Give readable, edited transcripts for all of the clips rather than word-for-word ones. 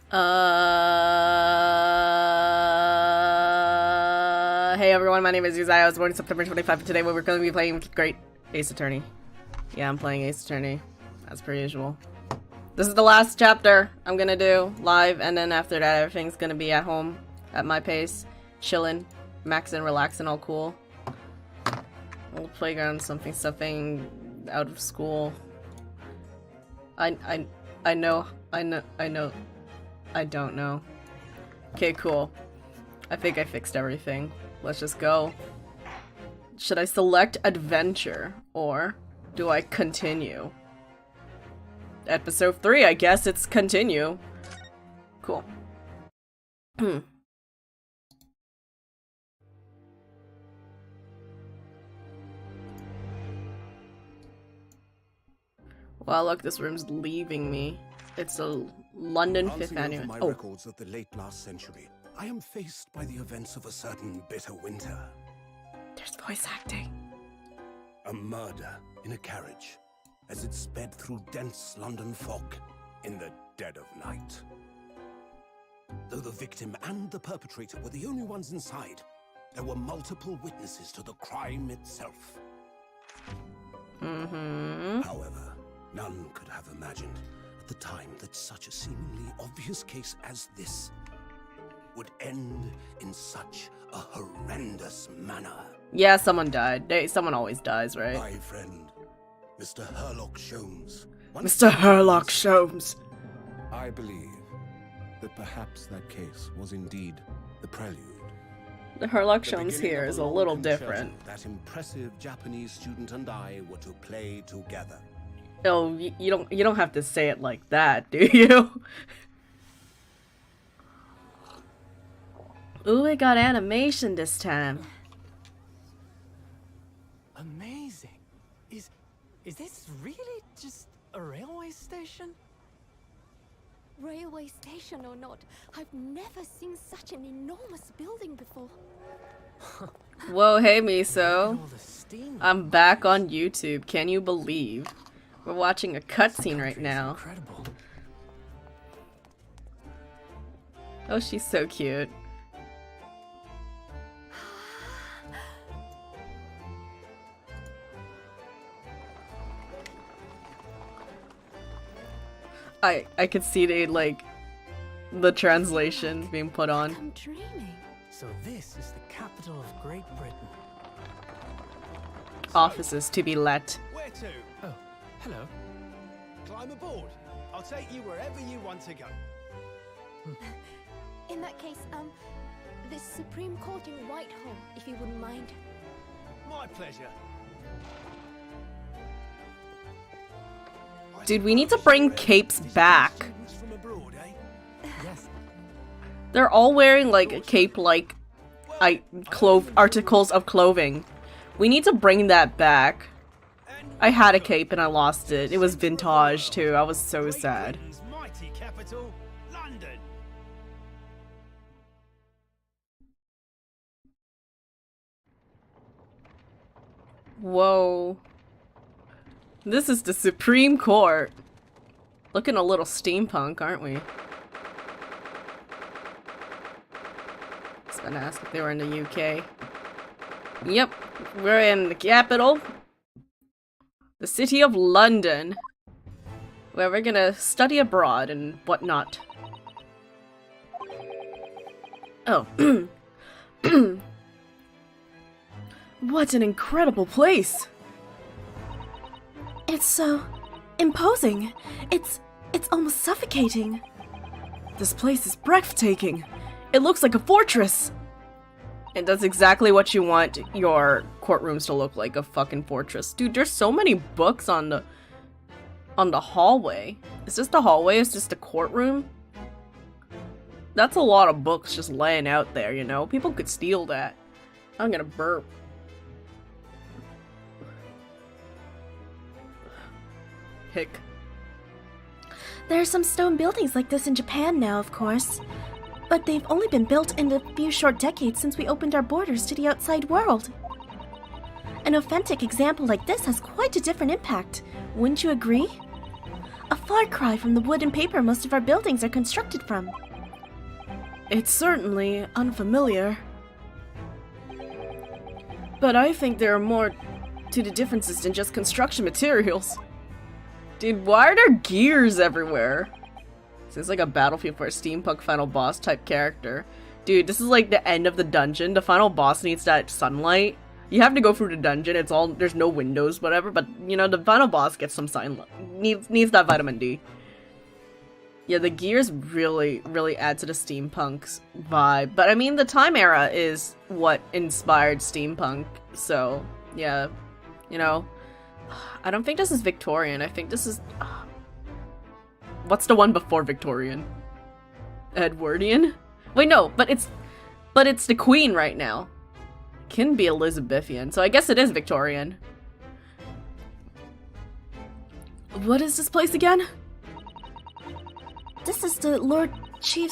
Hey everyone, my name is Yuuzai. I was born September 25, and today we're going to be playing Great Ace Attorney. Yeah, I'm playing Ace Attorney, as per usual. This is the last chapter I'm gonna do live, and then after that everything's gonna be at home, at my pace, chillin', maxin', relaxin', all cool. Old playground, something, out of school. I know. I don't know. Okay, cool. I think I fixed everything. Let's just go. Should I select adventure or do I continue? Episode 3, I guess it's continue. Cool. Wow, look, this room's leaving me. It's a London Fifth Avenue. My records of the late last century, I am faced by the events of a certain bitter winter. There's voice acting. A murder in a carriage as it sped through dense London fog in the dead of night. Though the victim and the perpetrator were the only ones inside, there were multiple witnesses to the crime itself. However, none could have imagined at the time that such a seemingly obvious case as this would end in such a horrendous manner. Yeah, someone died. Someone always dies, right? My friend, Mr. Herlock Sholmes. Mr. Herlock Sholmes. I believe that perhaps that case was indeed the prelude. The Herlock Sholmes here is a little different. That impressive Japanese student and I were to play together. Oh, you don't have to say it like that, do you? Ooh, it got animation this time. Amazing. Is this really just a railway station? Railway station or not, I've never seen such an enormous building before. Whoa, hey Miso. All the steam. I'm back on YouTube. Can you believe? We're watching a cutscene right now. Incredible. Oh, she's so cute. I could see the translation being put on. I'm dreaming. So this is the capital of Great Britain. Offices to be let. Where to? Oh, hello. Climb aboard. I'll take you wherever you want to go. In that case, the Supreme Court in Whitehall, if you wouldn't mind. My pleasure. Dude, we need to bring capes back. Students from abroad, eh? Yes. They're all wearing a cape articles of clothing. We need to bring that back. I had a cape and I lost it. It was vintage too. I was so sad. Britain's mighty capital, London. Whoa. This is the Supreme Court. Looking a little steampunk, aren't we? I was gonna ask if they were in the UK. Yep, we're in the capital. The city of London. Where we're gonna study abroad and whatnot. Oh. What an incredible place! It's so imposing. It's almost suffocating. This place is breathtaking. It looks like a fortress. And that's exactly what you want your courtrooms to look like, a fucking fortress. Dude, there's so many books on the hallway. Is this the hallway? Is this the courtroom? That's a lot of books just laying out there, you know? People could steal that. I'm gonna burp. Hick. There are some stone buildings like this in Japan now, of course. But they've only been built in the few short decades since we opened our borders to the outside world. An authentic example like this has quite a different impact, wouldn't you agree? A far cry from the wood and paper most of our buildings are constructed from. It's certainly unfamiliar. But I think there are more to the differences than just construction materials. Dude, why are there gears everywhere? This is like a Battlefield for a steampunk final boss type character. Dude, this is like the end of the dungeon. The final boss needs that sunlight. You have to go through the dungeon. It's all, there's no windows, whatever, but you know, the final boss gets some sunlight. Needs that vitamin D. Yeah, the gears really add to the steampunk's vibe. But I mean, the time era is what inspired steampunk. So, yeah, you know, I don't think this is Victorian. I think this is... what's the one before Victorian? Edwardian? Wait, no, but it's the Queen right now. Can be Elizabethan, so I guess it is Victorian. What is this place again? This is the Lord Chief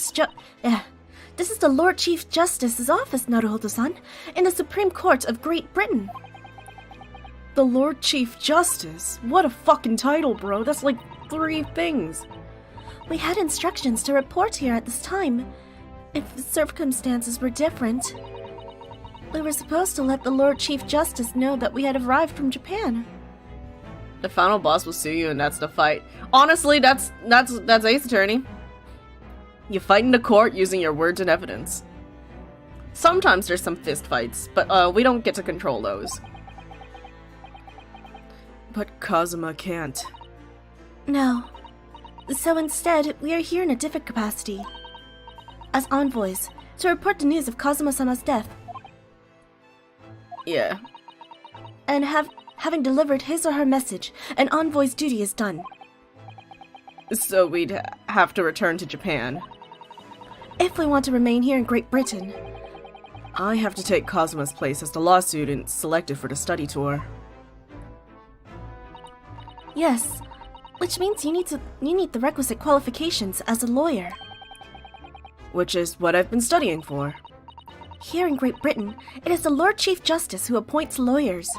Justice's office, Naruhodo-san, in the Supreme Court of Great Britain. The Lord Chief Justice? What a fucking title, bro. That's like 3 things. We had instructions to report here at this time. If the circumstances were different, we were supposed to let the Lord Chief Justice know that we had arrived from Japan. The final boss will sue you, and that's the fight. Honestly, that's Ace Attorney. You fight in the court using your words and evidence. Sometimes there's some fist fights, but we don't get to control those. But Kazuma can't. No. So instead, we are here in a different capacity. As envoys, to report the news of Kazuma-sama's death. Yeah. And having delivered his or her message, an envoy's duty is done. So we'd have to return to Japan. If we want to remain here in Great Britain. I have to take Kazuma's place as the law student selected for the study tour. Yes, which means you need the requisite qualifications as a lawyer. Which is what I've been studying for. Here in Great Britain, it is the Lord Chief Justice who appoints lawyers.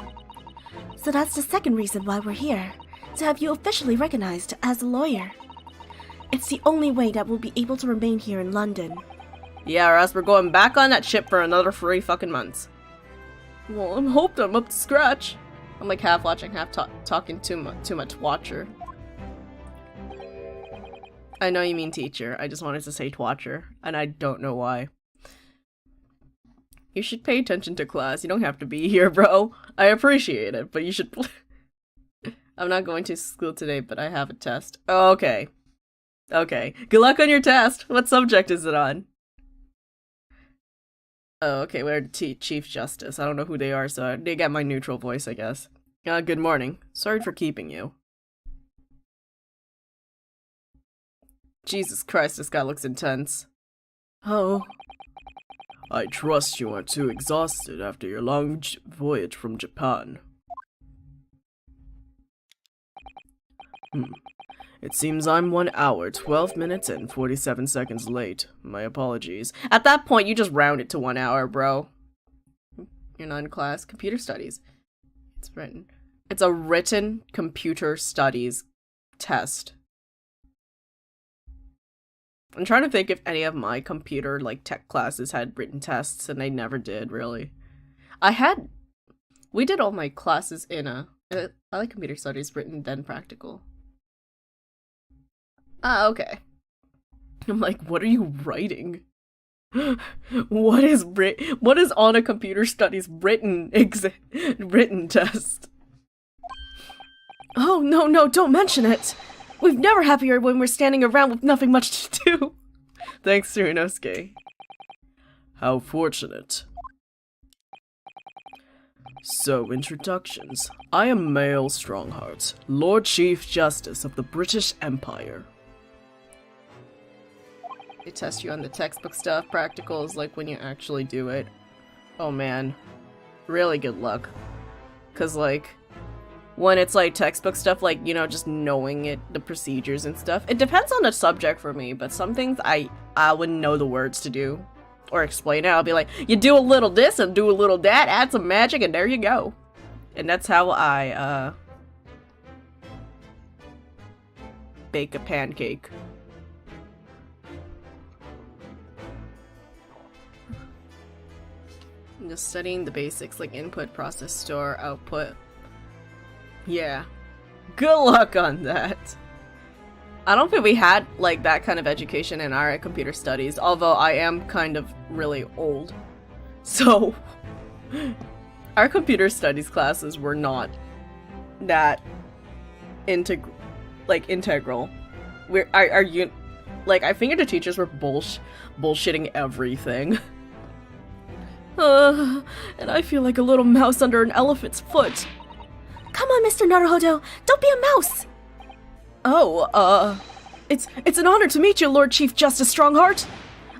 So that's the second reason why we're here, to have you officially recognized as a lawyer. It's the only way that we'll be able to remain here in London. Yeah, or else we're going back on that ship for another 3 fucking months. Well, I'm hoping I'm up to scratch. I'm like half watching, half talking too much watcher. I know you mean teacher, I just wanted to say twatcher, and I don't know why. You should pay attention to class, you don't have to be here, bro. I appreciate it, but you should... I'm not going to school today, but I have a test. Oh, okay. Okay. Good luck on your test! What subject is it on? Oh, okay, we're the Chief Justice. I don't know who they are, so they get my neutral voice, I guess. Good morning. Sorry for keeping you. Jesus Christ, this guy looks intense. Oh. I trust you aren't too exhausted after your long voyage from Japan. It seems I'm 1 hour, 12 minutes, and 47 seconds late. My apologies. At that point, you just round it to 1 hour, bro. You're not in class. Computer studies. It's written. It's a written computer studies test. I'm trying to think if any of my computer, like, tech classes had written tests, and they never did, really. We did all my classes in I like computer studies, written then practical. Ah, okay. I'm like, what are you writing? What is on a computer studies written test? Oh, no, don't mention it! We've never happier when we're standing around with nothing much to do. Thanks, Tsurunosuke. How fortunate. So, introductions. I am Mael Strongheart, Lord Chief Justice of the British Empire. They test you on the textbook stuff. Practical is like when you actually do it. Oh man. Really good luck. Cause like, when it's like textbook stuff, like, you know, just knowing it, the procedures and stuff. It depends on the subject for me, but some things I wouldn't know the words to do. Or explain it. I'll be like, you do a little this and do a little that, add some magic, and there you go. And that's how I bake a pancake. I'm just studying the basics like input, process, store, output. Yeah. Good luck on that. I don't think we had like that kind of education in our computer studies, although I am kind of really old. So our computer studies classes were not that integral. I think the teachers were bullshitting everything. And I feel like a little mouse under an elephant's foot. Come on, Mr. Naruhodo, don't be a mouse! Oh, it's an honor to meet you, Lord Chief Justice Strongheart.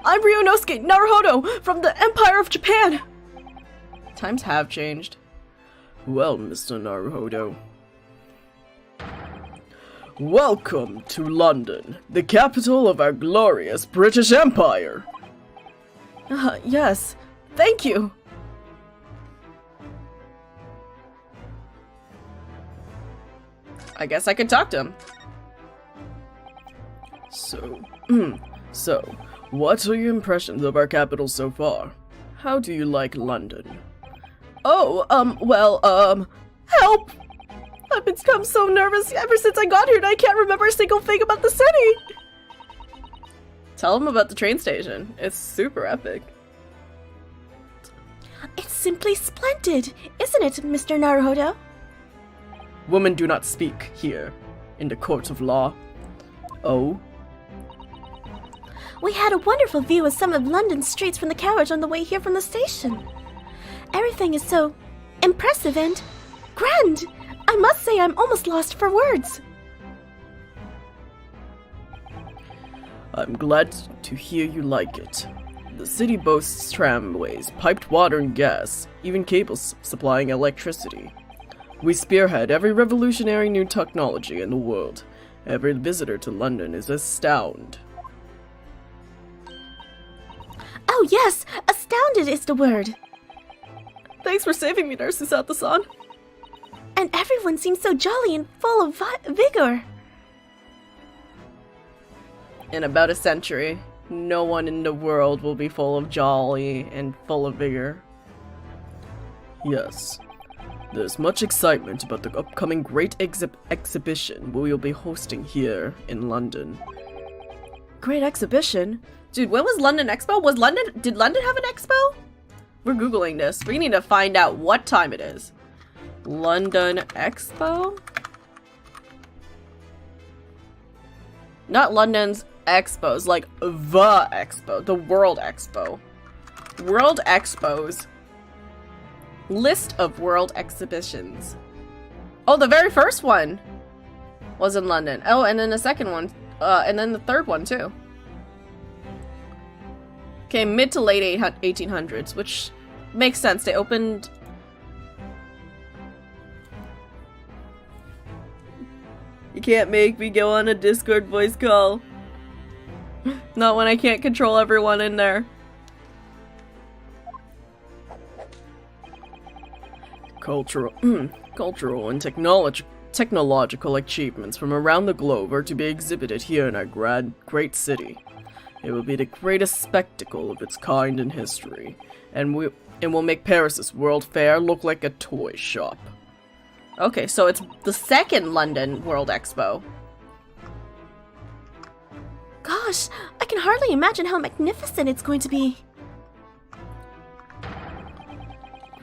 I'm Ryunosuke Naruhodo from the Empire of Japan. Times have changed. Well, Mr. Naruhodo. Welcome to London, the capital of our glorious British Empire. Yes, thank you. I guess I could talk to him. So, what are your impressions of our capital so far? How do you like London? Oh, help! I've become so nervous ever since I got here and I can't remember a single thing about the city! Tell him about the train station. It's super epic. It's simply splendid, isn't it, Mr. Naruhodo? Women do not speak here, in the court of law. Oh? We had a wonderful view of some of London's streets from the carriage on the way here from the station. Everything is so impressive and grand. I must say I'm almost lost for words. I'm glad to hear you like it. The city boasts tramways, piped water and gas, even cables supplying electricity. We spearhead every revolutionary new technology in the world. Every visitor to London is astounded. Oh yes, astounded is the word. Thanks for saving me there, Susato-san. And everyone seems so jolly and full of vigor. In about a century, no one in the world will be full of jolly and full of vigor. Yes. There's much excitement about the upcoming great exhibition we will be hosting here in London. Great exhibition? Dude, when was London Expo? Did London have an expo? We're Googling this. We need to find out what time it is. London Expo? Not London's expos, like the expo, the World Expo. World Expos. List of world exhibitions. Oh, the very first one was in London. Oh, and then the second one, and then the third one too. Okay, mid to late 1800s, which makes sense. They opened... You can't make me go on a Discord voice call. Not when I can't control everyone in there. Cultural and technological achievements from around the globe are to be exhibited here in our great city. It will be the greatest spectacle of its kind in history, and will make Paris's World Fair look like a toy shop. Okay, so it's the second London World Expo. Gosh, I can hardly imagine how magnificent it's going to be.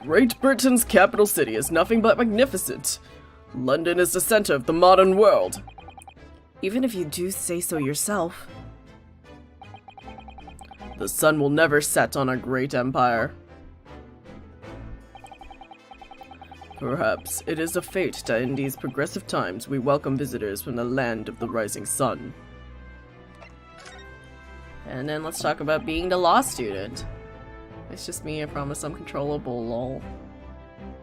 Great Britain's capital city is nothing but magnificent. London is the center of the modern world. Even if you do say so yourself. The sun will never set on our great empire. Perhaps it is a fate that in these progressive times we welcome visitors from the land of the rising sun. And then let's talk about being the law student. It's just me, I promise I'm controllable, lol.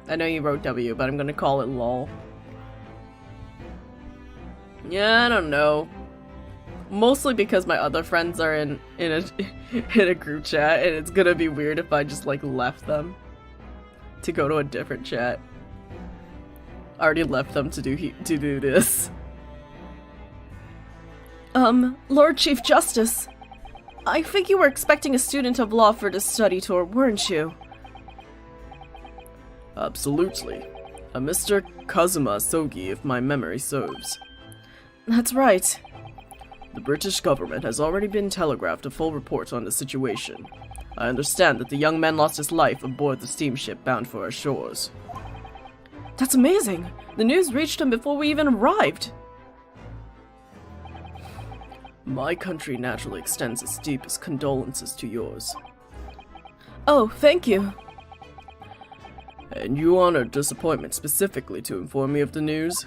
I know you wrote W, but I'm gonna call it lol. Yeah, I don't know. Mostly because my other friends are in a group chat, and it's gonna be weird if I just like left them to go to a different chat. I already left them to do this. Lord Chief Justice. I think you were expecting a student of law for this study tour, weren't you? Absolutely. A Mr. Kazuma Sogi, if my memory serves. That's right. The British government has already been telegraphed a full report on the situation. I understand that the young man lost his life aboard the steamship bound for our shores. That's amazing! The news reached him before we even arrived! My country naturally extends its deepest condolences to yours. Oh, thank you. And you honored this appointment specifically to inform me of the news?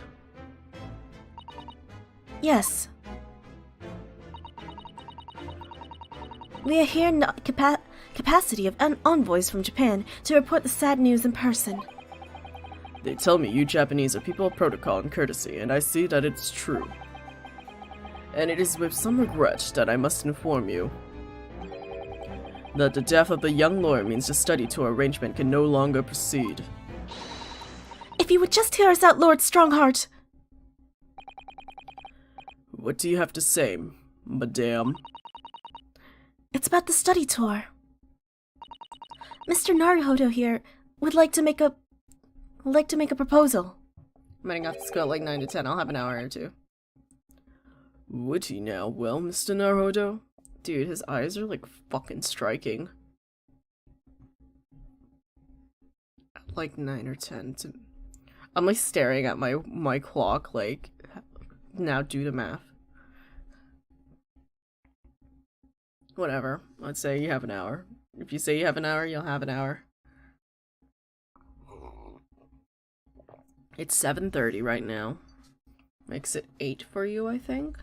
Yes. We are here in the capacity of envoys from Japan to report the sad news in person. They tell me you Japanese are people of protocol and courtesy, and I see that it's true. And it is with some regret that I must inform you that the death of the young lawyer means the study tour arrangement can no longer proceed. If you would just hear us out, Lord Strongheart! What do you have to say, madame? It's about the study tour. Mr. Naruhodo here would like to make a proposal. I'm running off the scale like 9 to 10. I'll have an hour or two. Would he now? Well, Mr. Naruhodo? Dude, his eyes are like fucking striking. Like 9 or 10 to... I'm like staring at my clock like, now do the math. Whatever. Let's say you have an hour. If you say you have an hour, you'll have an hour. It's 7:30 right now. Makes it 8 for you, I think.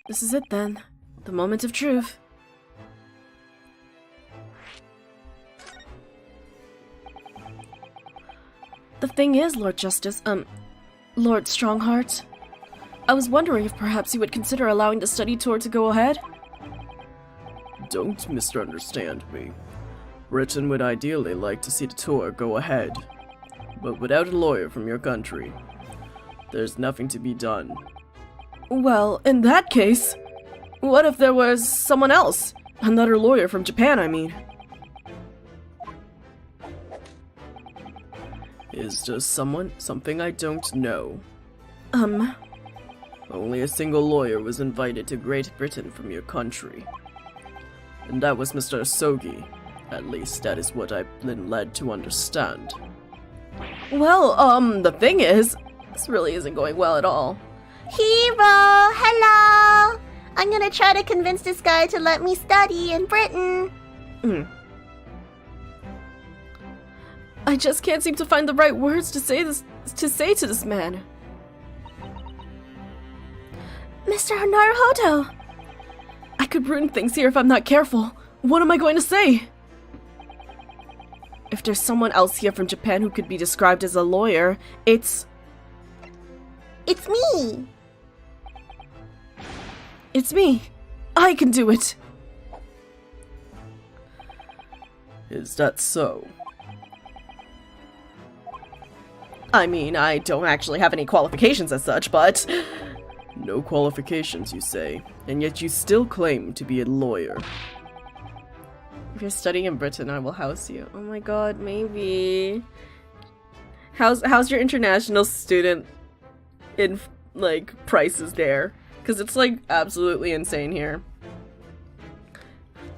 This is it then. The moment of truth. The thing is, Lord Justice, Lord Strongheart, I was wondering if perhaps you would consider allowing the study tour to go ahead? Don't misunderstand me. Britain would ideally like to see the tour go ahead, but without a lawyer from your country, there's nothing to be done. Well, in that case, what if there was someone else? Another lawyer from Japan, I mean. Is there something I don't know? Only a single lawyer was invited to Great Britain from your country. And that was Mr. Sogi. At least that is what I've been led to understand. Well, the thing is, this really isn't going well at all. Hero, hello! I'm gonna try to convince this guy to let me study in Britain. I just can't seem to find the right words to say to this man. Mr. Naruhodo! I could ruin things here if I'm not careful. What am I going to say? If there's someone else here from Japan who could be described as a lawyer, it's me! It's me. I can do it. Is that so? I mean, I don't actually have any qualifications as such, but... No qualifications, you say, and yet you still claim to be a lawyer. If you're studying in Britain, I will house you. Oh my god, maybe. How's your international student in, like, prices there? Because it's, like, absolutely insane here.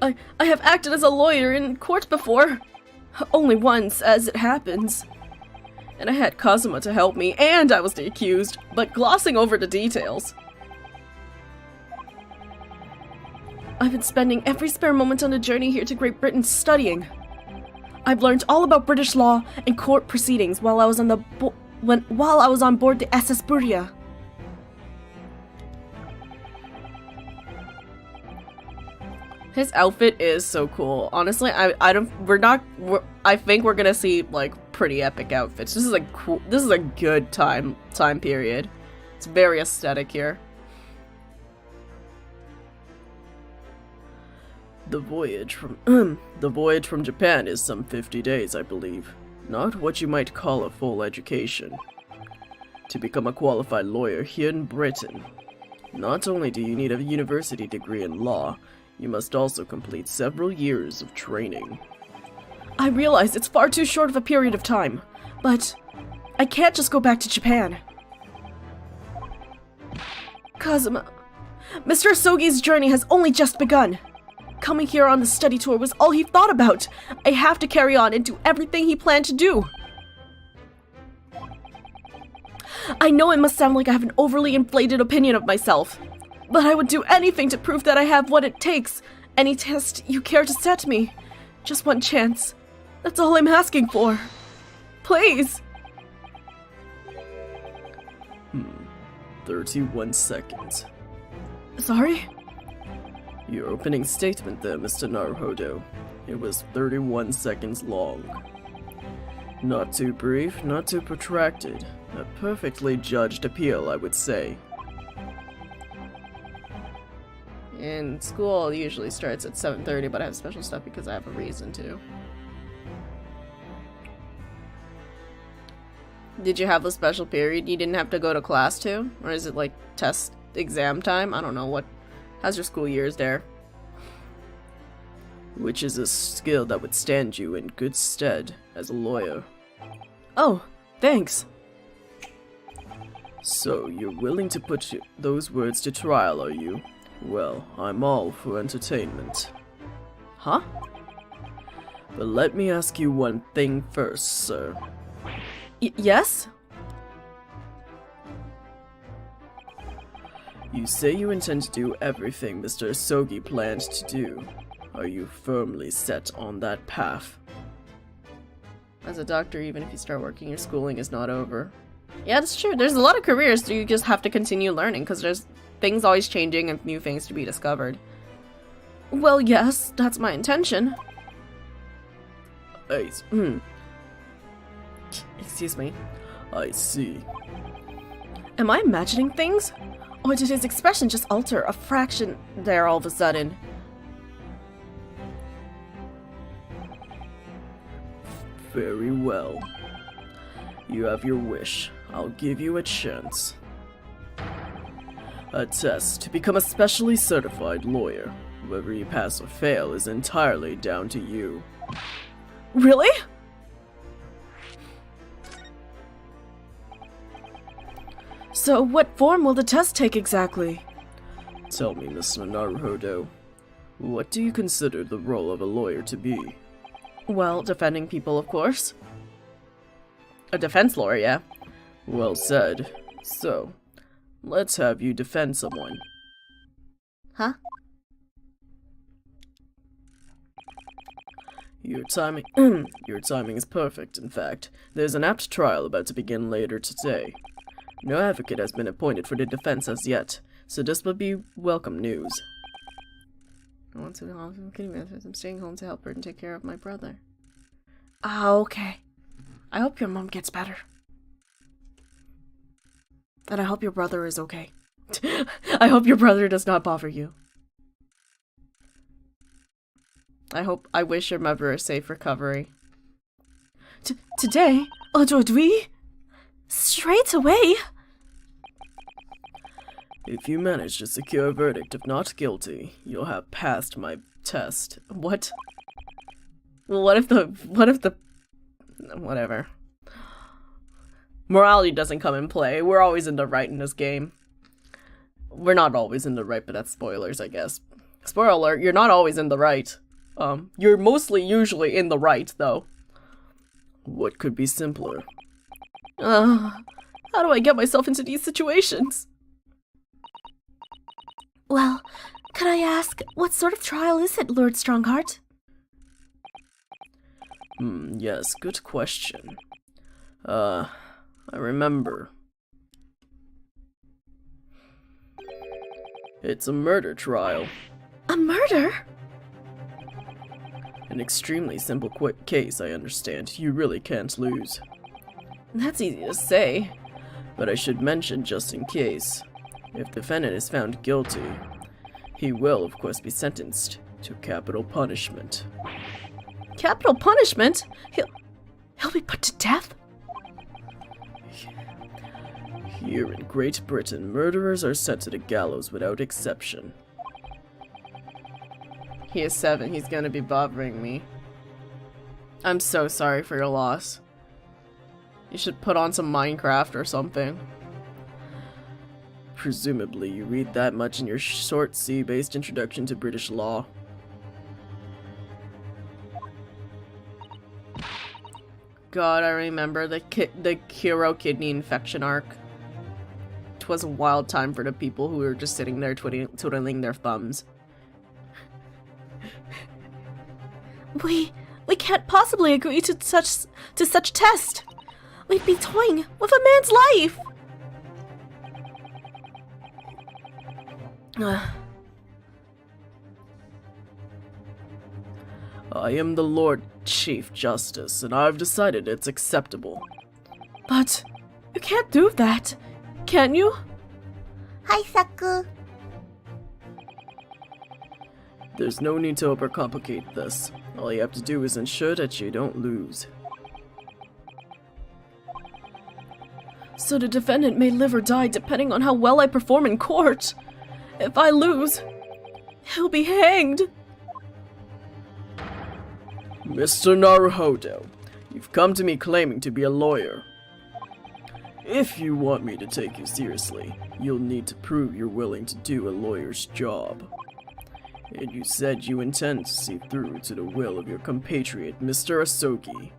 I have acted as a lawyer in court before. Only once, as it happens. And I had Kazuma to help me, and I was the accused, but glossing over the details. I've been spending every spare moment on the journey here to Great Britain studying. I've learned all about British law and court proceedings while I was on board the SS Buria. His outfit is so cool. Honestly, I think we're gonna see like pretty epic outfits. This is like cool. This is a good time period. It's very aesthetic here. The voyage from Japan is some 50 days, I believe. Not what you might call a full education. To become a qualified lawyer here in Britain, not only do you need a university degree in law, you must also complete several years of training. I realize it's far too short of a period of time, but I can't just go back to Japan. Kazuma, Mr. Asogi's journey has only just begun. Coming here on the study tour was all he thought about. I have to carry on and do everything he planned to do. I know it must sound like I have an overly inflated opinion of myself, but I would do anything to prove that I have what it takes. Any test you care to set me. Just one chance. That's all I'm asking for. Please. 31 seconds. Sorry? Your opening statement there, Mr. Naruhodo. It was 31 seconds long. Not too brief, not too protracted. A perfectly judged appeal, I would say. In school, it usually starts at 7:30, but I have special stuff because I have a reason to. Did you have a special period you didn't have to go to class to? Or is it like test exam time? I don't know. How's your school years there? Which is a skill that would stand you in good stead as a lawyer. Oh, thanks. So, you're willing to put those words to trial, are you? Well, I'm all for entertainment. Huh? But let me ask you one thing first, sir. Yes? You say you intend to do everything Mr. Asogi planned to do. Are you firmly set on that path? As a doctor, even if you start working, your schooling is not over. Yeah, that's true. There's a lot of careers that you just have to continue learning, because there's things always changing and new things to be discovered. Well, yes, that's my intention. Excuse me. I see. Am I imagining things? Or did his expression just alter a fraction there all of a sudden? Very well. You have your wish. I'll give you a chance. A test to become a specially certified lawyer. Whether you pass or fail is entirely down to you. Really? So what form will the test take exactly? Tell me, Mr. Naruhodo, what do you consider the role of a lawyer to be? Well, defending people, of course. A defense lawyer, yeah. Well said. So, let's have you defend someone. Huh? Your timing is perfect, in fact. There's an apt trial about to begin later today. No advocate has been appointed for the defense as yet, so this would be welcome news. I want to I'm staying home to help her and take care of my brother. Ah, okay. I hope your mom gets better. And I hope your brother is okay. I hope your brother does not bother you. I wish your mother a safe recovery. Today? Aujourd'hui? Straight away? If you manage to secure a verdict of not guilty, you'll have passed my test. What? Well, whatever. Morality doesn't come in play. We're always in the right in this game. We're not always in the right, but that's spoilers, I guess. Spoiler alert, you're not always in the right. You're mostly usually in the right, though. What could be simpler? How do I get myself into these situations? Well, could I ask, what sort of trial is it, Lord Strongheart? Yes, good question. I remember. It's a murder trial. A murder? An extremely simple case, I understand. You really can't lose. That's easy to say. But I should mention just in case. If the defendant is found guilty, he will, of course, be sentenced to capital punishment. Capital punishment? He'll be put to death? Here in Great Britain, murderers are sent to the gallows without exception. He is 7. He's gonna be bothering me. I'm so sorry for your loss. You should put on some Minecraft or something. Presumably, you read that much in your short C-based introduction to British law. God, I remember the hero kidney infection arc. It was a wild time for the people who were just sitting there twiddling their thumbs. We can't possibly agree to such test. We'd be toying with a man's life. I am the Lord Chief Justice, and I've decided it's acceptable. But you can't do that, can you? Hi, Saku. There's no need to overcomplicate this. All you have to do is ensure that you don't lose. So the defendant may live or die depending on how well I perform in court. If I lose, he'll be hanged. Mr. Naruhodo, you've come to me claiming to be a lawyer. If you want me to take you seriously, you'll need to prove you're willing to do a lawyer's job. And you said you intend to see through to the will of your compatriot, Mr. Asogi.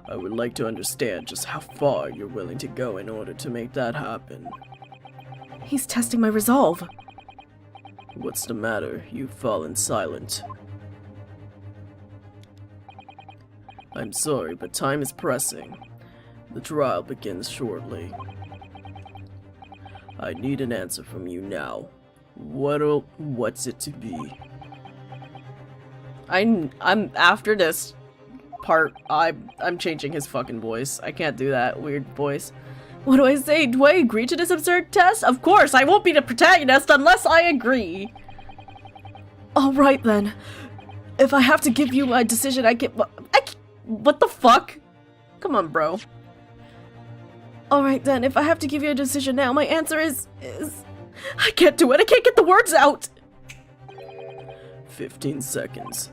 I would like to understand just how far you're willing to go in order to make that happen. He's testing my resolve. What's the matter? You've fallen silent. I'm sorry, but time is pressing. The trial begins shortly. I need an answer from you now. What's it to be? I'm after this part. I'm changing his fucking voice. I can't do that weird voice. What do I say? Do I agree to this absurd test? Of course, I won't be the protagonist unless I agree. Alright then. If I have to give you my decision, what the fuck? Come on, bro. Alright then, if I have to give you a decision now, my answer is... I can't do it, I can't get the words out! 15 seconds.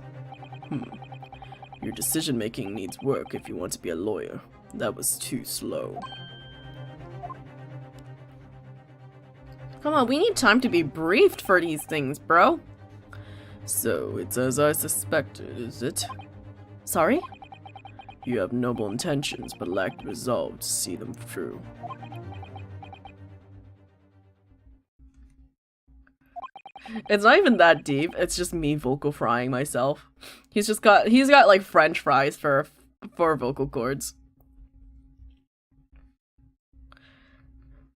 Your decision-making needs work if you want to be a lawyer. That was too slow. Come on, we need time to be briefed for these things, bro. So, it's as I suspected, is it? Sorry? You have noble intentions, but lack the resolve to see them through. It's not even that deep, it's just me vocal frying myself. He's got like French fries for vocal cords.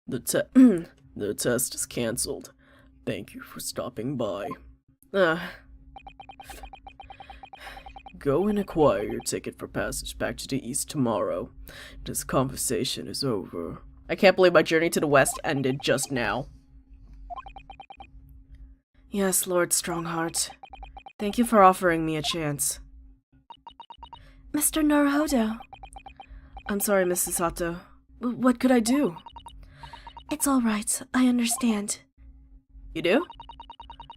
The test is cancelled. Thank you for stopping by. Go and acquire your ticket for passage back to the east tomorrow. This conversation is over. I can't believe my journey to the west ended just now. Yes, Lord Strongheart. Thank you for offering me a chance. Mr. Naruhodo. I'm sorry, Mrs. Sato. What could I do? It's alright, I understand. You do?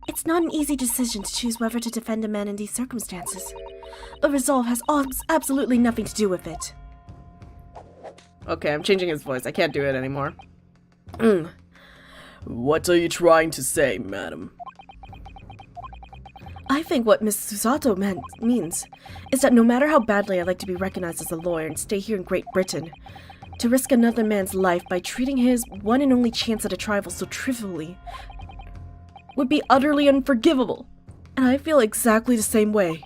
It's not an easy decision to choose whether to defend a man in these circumstances. But resolve has absolutely nothing to do with it. Okay, I'm changing his voice. I can't do it anymore. What are you trying to say, madam? I think what Miss Susato means is that no matter how badly I'd like to be recognized as a lawyer and stay here in Great Britain, to risk another man's life by treating his one and only chance at a trial so trivially would be utterly unforgivable. And I feel exactly the same way.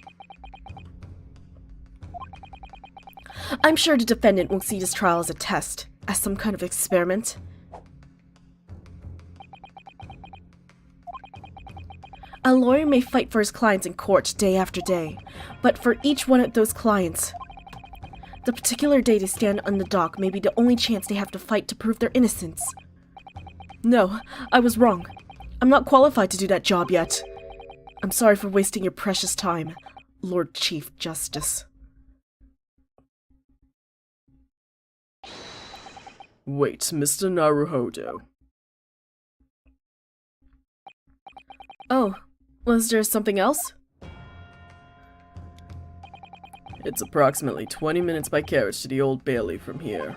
I'm sure the defendant won't see this trial as a test, as some kind of experiment. A lawyer may fight for his clients in court day after day, but for each one of those clients, the particular day they stand on the dock may be the only chance they have to fight to prove their innocence. No, I was wrong. I'm not qualified to do that job yet. I'm sorry for wasting your precious time, Lord Chief Justice. Wait, Mr. Naruhodo. Oh, was there something else? It's approximately 20 minutes by carriage to the Old Bailey from here.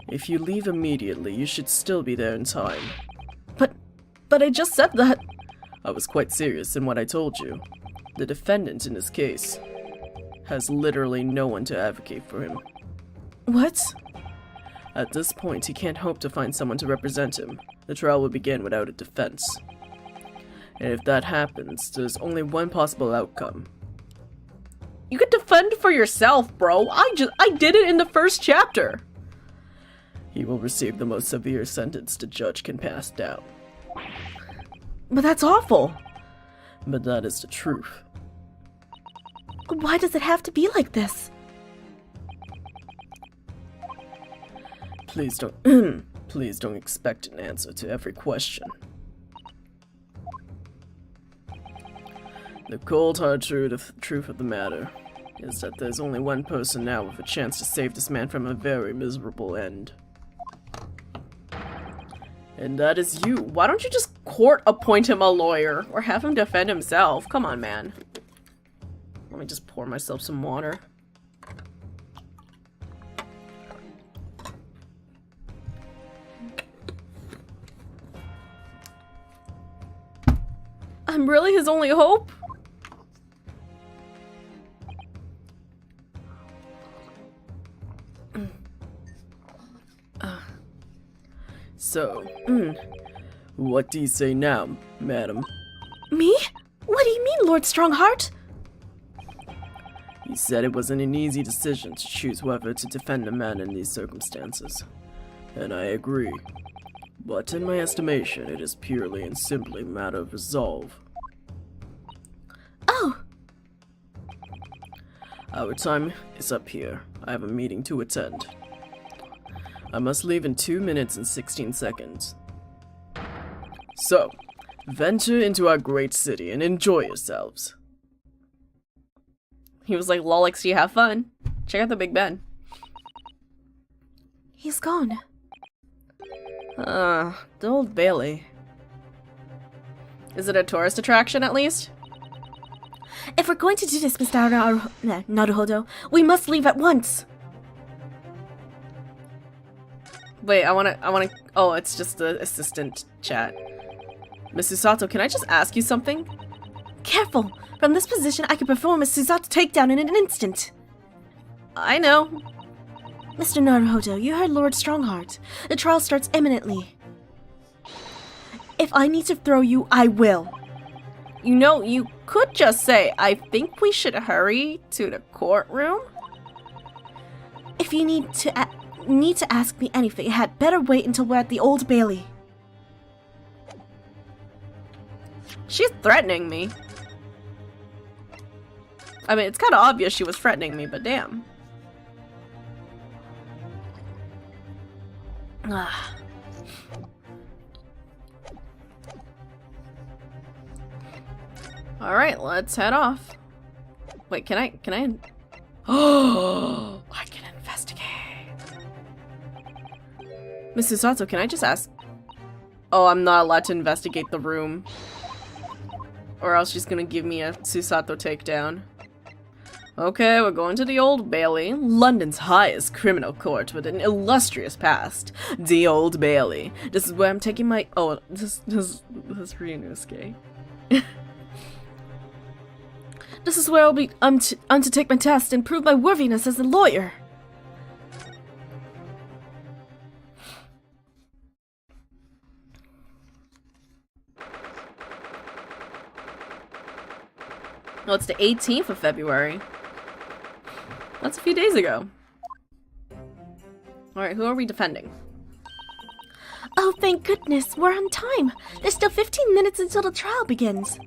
If you leave immediately, you should still be there in time. But I just said that. I was quite serious in what I told you. The defendant in this case has literally no one to advocate for him. What? At this point, he can't hope to find someone to represent him. The trial will begin without a defense. And if that happens, there's only one possible outcome. You could defend for yourself, bro. I did it in the first chapter. He will receive the most severe sentence the judge can pass down. But that's awful. But that is the truth. Why does it have to be like this? Please don't please don't expect an answer to every question. The cold hard truth of the matter is that there's only one person now with a chance to save this man from a very miserable end. And that is you. Why don't you just court appoint him a lawyer or have him defend himself? Come on, man. Let me just pour myself some water. I'm really his only hope? So, what do you say now, madam? Me? What do you mean, Lord Strongheart? He said it wasn't an easy decision to choose whether to defend a man in these circumstances. And I agree. But in my estimation, it is purely and simply a matter of resolve. Oh! Our time is up here. I have a meeting to attend. I must leave in 2 minutes and 16 seconds. So, venture into our great city and enjoy yourselves. He was like, Lolix, you have fun. Check out the Big Ben. He's gone. The Old Bailey. Is it a tourist attraction at least? If we're going to do this, Mr. Naruhodo, we must leave at once. Wait, I wanna, oh, it's just the assistant chat. Miss Susato, can I just ask you something? Careful! From this position, I can perform a Susato takedown in an instant. I know. Mr. Naruhodo, you heard Lord Strongheart. The trial starts imminently. If I need to throw you, I will. You know, you could just say, I think we should hurry to the courtroom. If you need to ask me anything, you had better wait until we're at the Old Bailey. She's threatening me. I mean, it's kind of obvious she was threatening me, but damn. Alright, let's head off. Wait, can I? Oh, I can investigate. Miss Susato, can I just ask? Oh, I'm not allowed to investigate the room. Or else she's gonna give me a Susato takedown. Okay, we're going to the Old Bailey, London's highest criminal court with an illustrious past. The Old Bailey. This is where I'm taking my— oh, this is Ryunosuke. This is where I'll be to take my test and prove my worthiness as a lawyer. Oh, it's the 18th of February. That's a few days ago. Alright, who are we defending? Oh, thank goodness, we're on time. There's still 15 minutes until the trial begins.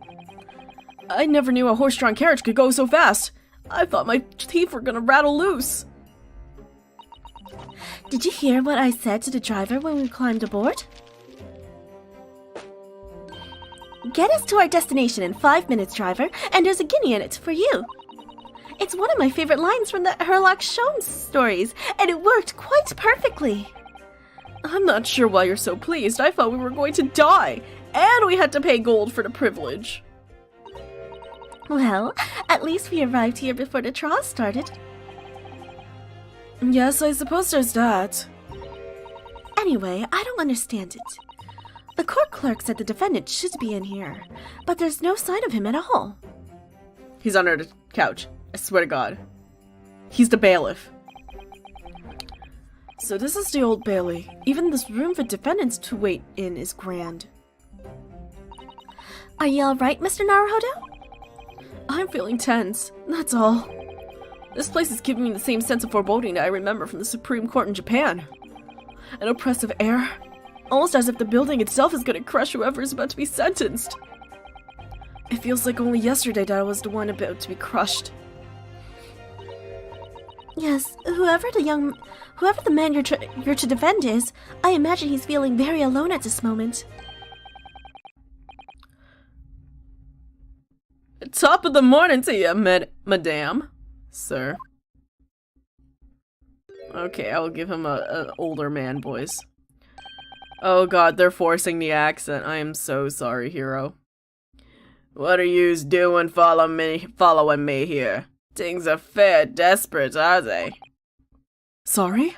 I never knew a horse-drawn carriage could go so fast. I thought my teeth were gonna rattle loose. Did you hear what I said to the driver when we climbed aboard? Get us to our destination in 5 minutes, driver, and there's a guinea in it for you. It's one of my favorite lines from the Sherlock Holmes stories, and it worked quite perfectly. I'm not sure why you're so pleased. I thought we were going to die, and we had to pay gold for the privilege. Well, at least we arrived here before the trial started. Yes, I suppose there's that. Anyway, I don't understand it. The court clerk said the defendant should be in here, but there's no sign of him at all. He's under the couch. I swear to God. He's the bailiff. So this is the Old Bailey. Even this room for defendants to wait in is grand. Are you alright, Mr. Naruhodo? I'm feeling tense, that's all. This place is giving me the same sense of foreboding that I remember from the Supreme Court in Japan. An oppressive air, almost as if the building itself is going to crush whoever is about to be sentenced. It feels like only yesterday that I was the one about to be crushed. Yes, whoever the man you're to defend is, I imagine he's feeling very alone at this moment. Top of the morning to you, madame. Sir. Okay, I will give him an older man voice. Oh god, they're forcing the accent. I am so sorry, hero. What are yous doing following me here? Things are fair desperate, are they? Sorry?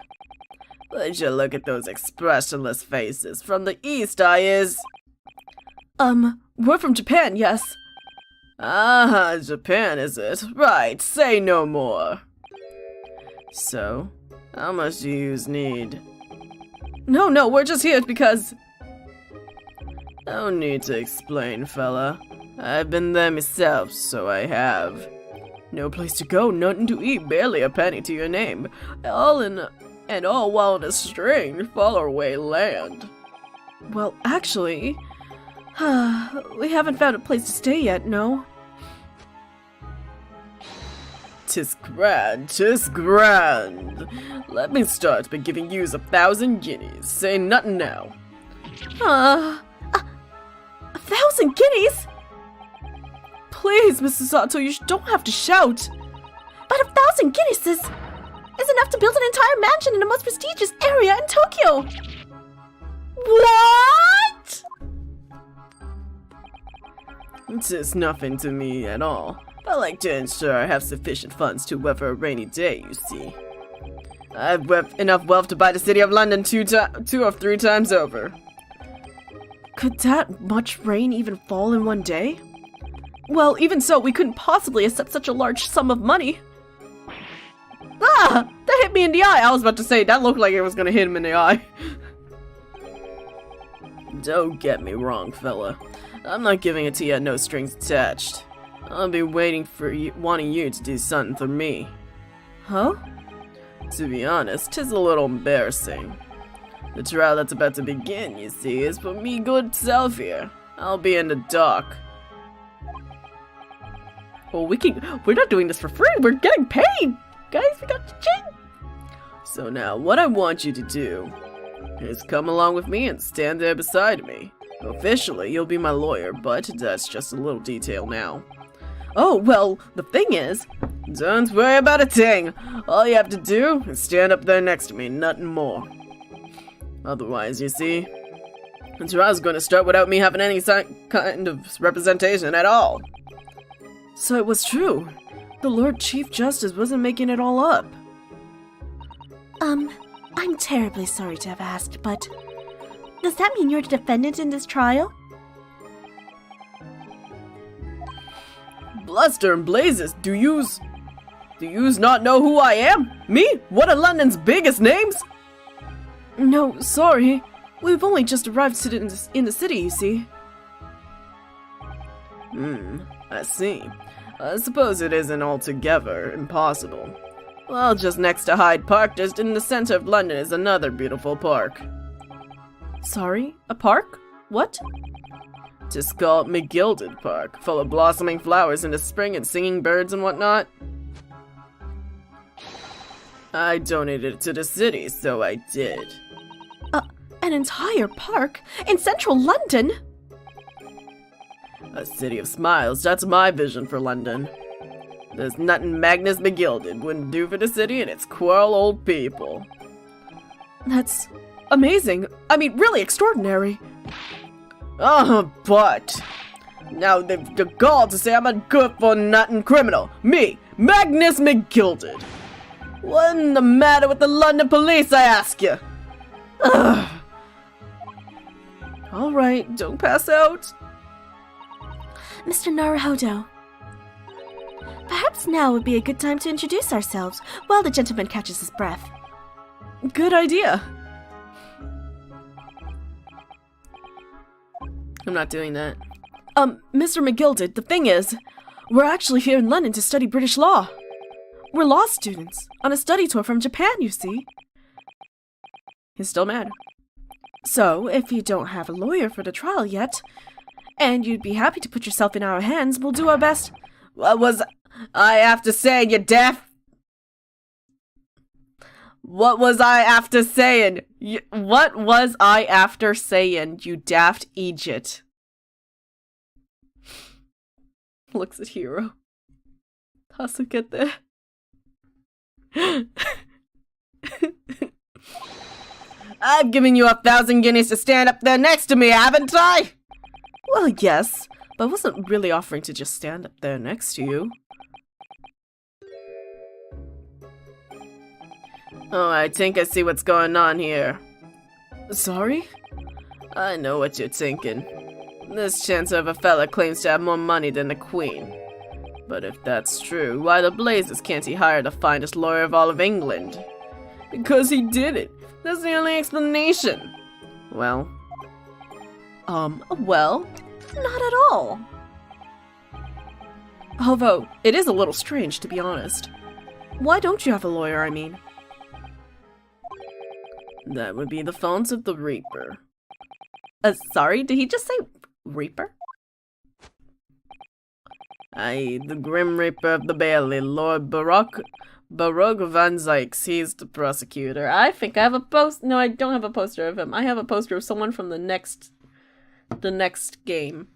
Would you look at those expressionless faces? From the east, I is... We're from Japan, yes. Ah, Japan, is it? Right, say no more. So, how much do yous need? No, we're just here because... No need to explain, fella. I've been there myself, so I have. No place to go, nothing to eat, barely a penny to your name. All while in a strange, faraway land. Well, actually... we haven't found a place to stay yet, no? 'Tis grand. Let me start by giving yous 1,000 guineas. Say nothing now. 1,000 guineas? Please, Mrs. Sato, you don't have to shout. But 1,000 guineas is enough to build an entire mansion in the most prestigious area in Tokyo. What? It's nothing to me at all. I like to ensure I have sufficient funds to weather a rainy day, you see. I've enough wealth to buy the city of London 2 or 3 times over. Could that much rain even fall in one day? Well, even so, we couldn't possibly accept such a large sum of money. Ah! That hit me in the eye! I was about to say, that looked like it was gonna hit him in the eye. Don't get me wrong, fella. I'm not giving it to you at no strings attached. I'll be waiting for you, wanting you to do something for me. Huh? To be honest, 'tis a little embarrassing. The trial that's about to begin, you see, is for me good self here. I'll be in the dock. Well, we're not doing this for free, we're getting paid! Guys, we got the ching! So now, what I want you to do is come along with me and stand there beside me. Officially, you'll be my lawyer, but that's just a little detail now. Oh, well, the thing is... Don't worry about a thing. All you have to do is stand up there next to me, nothing more. Otherwise, you see, the trial's going to start without me having any kind of representation at all. So it was true. The Lord Chief Justice wasn't making it all up. I'm terribly sorry to have asked, but does that mean you're the defendant in this trial? Bluster and blazes, do yous not know who I am? Me? One of London's biggest names? No, sorry. We've only just arrived in the city, you see. I see. I suppose it isn't altogether impossible. Well, just next to Hyde Park, just in the center of London, is another beautiful park. Sorry? A park? What? Just call it McGilded Park, full of blossoming flowers in the spring and singing birds and whatnot. I donated it to the city, so I did. An entire park? In central London? A city of smiles, that's my vision for London. There's nothing Magnus McGilded wouldn't do for the city and its quarrel old people. That's amazing. I mean, really extraordinary. But now they've the gall to say I'm a good-for-nothing criminal. Me, Magnus McGilded. What in the matter with the London police, I ask you? Ugh. Alright, don't pass out. Mr. Naruhodo, perhaps now would be a good time to introduce ourselves while the gentleman catches his breath. Good idea. I'm not doing that. Mr. McGilded, the thing is, we're actually here in London to study British law. We're law students, on a study tour from Japan, you see. He's still mad. So, if you don't have a lawyer for the trial yet, and you'd be happy to put yourself in our hands, we'll do our best. What was I after saying, you deaf? What was I after saying? What was I after saying, you daft Egypt? Looks at Hero. How's it get there? I've given you 1,000 guineas to stand up there next to me, haven't I? Well, yes, but I wasn't really offering to just stand up there next to you. Oh, I think I see what's going on here. Sorry? I know what you're thinking. This Chancellor of a fella claims to have more money than the Queen. But if that's true, why the blazes can't he hire the finest lawyer of all of England? Because he did it. That's the only explanation. Well, not at all. Although, it is a little strange, to be honest. Why don't you have a lawyer, I mean? That would be the fault of the Reaper. Sorry, did he just say Reaper? Aye, the Grim Reaper of the Bailey, Lord Baroque Van Zykes. He's the prosecutor. I think I have a no, I don't have a poster of him. I have a poster of someone from the next game.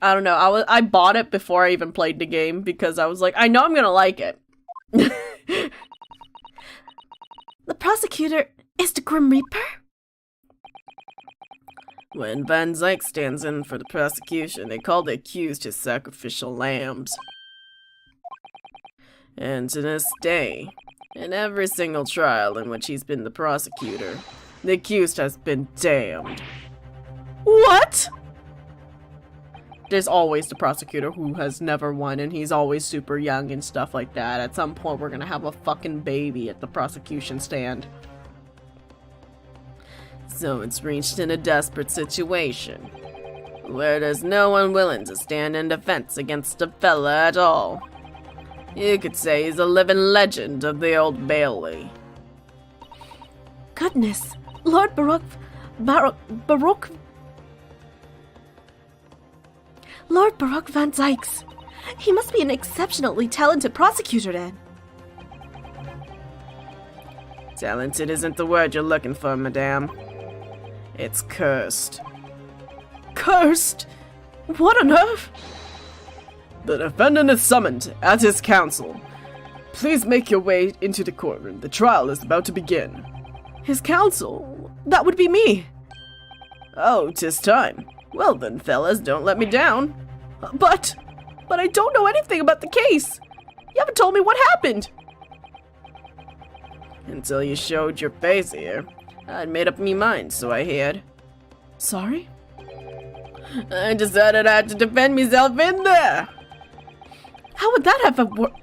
I don't know. I bought it before I even played the game because I was like, I know I'm gonna like it. The prosecutor is the Grim Reaper? When Van Zyke stands in for the prosecution, they call the accused his sacrificial lambs. And to this day, in every single trial in which he's been the prosecutor, the accused has been damned. What? There's always the prosecutor who has never won, and he's always super young and stuff like that. At some point, we're gonna have a fucking baby at the prosecution stand. So it's reached in a desperate situation, where there's no one willing to stand in defense against a fella at all. You could say he's a living legend of the Old Bailey. Goodness, Lord Lord Baroque Van Zykes. He must be an exceptionally talented prosecutor then. Talented isn't the word you're looking for, madame. It's cursed. Cursed? What on earth? The defendant is summoned at his counsel. Please make your way into the courtroom. The trial is about to begin. His counsel? That would be me. Oh, 'tis time. Well then, fellas, don't let me down. But I don't know anything about the case. You haven't told me what happened. Until you showed your face here. I'd made up me mind, so I heard. Sorry? I decided I had to defend myself in there. How would that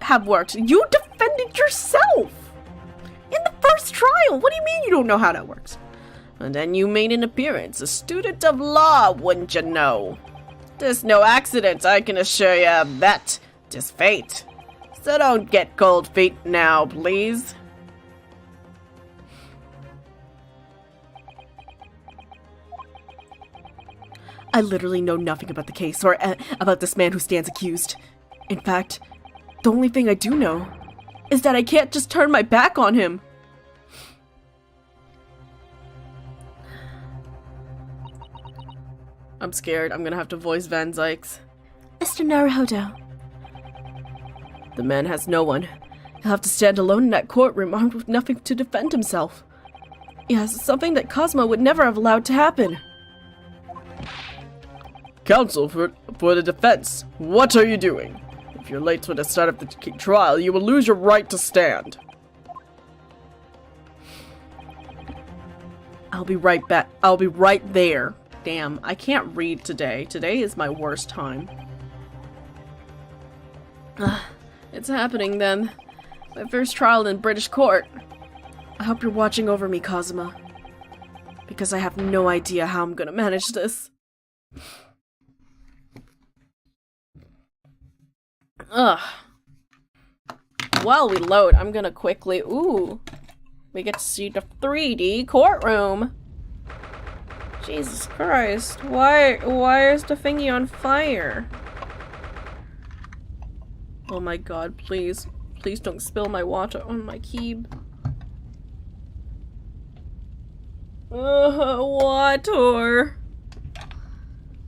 have worked? You defended yourself! In the first trial! What do you mean you don't know how that works? And then you made an appearance, a student of law, wouldn't you know? There's no accident, I can assure you of that. 'Tis fate. So don't get cold feet now, please. I literally know nothing about the case or about this man who stands accused. In fact, the only thing I do know is that I can't just turn my back on him. I'm scared. I'm gonna have to voice Van Zykes. Mr. Naruhodo. The man has no one. He'll have to stand alone in that courtroom armed with nothing to defend himself. Yes, something that Kazuma would never have allowed to happen. Counsel for the defense, what are you doing? If you're late for the start of the trial, you will lose your right to stand. I'll be right back. I'll be right there. Damn, I can't read today. Today is my worst time. It's happening then. My first trial in British court. I hope you're watching over me, Kazuma. Because I have no idea how I'm gonna manage this. Ugh. While we load, I'm gonna quickly... Ooh. We get to see the 3D courtroom. Jesus Christ. Why is the thingy on fire? Oh my god, please. Please don't spill my water on my keyb. Water.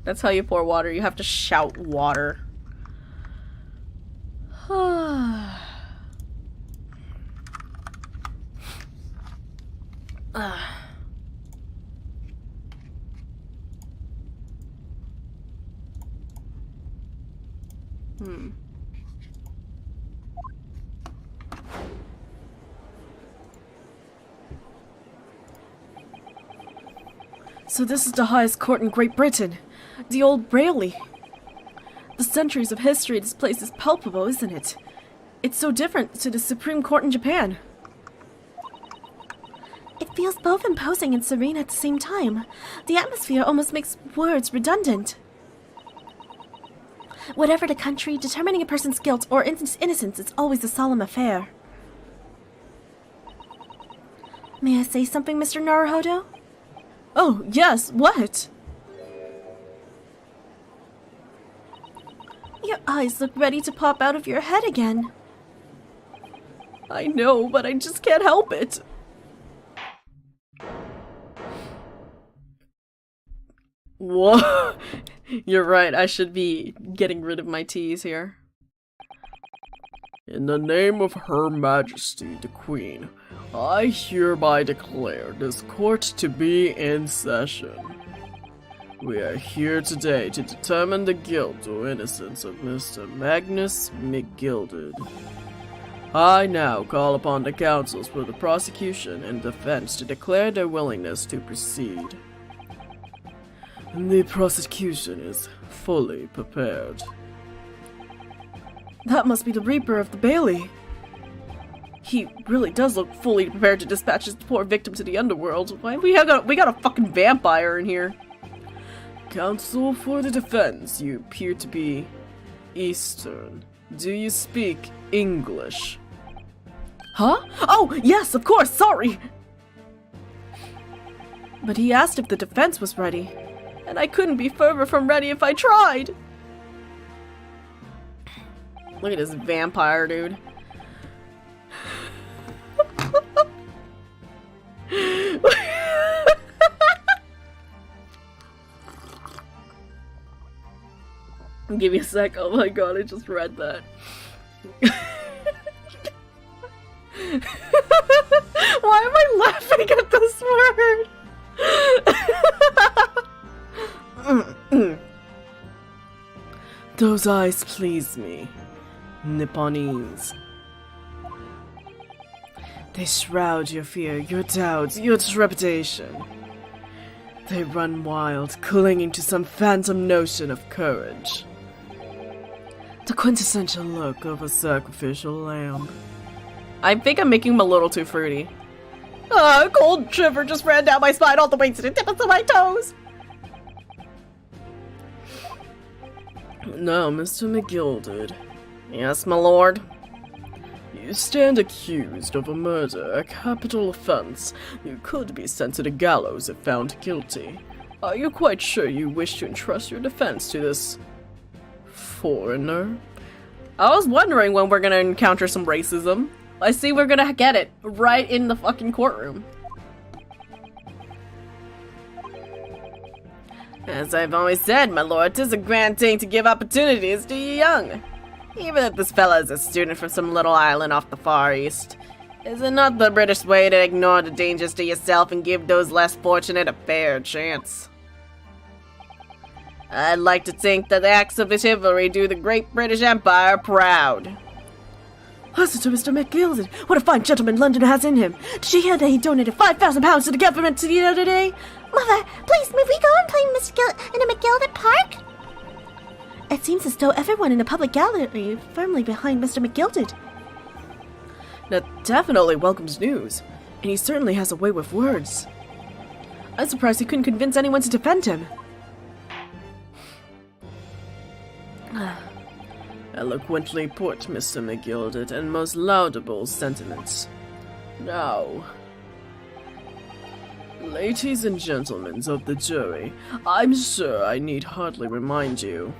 That's how you pour water. You have to shout water. So this is the highest court in Great Britain. The Old Bailey. The centuries of history of this place is palpable, isn't it? It's so different to the Supreme Court in Japan. It feels both imposing and serene at the same time. The atmosphere almost makes words redundant. Whatever the country, determining a person's guilt or innocence is always a solemn affair. May I say something, Mr. Naruhodo? Oh, yes, what? Your eyes look ready to pop out of your head again. I know, but I just can't help it. Whoa. You're right, I should be getting rid of my T's here. In the name of Her Majesty, the Queen, I hereby declare this court to be in session. We are here today to determine the guilt or innocence of Mr. Magnus McGilded. I now call upon the counsels for the prosecution and defense to declare their willingness to proceed. The prosecution is fully prepared. That must be the Reaper of the Bailey. He really does look fully prepared to dispatch his poor victim to the underworld. Why we got a fucking vampire in here? Counsel for the defense, you appear to be Eastern. Do you speak English? Huh? Oh, yes, of course, sorry! But he asked if the defense was ready. And I couldn't be further from ready if I tried! Look at this vampire, dude. Give me a sec. Oh my god, I just read that. Why am I laughing at this word? Those eyes please me. Nipponese. They shroud your fear, your doubts, your trepidation. They run wild, clinging to some phantom notion of courage. The quintessential look of a sacrificial lamb. I think I'm making him a little too fruity. A cold shiver just ran down my spine all the way to the tips of my toes! Now, Mr. McGilded. Yes, my lord. You stand accused of a murder, a capital offense. You could be sent to the gallows if found guilty. Are you quite sure you wish to entrust your defense to this foreigner? I was wondering when we're gonna encounter some racism. I see we're gonna get it right in the fucking courtroom. As I've always said, my lord, 'tis a grand thing to give opportunities to you young. Even if this fella is a student from some little island off the far east, Is it not the British way to ignore the dangers to yourself and give those less fortunate a fair chance? I'd like to think that the acts of chivalry do the great British Empire proud. Listen to Mr. McGilded. What a fine gentleman London has in him. Did you hear that he donated £5,000 to the government the other day? Mother, please, may we go and play in a McGilded park? It seems as though everyone in the public gallery is firmly behind Mr. McGilded. That definitely welcomes news, and he certainly has a way with words. I'm surprised he couldn't convince anyone to defend him. Eloquently put, Mr. McGilded, and most laudable sentiments. Now, ladies and gentlemen of the jury, I'm sure I need hardly remind you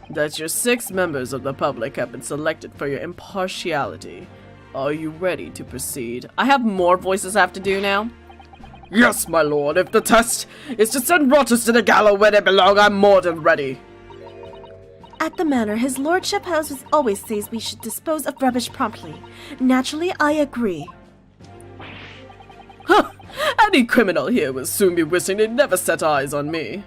that your 6 members of the public have been selected for your impartiality. Are you ready to proceed? I have more voices I have to do now. Yes, my lord. If the test is to send rotters to the gallows where they belong, I'm more than ready. At the manor, his lordship always says we should dispose of rubbish promptly. Naturally, I agree. Huh! Any criminal here will soon be wishing they'd never set eyes on me.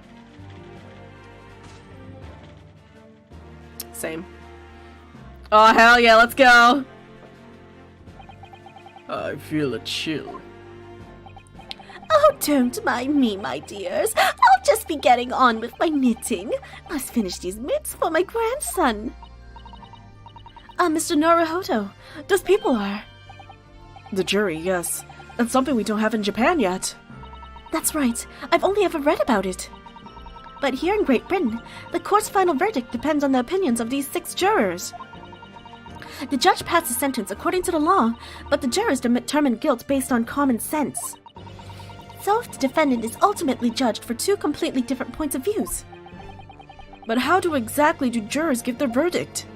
Same. Oh, hell yeah, let's go! I feel a chill. Oh, don't mind me, my dears. I'll just be getting on with my knitting. Must finish these mitts for my grandson. Mr. Naruhodo, those people are... The jury, yes. That's something we don't have in Japan yet. That's right. I've only ever read about it. But here in Great Britain, the court's final verdict depends on the opinions of these 6 jurors. The judge passed a sentence according to the law, but the jurors determine guilt based on common sense. So if the defendant is ultimately judged for 2 completely different points of views. But how exactly do jurors give their verdict?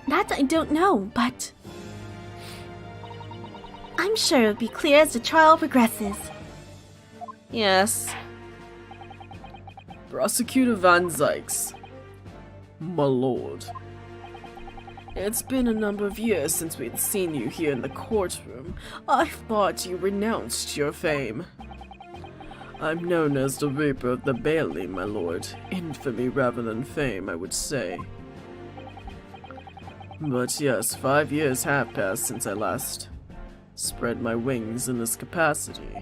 That I don't know, but... I'm sure it'll be clear as the trial progresses. Yes. Prosecutor Van Zykes. My lord. It's been a number of years since we'd seen you here in the courtroom. I thought you renounced your fame. I'm known as the Reaper of the Bailey, my lord. Infamy rather than fame, I would say. But yes, 5 years have passed since I last spread my wings in this capacity.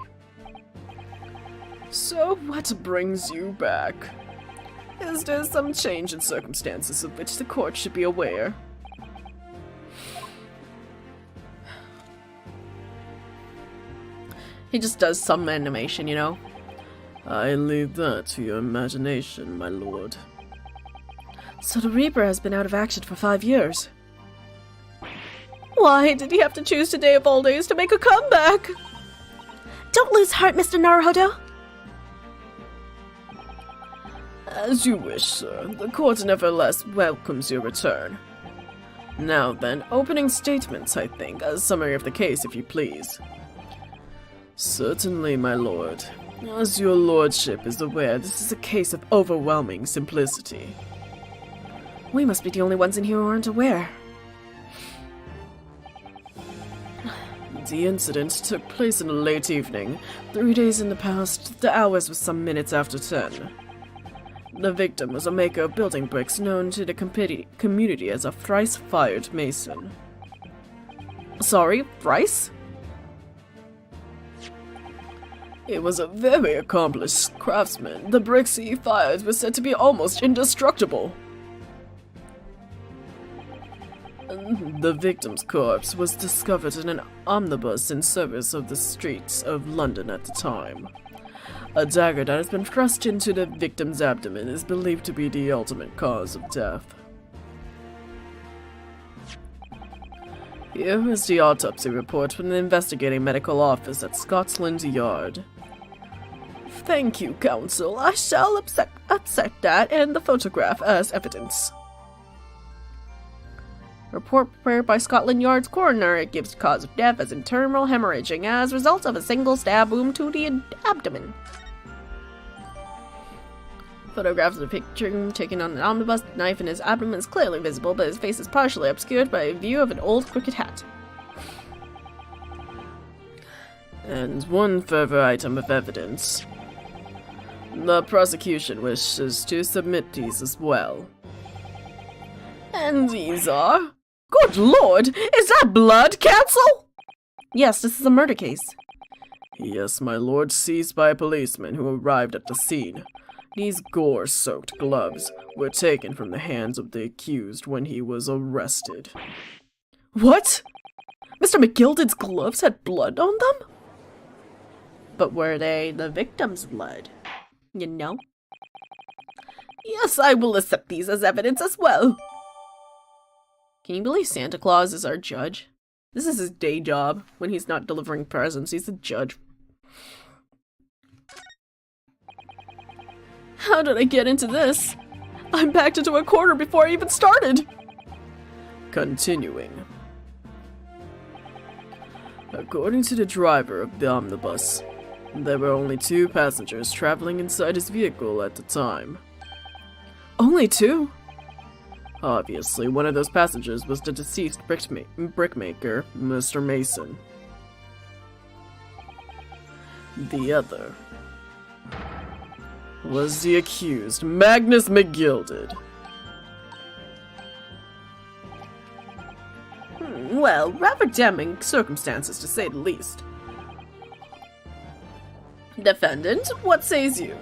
So what brings you back? Is there some change in circumstances of which the court should be aware? He just does some animation, you know? I leave that to your imagination, my lord. So the Reaper has been out of action for 5 years. Why did he have to choose today of all days to make a comeback? Don't lose heart, Mr. Naruhodo. As you wish, sir. The court nevertheless welcomes your return. Now then, opening statements, I think. A summary of the case, if you please. Certainly, my lord. As your lordship is aware, this is a case of overwhelming simplicity. We must be the only ones in here who aren't aware. The incident took place in the late evening, 3 days in the past. The hours were some minutes after 10. The victim was a maker of building bricks known to the community as a thrice-fired mason. Sorry, thrice? It was a very accomplished craftsman. The bricks he fired were said to be almost indestructible. The victim's corpse was discovered in an omnibus in service of the streets of London at the time. A dagger that has been thrust into the victim's abdomen is believed to be the ultimate cause of death. Here is the autopsy report from the investigating medical office at Scotland Yard. Thank you, counsel. I shall accept that and the photograph as evidence. Report prepared by Scotland Yard's coroner. It gives cause of death as internal hemorrhaging as a result of a single stab wound to the abdomen. Photographs of the picture taken on an omnibus. The knife in his abdomen is clearly visible, but his face is partially obscured by a view of an old cricket hat. And one further item of evidence. The prosecution wishes to submit these as well. And these are? Good lord! Is that blood, Counsel? Yes, this is a murder case. Yes, my lord, seized by a policeman who arrived at the scene. These gore-soaked gloves were taken from the hands of the accused when he was arrested. What? Mr. McGilded's gloves had blood on them? But were they the victim's blood? You know? Yes, I will accept these as evidence as well. Can you believe Santa Claus is our judge? This is his day job. When he's not delivering presents, he's a judge. How did I get into this? I'm backed into a corner before I even started. Continuing. According to the driver of the omnibus, there were only 2 passengers traveling inside his vehicle at the time. Only 2? Obviously, one of those passengers was the deceased brickmaker, Mr. Mason. The other was the accused, Magnus McGilded. Well, rather damning circumstances to say the least. Defendant, what says you?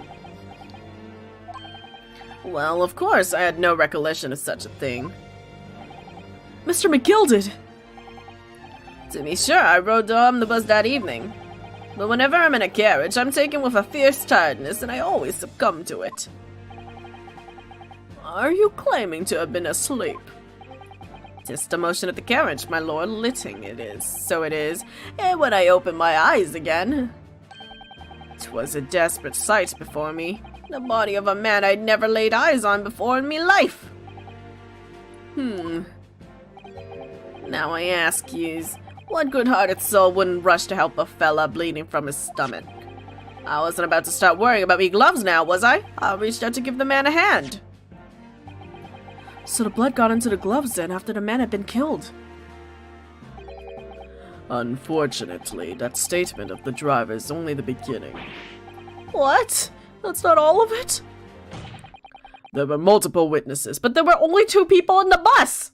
Well, of course, I had no recollection of such a thing. Mr. McGilded! To be sure, I rode the omnibus that evening. But whenever I'm in a carriage, I'm taken with a fierce tiredness, and I always succumb to it. Are you claiming to have been asleep? 'Tis the motion of the carriage, my lord, litting it is, so it is, and when I opened my eyes again, 'twas a desperate sight before me, the body of a man I'd never laid eyes on before in me life. Now I ask yous, what good-hearted soul wouldn't rush to help a fella bleeding from his stomach? I wasn't about to start worrying about me gloves now, was I? I reached out to give the man a hand. So the blood got into the gloves then after the man had been killed? Unfortunately, that statement of the driver is only the beginning. What? That's not all of it? There were multiple witnesses, But there were only 2 people in the bus!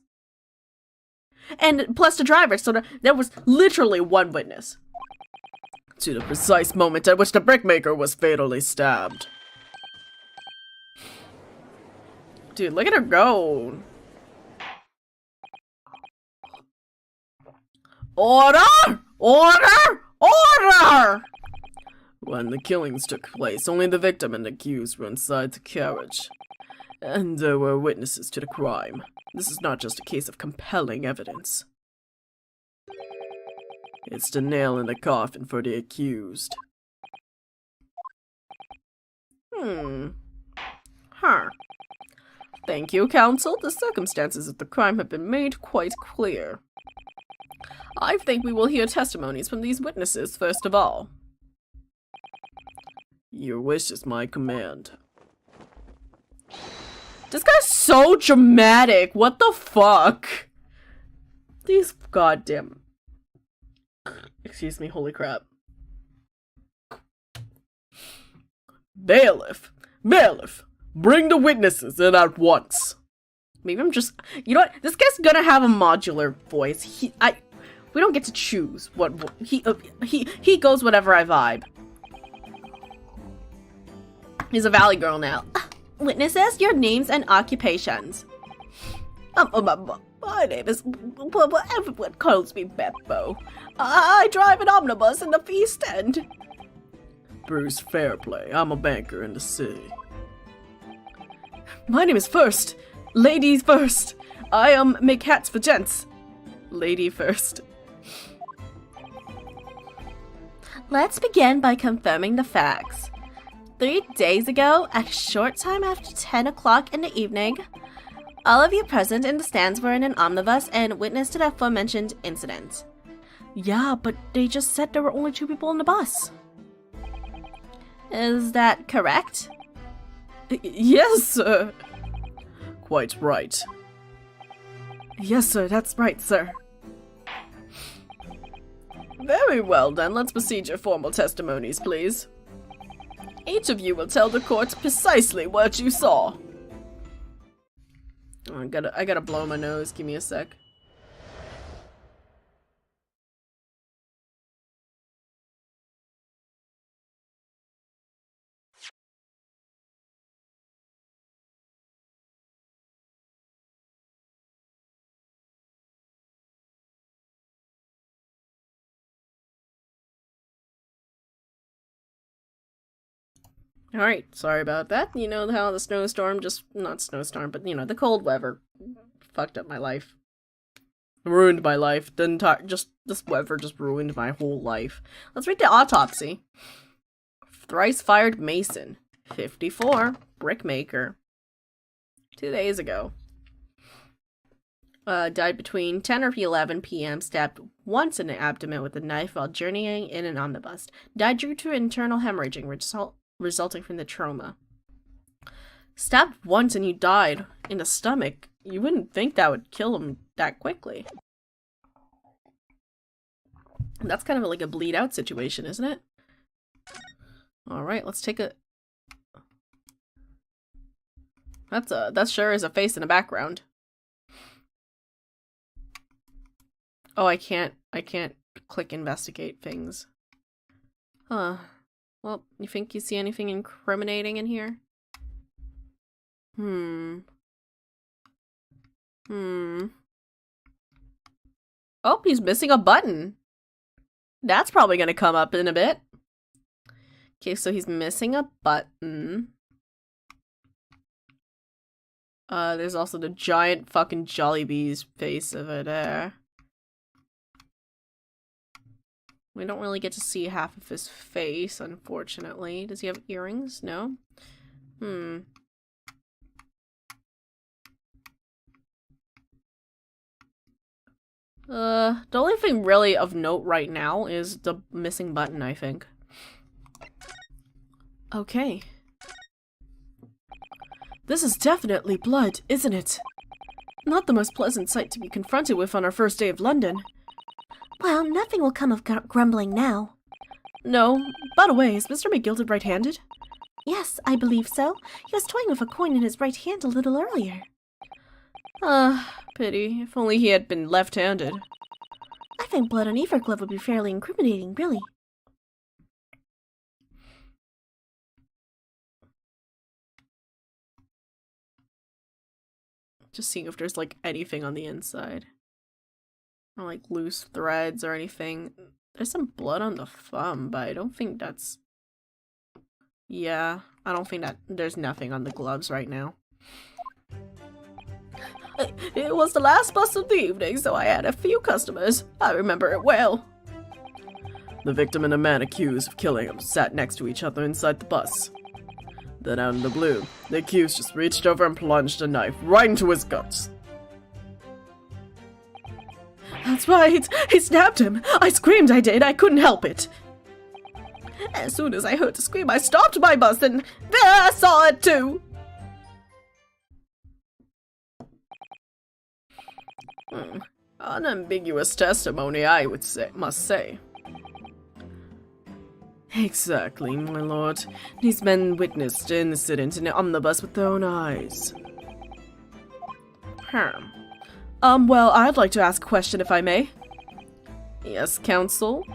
And plus the driver, so there was literally 1 witness. to the precise moment at which the brickmaker was fatally stabbed. Dude, look at her go. Order! Order! Order! When the killings took place, only the victim and the accused were inside the carriage. And there were witnesses to the crime. This is not just a case of compelling evidence. It's the nail in the coffin for the accused. Huh. Thank you, counsel. The circumstances of the crime have been made quite clear. I think we will hear testimonies from these witnesses first of all. Your wish is my command. This guy's so dramatic. What the fuck? These goddamn... Excuse me, holy crap. Bailiff! Bailiff! Bring the witnesses in at once! Maybe I'm just... You know what? This guy's gonna have a modular voice. We don't get to choose what... He goes whatever I vibe. He's a valley girl now. Witnesses, your names and occupations. My name is... Everyone calls me Beppo. I drive an omnibus in the East End. Bruce Fairplay. I'm a banker in the city. My name is First. Ladies first. I make hats for gents. Lady first. Let's begin by confirming the facts. 3 days ago, a short time after 10 o'clock in the evening, all of you present in the stands were in an omnibus and witnessed the aforementioned incident. Yeah, but they just said there were only 2 people in the bus. Is that correct? Yes, sir. Quite right. Yes, sir, that's right, sir. Very well then, let's proceed your formal testimonies, please. Each of you will tell the court precisely what you saw. Oh, I gotta blow my nose. Give me a sec. Alright, sorry about that. You know how the snowstorm not snowstorm, but you know, the cold weather fucked up my life. Ruined my life. This weather just ruined my whole life. Let's read the autopsy. Thrice fired mason. 54. Brickmaker. 2 days ago. Died between 10 or 11 p.m. Stabbed once in the abdomen with a knife while journeying in an omnibus. Died due to internal hemorrhaging resulting from the trauma. Stabbed once and you died in the stomach. You wouldn't think that would kill him that quickly. That's kind of like a bleed out situation, isn't it? Alright, let's take a... That sure is a face in the background. Oh, I can't click investigate things. Huh. Well, you think you see anything incriminating in here? Oh, he's missing a button. That's probably gonna come up in a bit. Okay, so he's missing a button. There's also the giant fucking Jollibee's face over there. We don't really get to see half of his face, unfortunately. Does he have earrings? No? The only thing really of note right now is the missing button, I think. Okay. This is definitely blood, isn't it? Not the most pleasant sight to be confronted with on our first day of London. Well, nothing will come of grumbling now. No. By the way, is Mr. McGilded right-handed? Yes, I believe so. He was toying with a coin in his right hand a little earlier. Pity. If only he had been left-handed. I think blood on either glove would be fairly incriminating, really. Just seeing if there's, like, anything on the inside. Or, like, loose threads or anything. There's some blood on the thumb, but I don't think that's... Yeah, I don't think that... There's nothing on the gloves right now. It was the last bus of the evening, so I had a few customers. I remember it well. The victim and the man accused of killing him sat next to each other inside the bus. Then out of the blue, the accused just reached over and plunged a knife right into his guts. That's right! He stabbed him! I screamed, I did! I couldn't help it! As soon as I heard the scream, I stopped my bus and there I saw it too! Unambiguous testimony, I must say. Exactly, my lord. These men witnessed the incident in the omnibus with their own eyes. Well, I'd like to ask a question, if I may. Yes, counsel?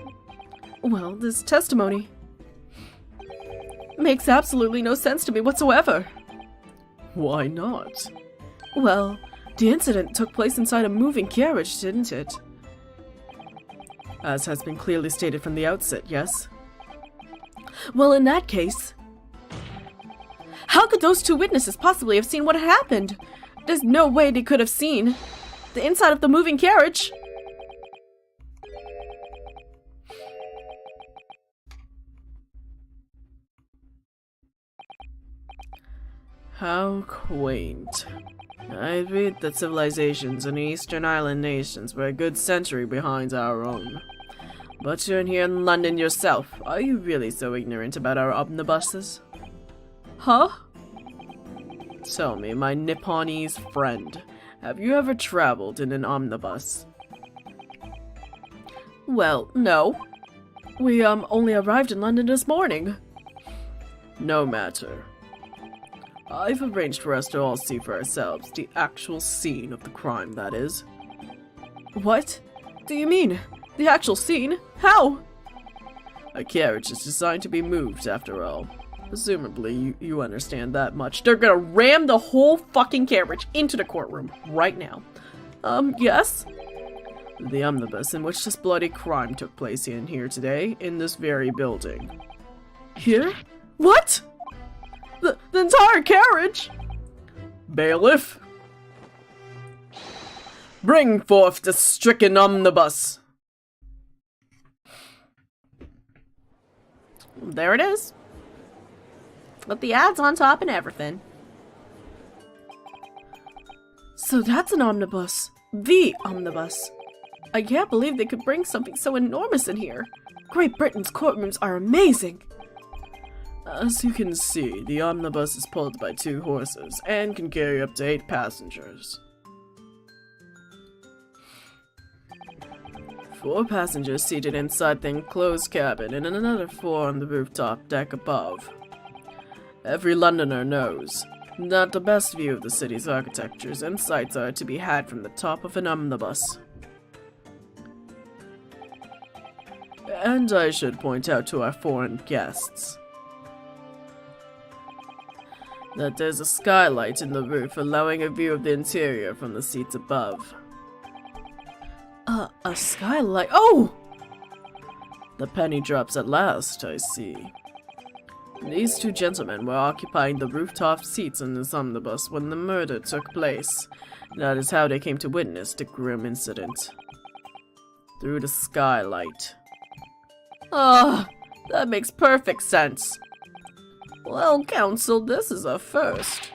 Well, this testimony makes absolutely no sense to me whatsoever. Why not? Well, the incident took place inside a moving carriage, didn't it? As has been clearly stated from the outset, yes? Well, in that case, how could those two witnesses possibly have seen what had happened? There's no way they could have seen the inside of the moving carriage. How quaint. I read that civilizations in the Eastern Island nations were a good century behind our own. But you're here in London yourself. Are you really so ignorant about our omnibuses? Huh? Tell me, my Nipponese friend, have you ever traveled in an omnibus? Well, no. We, only arrived in London this morning. No matter. I've arranged for us to all see for ourselves the actual scene of the crime, that is. What? Do you mean? The actual scene? How? A carriage is designed to be moved, after all. Presumably, you understand that much. They're gonna ram the whole fucking carriage into the courtroom right now. Yes? The omnibus in which this bloody crime took place in here today, in this very building. Here? What? The entire carriage? Bailiff? Bring forth the stricken omnibus! There it is. With the ads on top and everything. So that's an omnibus. The omnibus. I can't believe they could bring something so enormous in here. Great Britain's courtrooms are amazing. As you can see, the omnibus is pulled by 2 horses and can carry up to 8 passengers. 4 passengers seated inside the enclosed cabin and another 4 on the rooftop deck above. Every Londoner knows that the best view of the city's architectures and sights are to be had from the top of an omnibus. And I should point out to our foreign guests that there's a skylight in the roof allowing a view of the interior from the seats above. A skylight? Oh! The penny drops at last, I see. These 2 gentlemen were occupying the rooftop seats in this omnibus when the murder took place. That is how they came to witness the grim incident. Through the skylight. Ah, that makes perfect sense. Well, counsel, this is a first.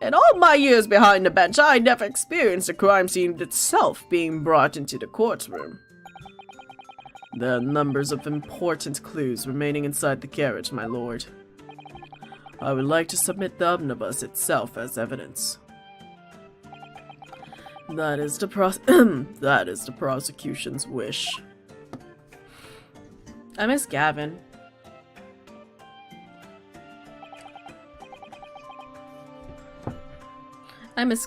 In all my years behind the bench, I never experienced a crime scene itself being brought into the courtroom. There are numbers of important clues remaining inside the carriage, my lord. I would like to submit the omnibus itself as evidence. That is the prosecution's wish. I miss Gavin. I miss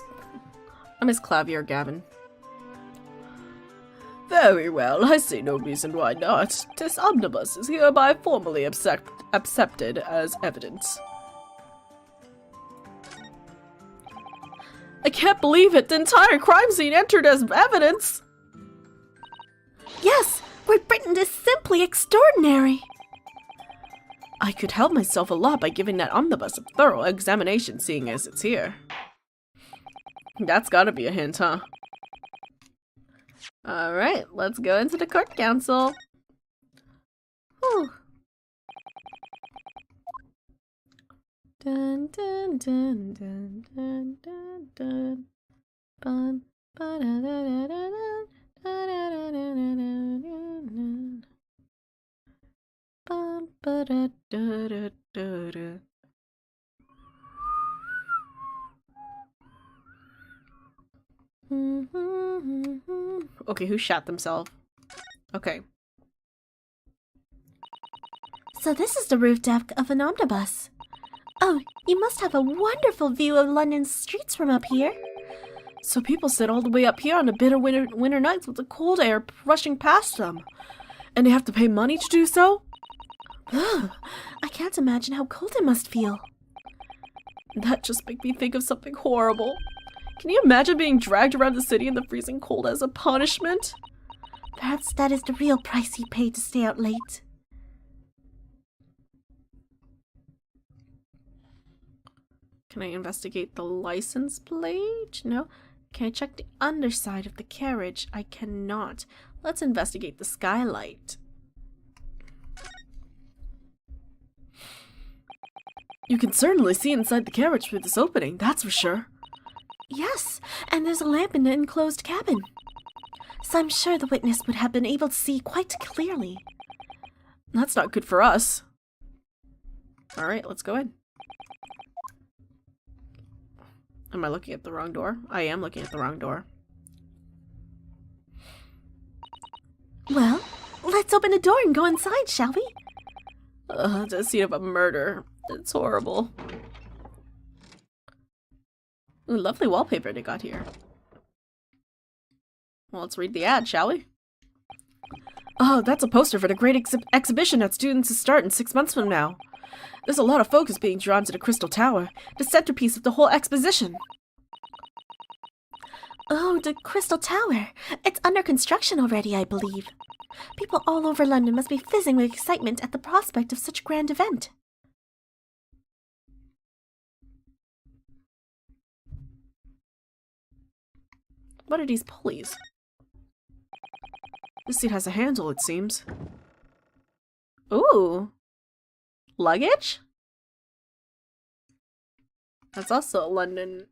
Clavier Gavin. Very well, I see no reason why not. This omnibus is hereby formally accepted as evidence. I can't believe it! The entire crime scene entered as evidence! Yes! Great Britain is simply extraordinary! I could help myself a lot by giving that omnibus a thorough examination, seeing as it's here. That's gotta be a hint, huh? Alright, let's go into the court council. Whew. Dun dun dun dun dun dun dun. Bun ba da da da da da da da da da da. Bum ba da da da da da. Okay, who shot themselves? Okay. So this is the roof deck of an omnibus. Oh, you must have a wonderful view of London's streets from up here. So people sit all the way up here on the bitter winter nights with the cold air rushing past them. And they have to pay money to do so? I can't imagine how cold it must feel. That just makes me think of something horrible. Can you imagine being dragged around the city in the freezing cold as a punishment? Perhaps that is the real price he paid to stay out late. Can I investigate the license plate? No. Can I check the underside of the carriage? I cannot. Let's investigate the skylight. You can certainly see inside the carriage through this opening, that's for sure. Yes, and there's a lamp in the enclosed cabin. So I'm sure the witness would have been able to see quite clearly. That's not good for us. Alright, let's go in. Am I looking at the wrong door? I am looking at the wrong door. Well, let's open the door and go inside, shall we? The scene of a murder. It's horrible. Ooh, lovely wallpaper they got here. Well, let's read the ad, shall we? Oh, that's a poster for the great exhibition that students will start in 6 months from now. There's a lot of focus being drawn to the Crystal Tower, the centerpiece of the whole exposition. Oh, the Crystal Tower. It's under construction already, I believe. People all over London must be fizzing with excitement at the prospect of such a grand event. What are these pulleys? This seat has a handle, it seems. Ooh. Luggage? That's also London.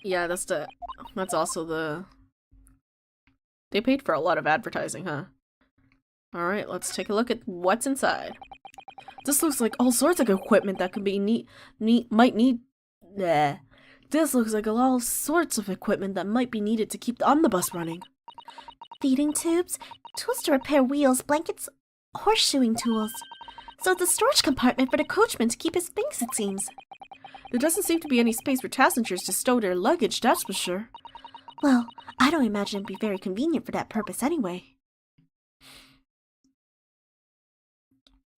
Yeah, that's also the... They paid for a lot of advertising, huh? Alright, let's take a look at what's inside. This looks like all sorts of equipment that could be This looks like all sorts of equipment that might be needed to keep the omnibus running. Feeding tubes, tools to repair wheels, blankets, horseshoeing tools. So it's a storage compartment for the coachman to keep his things, it seems. There doesn't seem to be any space for passengers to stow their luggage, that's for sure. Well, I don't imagine it'd be very convenient for that purpose anyway.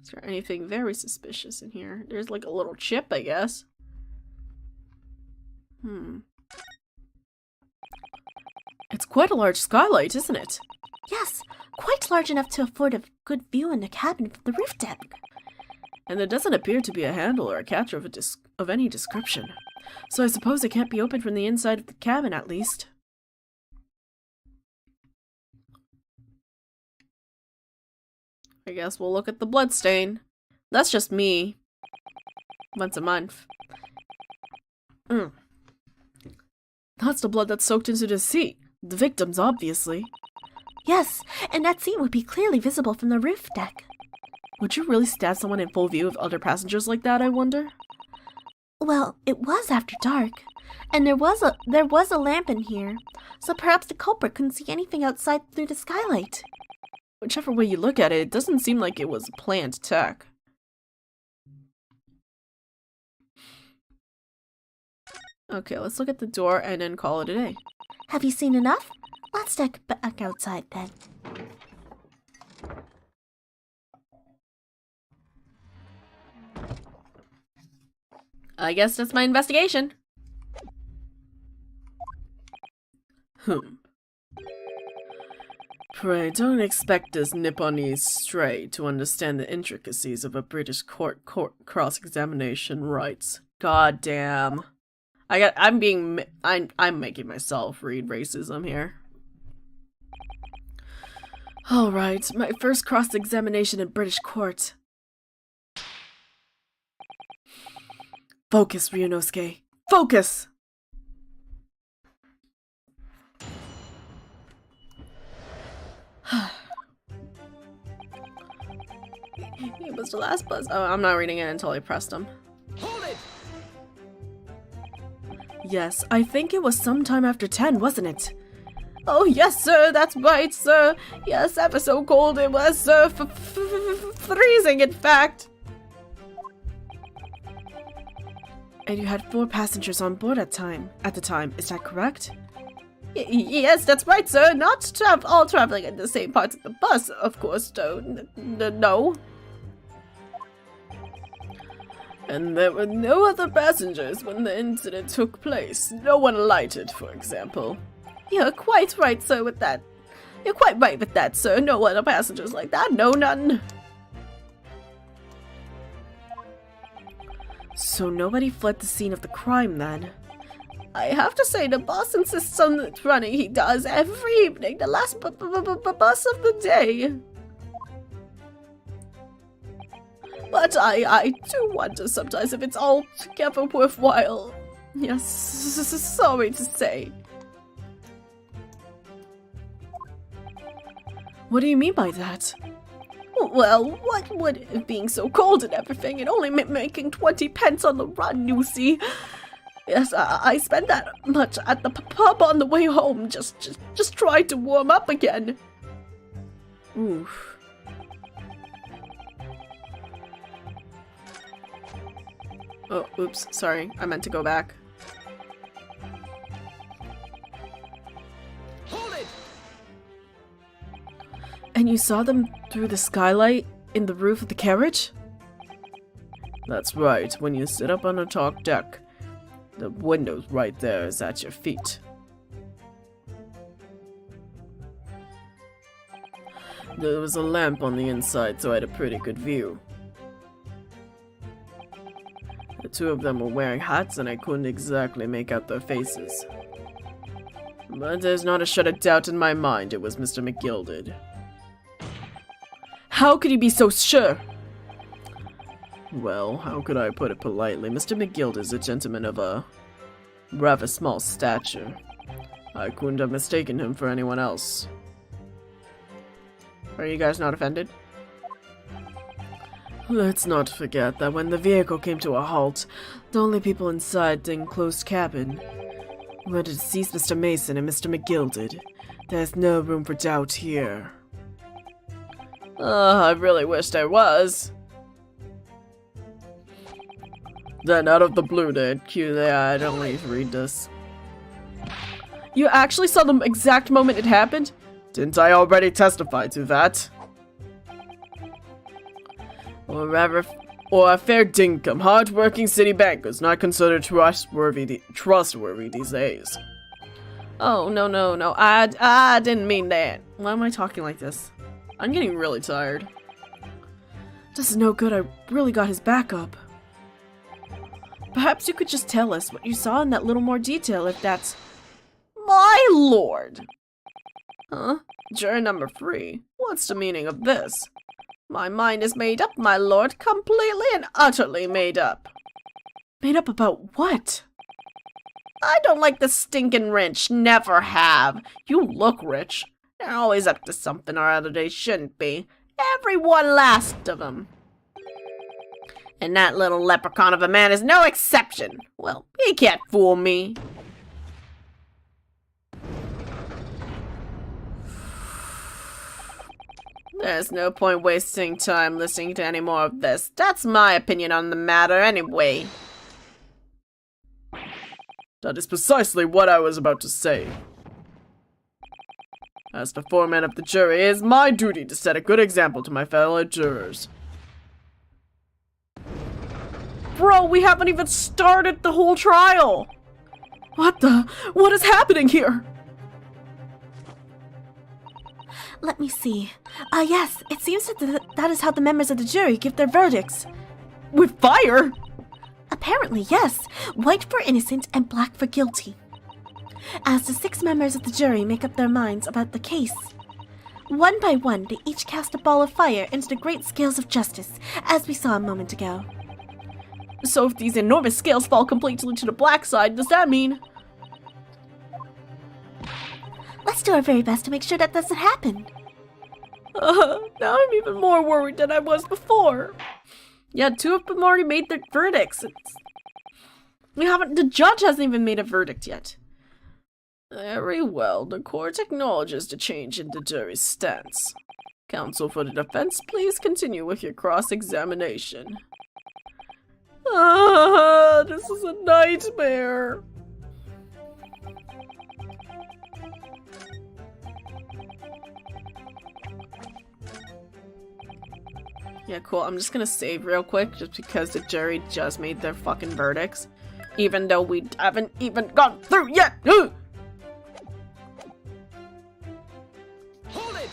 Is there anything very suspicious in here? There's like a little chip, I guess. It's quite a large skylight, isn't it? Yes, quite large enough to afford a good view in the cabin from the roof deck. And there doesn't appear to be a handle or a catcher of any description. So I suppose it can't be opened from the inside of the cabin, at least. I guess we'll look at the bloodstain. That's just me. Once a month. That's the blood that's soaked into the seat. The victim's, obviously. Yes, and that seat would be clearly visible from the roof deck. Would you really stab someone in full view of other passengers like that, I wonder? Well, it was after dark, and there was a lamp in here, so perhaps the culprit couldn't see anything outside through the skylight. Whichever way you look at it, it doesn't seem like it was a planned attack. Okay, let's look at the door and then call it a day. Have you seen enough? Let's step back outside then. I guess that's my investigation. Pray, don't expect this Nipponese stray to understand the intricacies of a British court cross-examination rights. God damn. I'm making myself read racism here. Alright, my first cross-examination in British court. Focus, Ryunosuke. Focus! He was the last buzz. Oh, I'm not reading it until I pressed him. Hold it! Yes, I think it was sometime after 10, wasn't it? Oh, yes, sir, that's right, sir. Yes, ever so cold it was, sir. Freezing, in fact. And you had 4 passengers on board at the time, is that correct? Yes, that's right, sir. Not all traveling in the same parts of the bus, of course, though. No. And there were no other passengers when the incident took place. No one alighted, for example. You're quite right, sir, with that. You're quite right with that, sir. No other passengers like that. No, none. So nobody fled the scene of the crime, then? I have to say, the boss insists on it running. He does every evening. The last bus of the day. But I do wonder sometimes if it's altogether worthwhile. Yes, sorry to say. What do you mean by that? Well, what would it being so cold and everything and only making 20 pence on the run, you see? Yes, I spent that much at the pub on the way home, just tried to warm up again. Oof. Oh, oops, sorry, I meant to go back. Hold it! And you saw them through the skylight in the roof of the carriage? That's right, when you sit up on the top deck. The window's right there is at your feet. There was a lamp on the inside, so I had a pretty good view. The two of them were wearing hats, and I couldn't exactly make out their faces. But there's not a shred of doubt in my mind it was Mr. McGilded. How could you be so sure? Well, how could I put it politely? Mr. McGild is a gentleman of a rather small stature. I couldn't have mistaken him for anyone else. Are you guys not offended? Let's not forget that when the vehicle came to a halt, the only people inside the enclosed cabin were the deceased Mr. Mason and Mr. McGilded. There's no room for doubt here. I really wish there was. Then out of the blue, I don't need to read this. You actually saw the exact moment it happened? Didn't I already testify to that? Or a fair dinkum, hard-working city bankers not considered trustworthy these days. Oh, no. I didn't mean that. Why am I talking like this? I'm getting really tired. This is no good, I really got his back up. Perhaps you could just tell us what you saw in that little more detail, if that's... My lord! Huh? Juror number 3. What's the meaning of this? My mind is made up, my lord. Completely and utterly made up. Made up about what? I don't like the stinking rich. Never have. You look rich. They're always up to something or other they shouldn't be. Every one last of them. And that little leprechaun of a man is no exception. Well, he can't fool me. There's no point wasting time listening to any more of this. That's my opinion on the matter anyway. That is precisely what I was about to say. As the foreman of the jury, it is my duty to set a good example to my fellow jurors. Bro, we haven't even started the whole trial! What is happening here? Let me see. Yes, it seems that is how the members of the jury give their verdicts. With fire? Apparently, yes. White for innocent and black for guilty. As the 6 members of the jury make up their minds about the case, one by one, they each cast a ball of fire into the great scales of justice, as we saw a moment ago. So if these enormous scales fall completely to the black side, does that mean... Let's do our very best to make sure that doesn't happen. Now I'm even more worried than I was before. Yeah, 2 of them already made their verdicts. The judge hasn't even made a verdict yet. Very well, the court acknowledges the change in the jury's stance. Counsel for the defense, please continue with your cross-examination. This is a nightmare. Yeah, cool. I'm just gonna save real quick just because the jury just made their fucking verdicts. Even though we haven't even gone through yet! Hold it!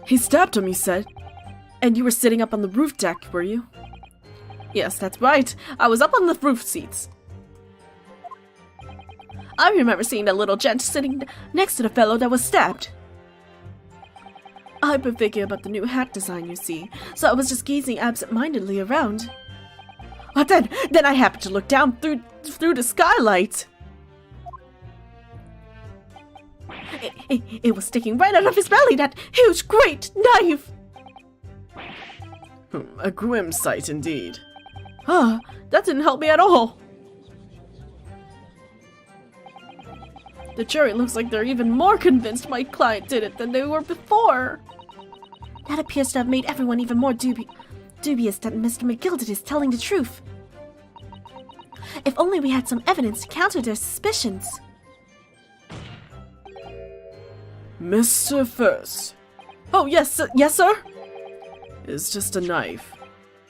He stabbed him, you said. And you were sitting up on the roof deck, were you? Yes, that's right. I was up on the roof seats. I remember seeing that little gent sitting next to the fellow that was stabbed. I've been thinking about the new hat design, you see, so I was just gazing absent-mindedly around. But then I happened to look down through the skylight. It was sticking right out of his belly, that huge, great knife! A grim sight indeed. That didn't help me at all. The jury looks like they're even more convinced my client did it than they were before. That appears to have made everyone even more dubious that Mr. McGilded is telling the truth. If only we had some evidence to counter their suspicions. Mr. First. Oh, yes, yes, sir? It's just a knife.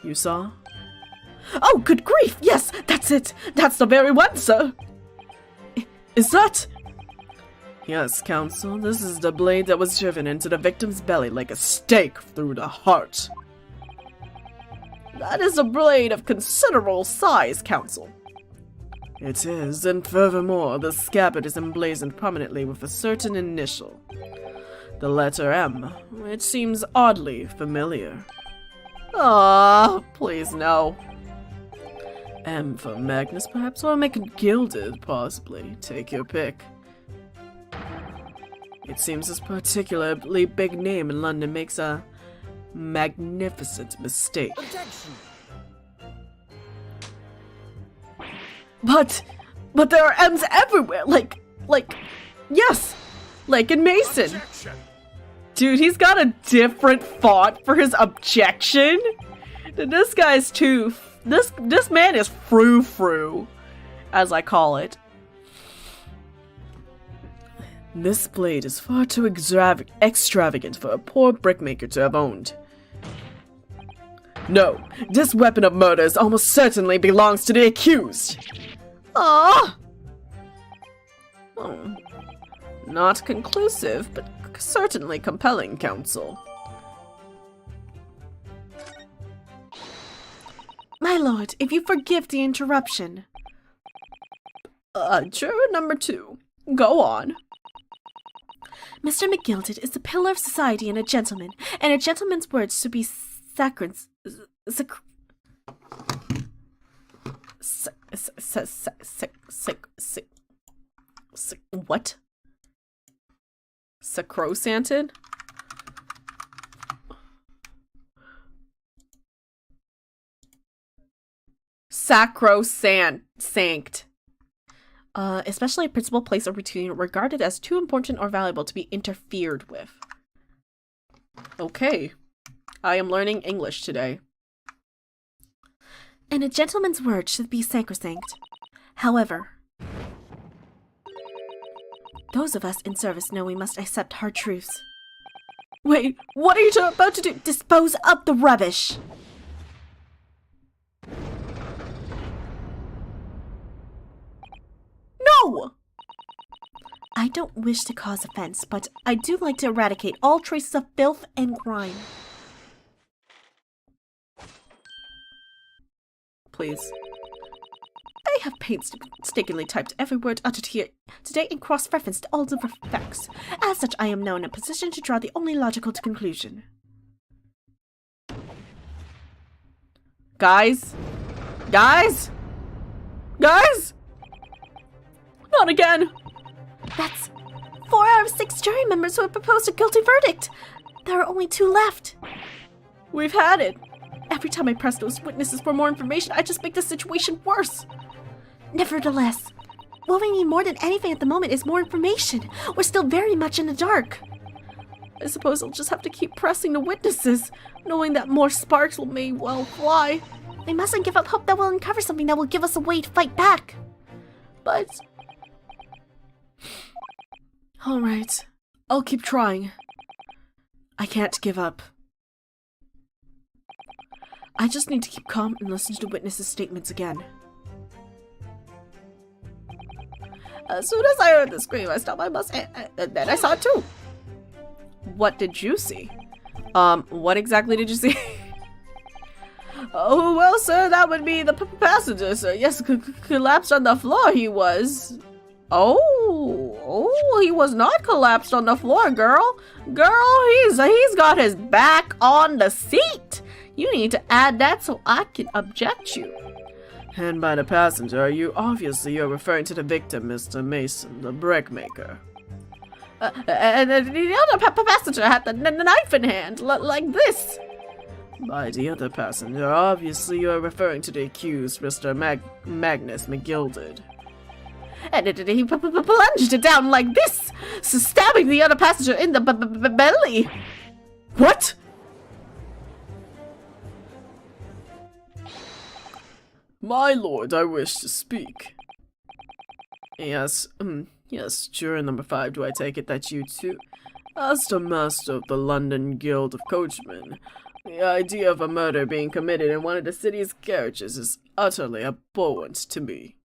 You saw? Oh, good grief! Yes, that's it! That's the very one, sir! Is that... Yes, Counsel, this is the blade that was driven into the victim's belly like a stake through the heart. That is a blade of considerable size, Counsel. It is, and furthermore, the scabbard is emblazoned prominently with a certain initial. The letter M, which seems oddly familiar. Ah, please no. M for Magnus, perhaps, or McGilded, possibly. Take your pick. It seems this particularly big name in London makes a magnificent mistake. Objection! But there are M's everywhere, yes, like in Mason. Objection! Dude, he's got a different font for his objection. This guy's too, this man is frou-frou, as I call it. This blade is far too extravagant for a poor brickmaker to have owned. No, this weapon of murder almost certainly belongs to the accused. Ah! Not conclusive, but certainly compelling, Counsel. My lord, if you forgive the interruption. Juror number 2, go on. Mr. McGilded is the pillar of society and a gentleman's words should be what? Sacrosancted? Sacrosanct. Especially a principal place or routine regarded as too important or valuable to be interfered with. Okay. I am learning English today. And a gentleman's word should be sacrosanct. However, those of us in service know we must accept hard truths. Wait, what are you about to do? Dispose of the rubbish! No! I don't wish to cause offense, but I do like to eradicate all traces of filth and crime. Please. I have painstakingly typed every word uttered here today and cross-referenced all the facts. As such, I am now in a position to draw the only logical conclusion. Guys? Guys? Guys? Not again! That's 4 out of 6 jury members who have proposed a guilty verdict. There are only 2 left. We've had it. Every time I press those witnesses for more information, I just make the situation worse. Nevertheless, what we need more than anything at the moment is more information. We're still very much in the dark. I suppose I'll just have to keep pressing the witnesses, knowing that more sparks may well fly. We mustn't give up hope that we'll uncover something that will give us a way to fight back. But... Alright, I'll keep trying. I can't give up. I just need to keep calm and listen to the witnesses' statements again. As soon as I heard the scream, I stopped my bus, and then I saw it too. What did you see? What exactly did you see? Oh, well, sir, that would be the passenger, sir. Yes, collapsed on the floor, he was. Oh, he was not collapsed on the floor, girl. Girl, he's got his back on the seat. You need to add that so I can object you. And by the passenger, you're referring to the victim, Mr. Mason, the brickmaker. And the other passenger had the knife in hand, like this. By the other passenger, obviously you are referring to the accused, Mr. Magnus McGilded. And he plunged it down like this, stabbing the other passenger in the belly. What? My lord, I wish to speak. Yes, yes, juror number 5, do I take it that you too? As the master of the London Guild of Coachmen, the idea of a murder being committed in one of the city's carriages is utterly abhorrent to me.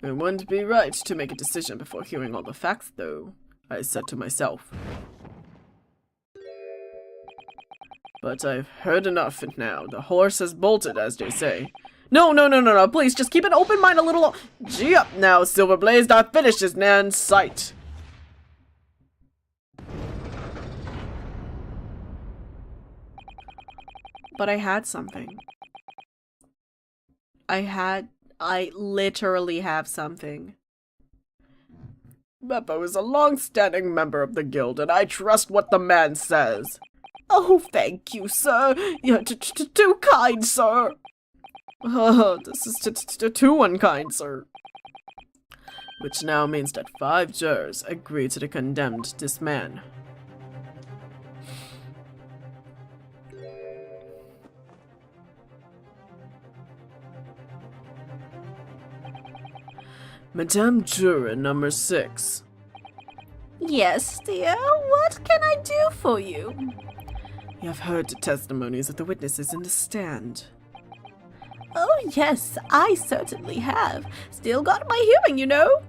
It wouldn't be right to make a decision before hearing all the facts, though, I said to myself. But I've heard enough now. The horse has bolted, as they say. No, please, just keep an open mind a little. Gee up now, Silverblaze, our finish is now in sight. But I had something. I literally have something. Beppo is a long-standing member of the guild, and I trust what the man says. Oh, thank you, sir. You're too kind, sir. This is too unkind, sir. Which now means that 5 jurors agree to condemn this man. Madame Juror number 6. Yes, dear. What can I do for you? You have heard the testimonies of the witnesses in the stand. Oh, yes, I certainly have. Still got my hearing, you know.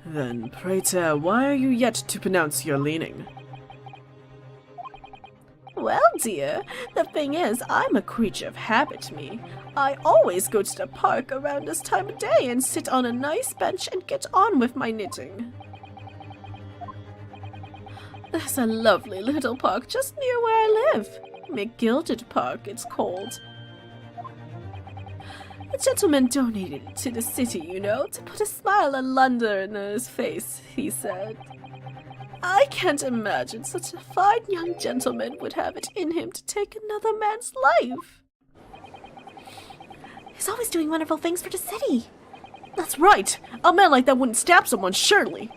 Then, pray tell, why are you yet to pronounce your leaning? Well, dear, the thing is, I'm a creature of habit, me. I always go to the park around this time of day and sit on a nice bench and get on with my knitting. There's a lovely little park just near where I live. McGilded Park, it's called. A gentleman donated it to the city, you know, to put a smile on Londoners' face, he said. I can't imagine such a fine young gentleman would have it in him to take another man's life. He's always doing wonderful things for the city. That's right. A man like that wouldn't stab someone, surely.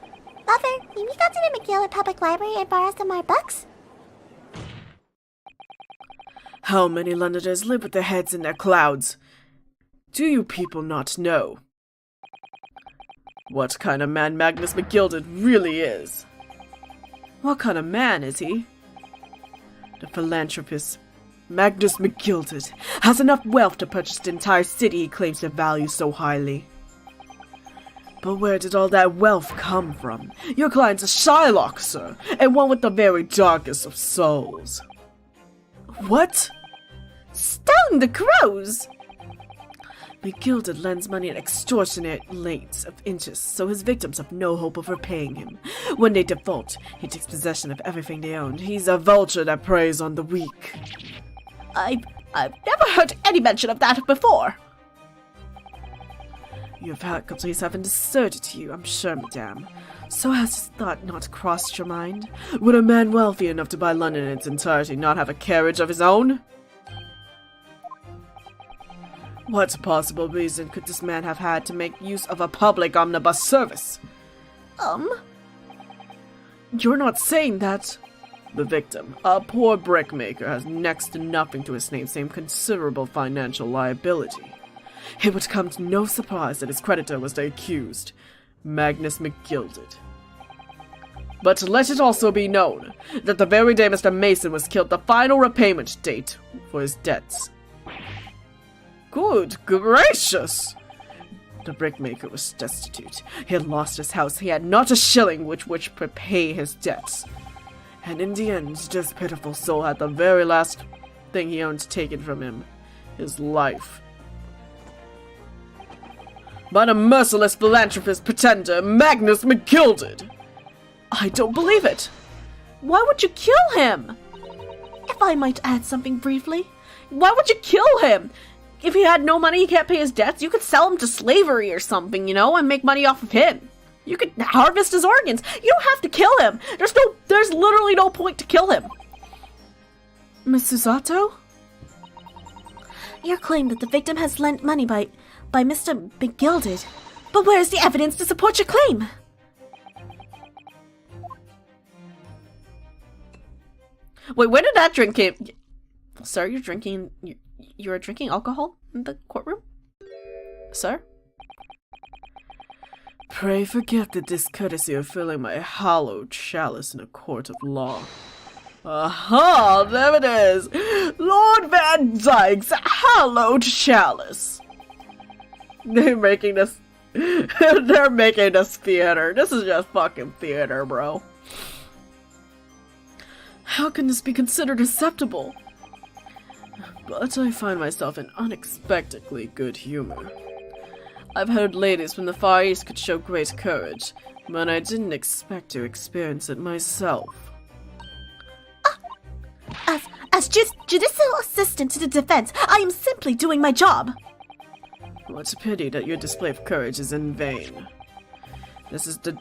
Mother, can we go to the McGillard Public Library and borrow some more books? How many Londoners live with their heads in their clouds? Do you people not know what kind of man Magnus McGilded really is? What kind of man is he? The philanthropist Magnus McGilded has enough wealth to purchase the entire city he claims to value so highly. But where did all that wealth come from? Your client's a Shylock, sir, and one with the very darkest of souls. What? Stone the crows! McGilded lends money at extortionate rates of interest, so his victims have no hope of repaying him. When they default, he takes possession of everything they own. He's a vulture that preys on the weak. I've never heard any mention of that before. Your faculties haven't deserted to you, I'm sure, madame. So has this thought not crossed your mind? Would a man wealthy enough to buy London in its entirety not have a carriage of his own? What possible reason could this man have had to make use of a public omnibus service? You're not saying that? The victim, a poor brickmaker, has next to nothing to his name save considerable financial liability. It would come to no surprise that his creditor was the accused, Magnus McGilded. But let it also be known that the very day Mr. Mason was killed, the final repayment date for his debts. Good gracious! The brickmaker was destitute. He had lost his house. He had not a shilling with which to pay his debts. And in the end, this pitiful soul had the very last thing he owned taken from him, his life. By the merciless philanthropist pretender, Magnus McGilded! I don't believe it. Why would you kill him? If I might add something briefly, Why would you kill him? if he had no money, he can't pay his debts, you could sell him to slavery or something, you know, and make money off of him. You could harvest his organs. You don't have to kill him. There's literally no point to kill him. Miss Susato? Your claim that the victim has lent money by Mr. McGilded. But where is the evidence to support your claim? Wait, where did that drink came? Sir, you're drinking alcohol in the courtroom? Sir? Pray forgive the discourtesy of filling my hallowed chalice in a court of law. Aha, there it is! Lord Van Dyke's hallowed chalice! They're making this theater. This is just fucking theater, bro. How can this be considered acceptable? But I find myself in unexpectedly good humor. I've heard ladies from the Far East could show great courage, but I didn't expect to experience it myself. As judicial assistant to the defense, I am simply doing my job. What a pity that your display of courage is in vain. This is the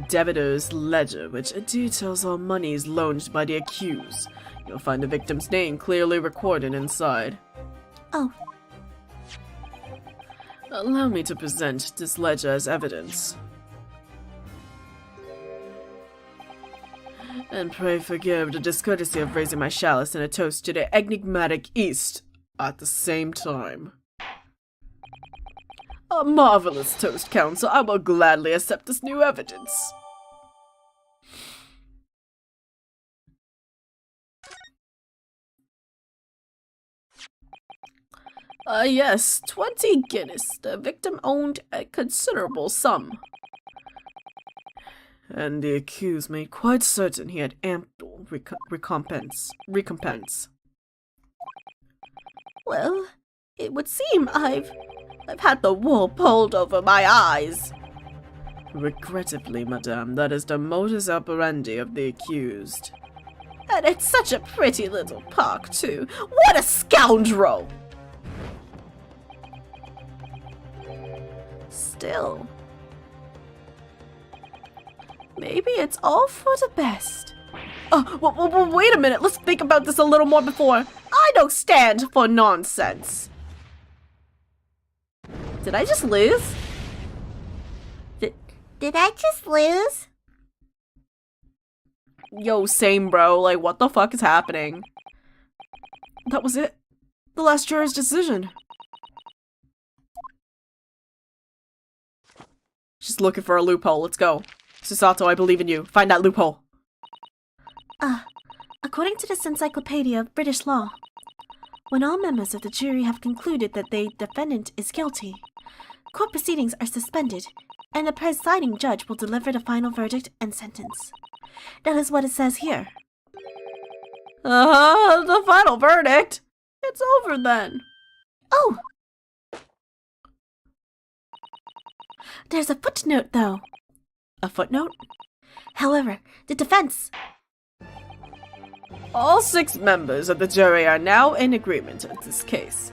debitor's ledger, which details all monies loaned by the accused. You'll find the victim's name clearly recorded inside. Oh. Allow me to present this ledger as evidence. And pray forgive the discourtesy of raising my chalice in a toast to the enigmatic East at the same time. A marvelous toast, Counsel. I will gladly accept this new evidence. Yes, 20 Guinness. The victim owned a considerable sum. And the accused made quite certain he had ample recompense. Well, it would seem I've had the wool pulled over my eyes. Regrettably, madame, that is the modus operandi of the accused. And it's such a pretty little park, too. What a scoundrel! Still, maybe it's all for the best. Oh, wait a minute. Let's think about this a little more before. I don't stand for nonsense. Did I just lose? Did I just lose? Yo, same, bro. Like, what the fuck is happening? That was it. The last juror's decision. Just looking for a loophole. Let's go. Susato, I believe in you. Find that loophole. According to this encyclopedia of British law, when all members of the jury have concluded that the defendant is guilty, court proceedings are suspended, and the presiding judge will deliver the final verdict and sentence. That is what it says here. The final verdict? It's over then. Oh! There's a footnote, though. A footnote? However, the defense... All 6 members of the jury are now in agreement in this case.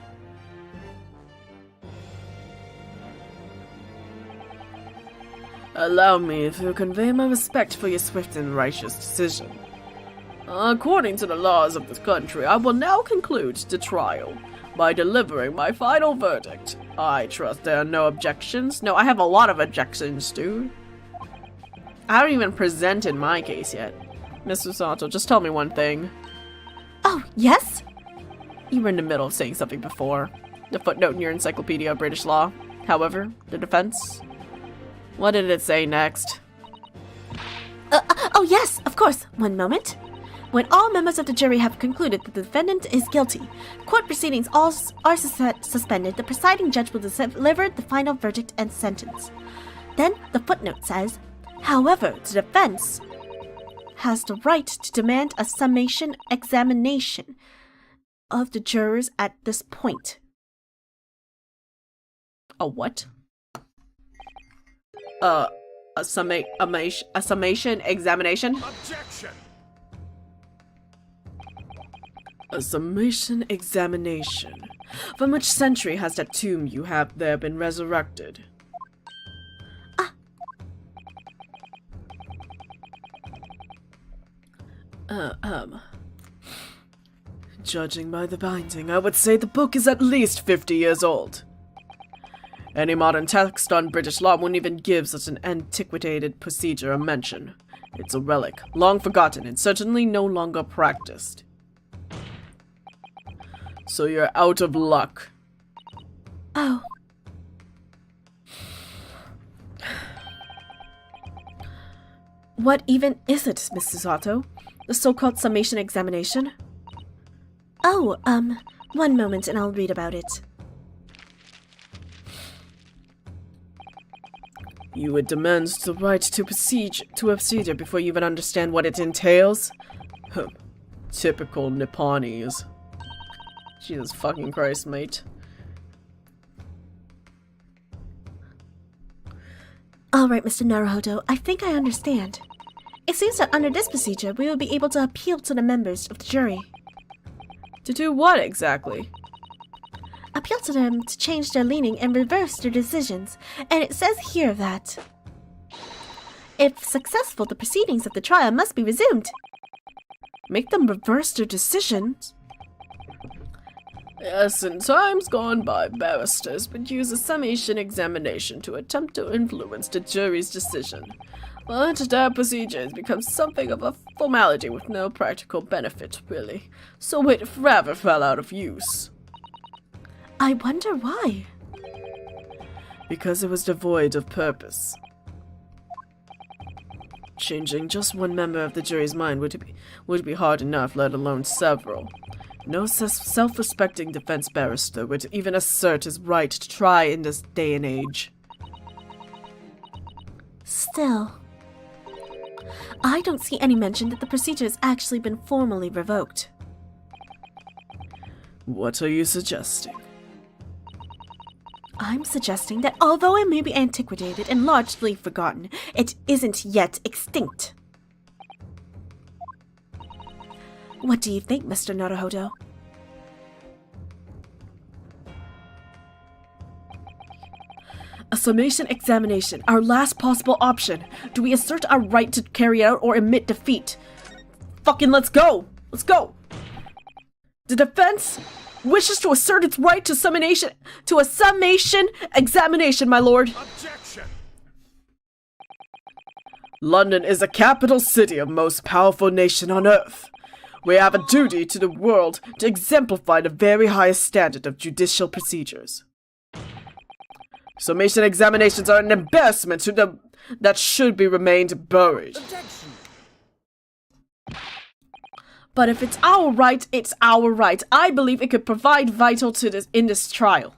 Allow me to convey my respect for your swift and righteous decision. According to the laws of this country, I will now conclude the trial by delivering my final verdict. I trust there are no objections. No, I have a lot of objections, dude. I haven't even presented my case yet. Miss Susato, just tell me one thing. Oh, yes? You were in the middle of saying something before. The footnote in your Encyclopedia of British Law. However, the defense? What did it say next? Oh yes, of course. One moment. When all members of the jury have concluded that the defendant is guilty, court proceedings are suspended. The presiding judge will deliver the final verdict and sentence. Then the footnote says, however, the defense has the right to demand a summation examination of the jurors at this point. A what? A summation examination? Objection! A summation examination. From which century has that tomb you have there been resurrected? Judging by the binding, I would say the book is at least 50 years old. Any modern text on British law wouldn't even give such an antiquated procedure a mention. It's a relic, long forgotten, and certainly no longer practiced. So you're out of luck. Oh. What even is it, Mrs. Otto? The so-called summation examination? Oh, one moment and I'll read about it. You would demand the right to a procedure before you even understand what it entails? Typical Nipponese. Jesus fucking Christ, mate. Alright, Mr. Naruhodo, I think I understand. It seems that under this procedure, we will be able to appeal to the members of the jury. To do what exactly? Appeal to them to change their leaning and reverse their decisions, and it says here that if successful, the proceedings of the trial must be resumed. Make them reverse their decisions? Yes, in times gone by, barristers would use a summation examination to attempt to influence the jury's decision. But that procedure has become something of a formality with no practical benefit, really, so it rather fell out of use. I wonder why. Because it was devoid of purpose. Changing just one member of the jury's mind would be hard enough, let alone several. No self-respecting defense barrister would even assert his right to try in this day and age. Still, I don't see any mention that the procedure has actually been formally revoked. What are you suggesting? I'm suggesting that although it may be antiquated and largely forgotten, it isn't yet extinct. What do you think, Mr. Naruhodo? A summation examination, our last possible option. Do we assert our right to carry out or admit defeat? Fucking let's go! Let's go! The defense wishes to assert its right to a summation examination, my lord. Objection! London is the capital city of most powerful nation on earth. We have a duty to the world to exemplify the very highest standard of judicial procedures. Summation examinations are an embarrassment to them that should be remained buried. Objection! But if it's our right, it's our right. I believe it could provide vital to this in this trial.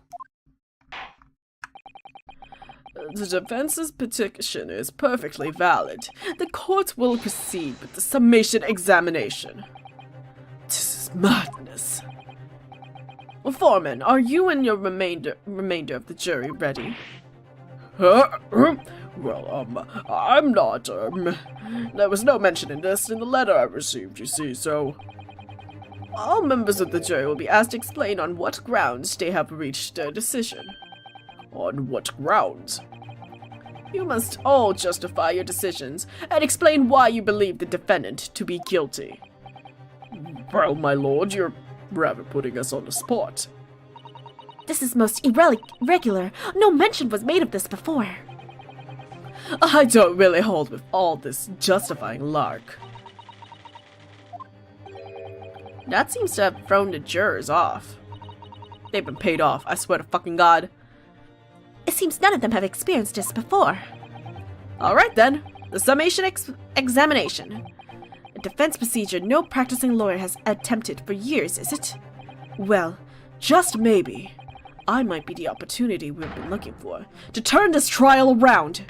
The defense's petition is perfectly valid. The court will proceed with the summation examination. This is madness. Well, Foreman, are you and your remainder of the jury ready? Well, I'm not, there was no mention in this in the letter I received, you see, so... All members of the jury will be asked to explain on what grounds they have reached their decision. On what grounds? You must all justify your decisions and explain why you believe the defendant to be guilty. Well, my lord, you're rather putting us on the spot. This is most irregular. No mention was made of this before. I don't really hold with all this justifying lark. That seems to have thrown the jurors off. They've been paid off, I swear to fucking God. It seems none of them have experienced this before. Alright then, the summation examination. A defense procedure no practicing lawyer has attempted for years, is it? Well, just maybe, I might be the opportunity we've been looking for to turn this trial around.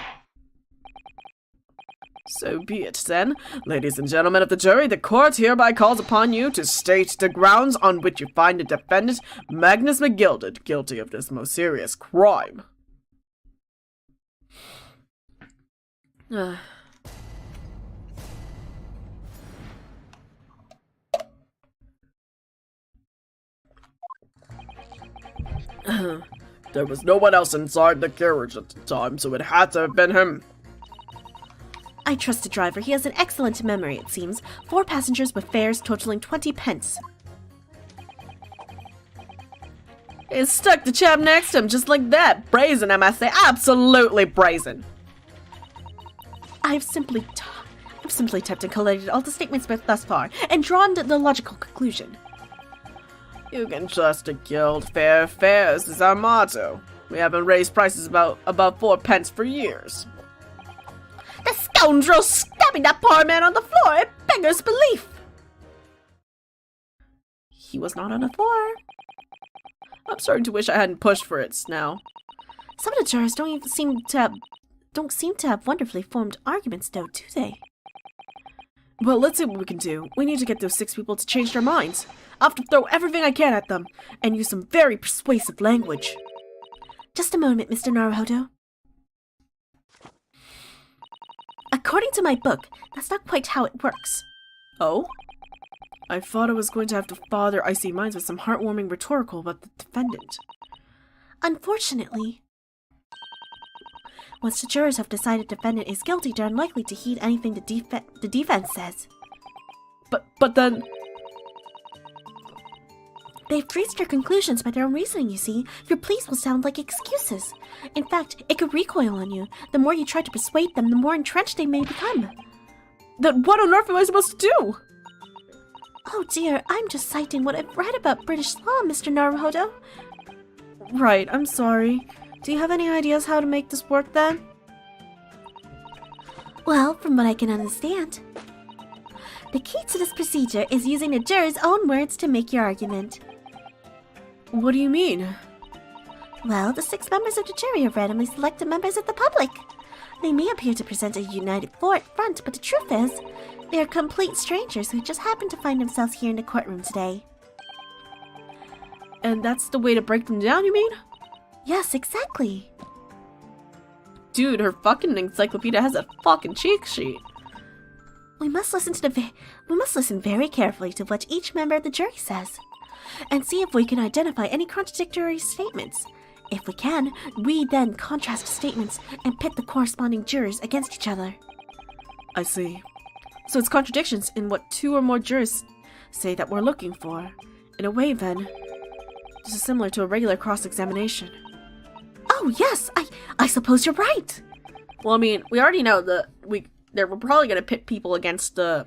So be it, then. Ladies and gentlemen of the jury, the court hereby calls upon you to state the grounds on which you find the defendant, Magnus McGilded, guilty of this most serious crime. There was no one else inside the carriage at the time, so it had to have been him. I trust the driver. He has an excellent memory, it seems. 4 passengers with fares totaling 20 pence. It stuck the chap next to him just like that. Brazen, I must say. Absolutely brazen. I've simply typed and collated all the statements thus far, and drawn the logical conclusion. You can trust a guild. Fair fares is our motto. We haven't raised prices above 4 pence for years. The scoundrel stabbing that poor man on the floor! It beggars belief! He was not on the floor. I'm starting to wish I hadn't pushed for it now. Some of the jurors don't seem to have wonderfully formed arguments, though, do they? Well, let's see what we can do. We need to get those 6 people to change their minds. I'll have to throw everything I can at them, and use some very persuasive language. Just a moment, Mr. Naruhodo. According to my book, that's not quite how it works. Oh? I thought I was going to have to father icy minds with some heartwarming rhetorical about the defendant. Unfortunately, once the jurors have decided the defendant is guilty, they're unlikely to heed anything the defense says. But then... They've reached their conclusions by their own reasoning, you see. Your pleas will sound like excuses. In fact, it could recoil on you. The more you try to persuade them, the more entrenched they may become. Then what on earth am I supposed to do? Oh dear, I'm just citing what I've read about British law, Mr. Naruhodo. Right, I'm sorry. Do you have any ideas how to make this work then? Well, from what I can understand, the key to this procedure is using the jurors' own words to make your argument. What do you mean? Well, the 6 members of the jury are randomly selected members of the public. They may appear to present a united front, but the truth is, they are complete strangers who just happen to find themselves here in the courtroom today. And that's the way to break them down, you mean? Yes, exactly. Dude, her fucking encyclopedia has a fucking cheat sheet. We must listen very carefully to what each member of the jury says, and see if we can identify any contradictory statements. If we can, we then contrast statements and pit the corresponding jurors against each other. I see. So it's contradictions in what 2 or more jurors say that we're looking for. In a way, then, this is similar to a regular cross-examination. Oh yes, I suppose you're right. Well, I mean, we already know that we're probably gonna pit people against the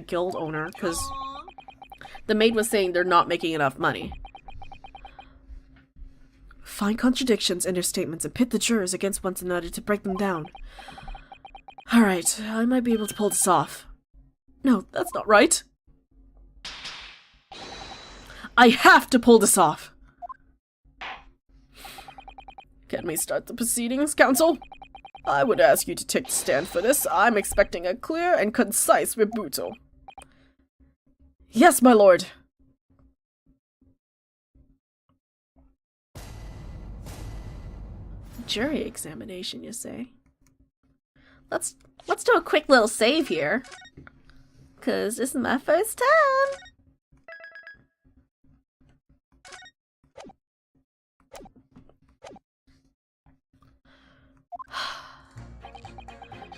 guild owner, because the maid was saying they're not making enough money. Find contradictions in their statements and pit the jurors against one another to break them down. Alright, I might be able to pull this off. No, that's not right. I have to pull this off. Can we start the proceedings, counsel? I would ask you to take the stand for this. I'm expecting a clear and concise rebuttal. Yes, my lord. Jury examination, you say? Let's do a quick little save here. 'Cause this is my first time.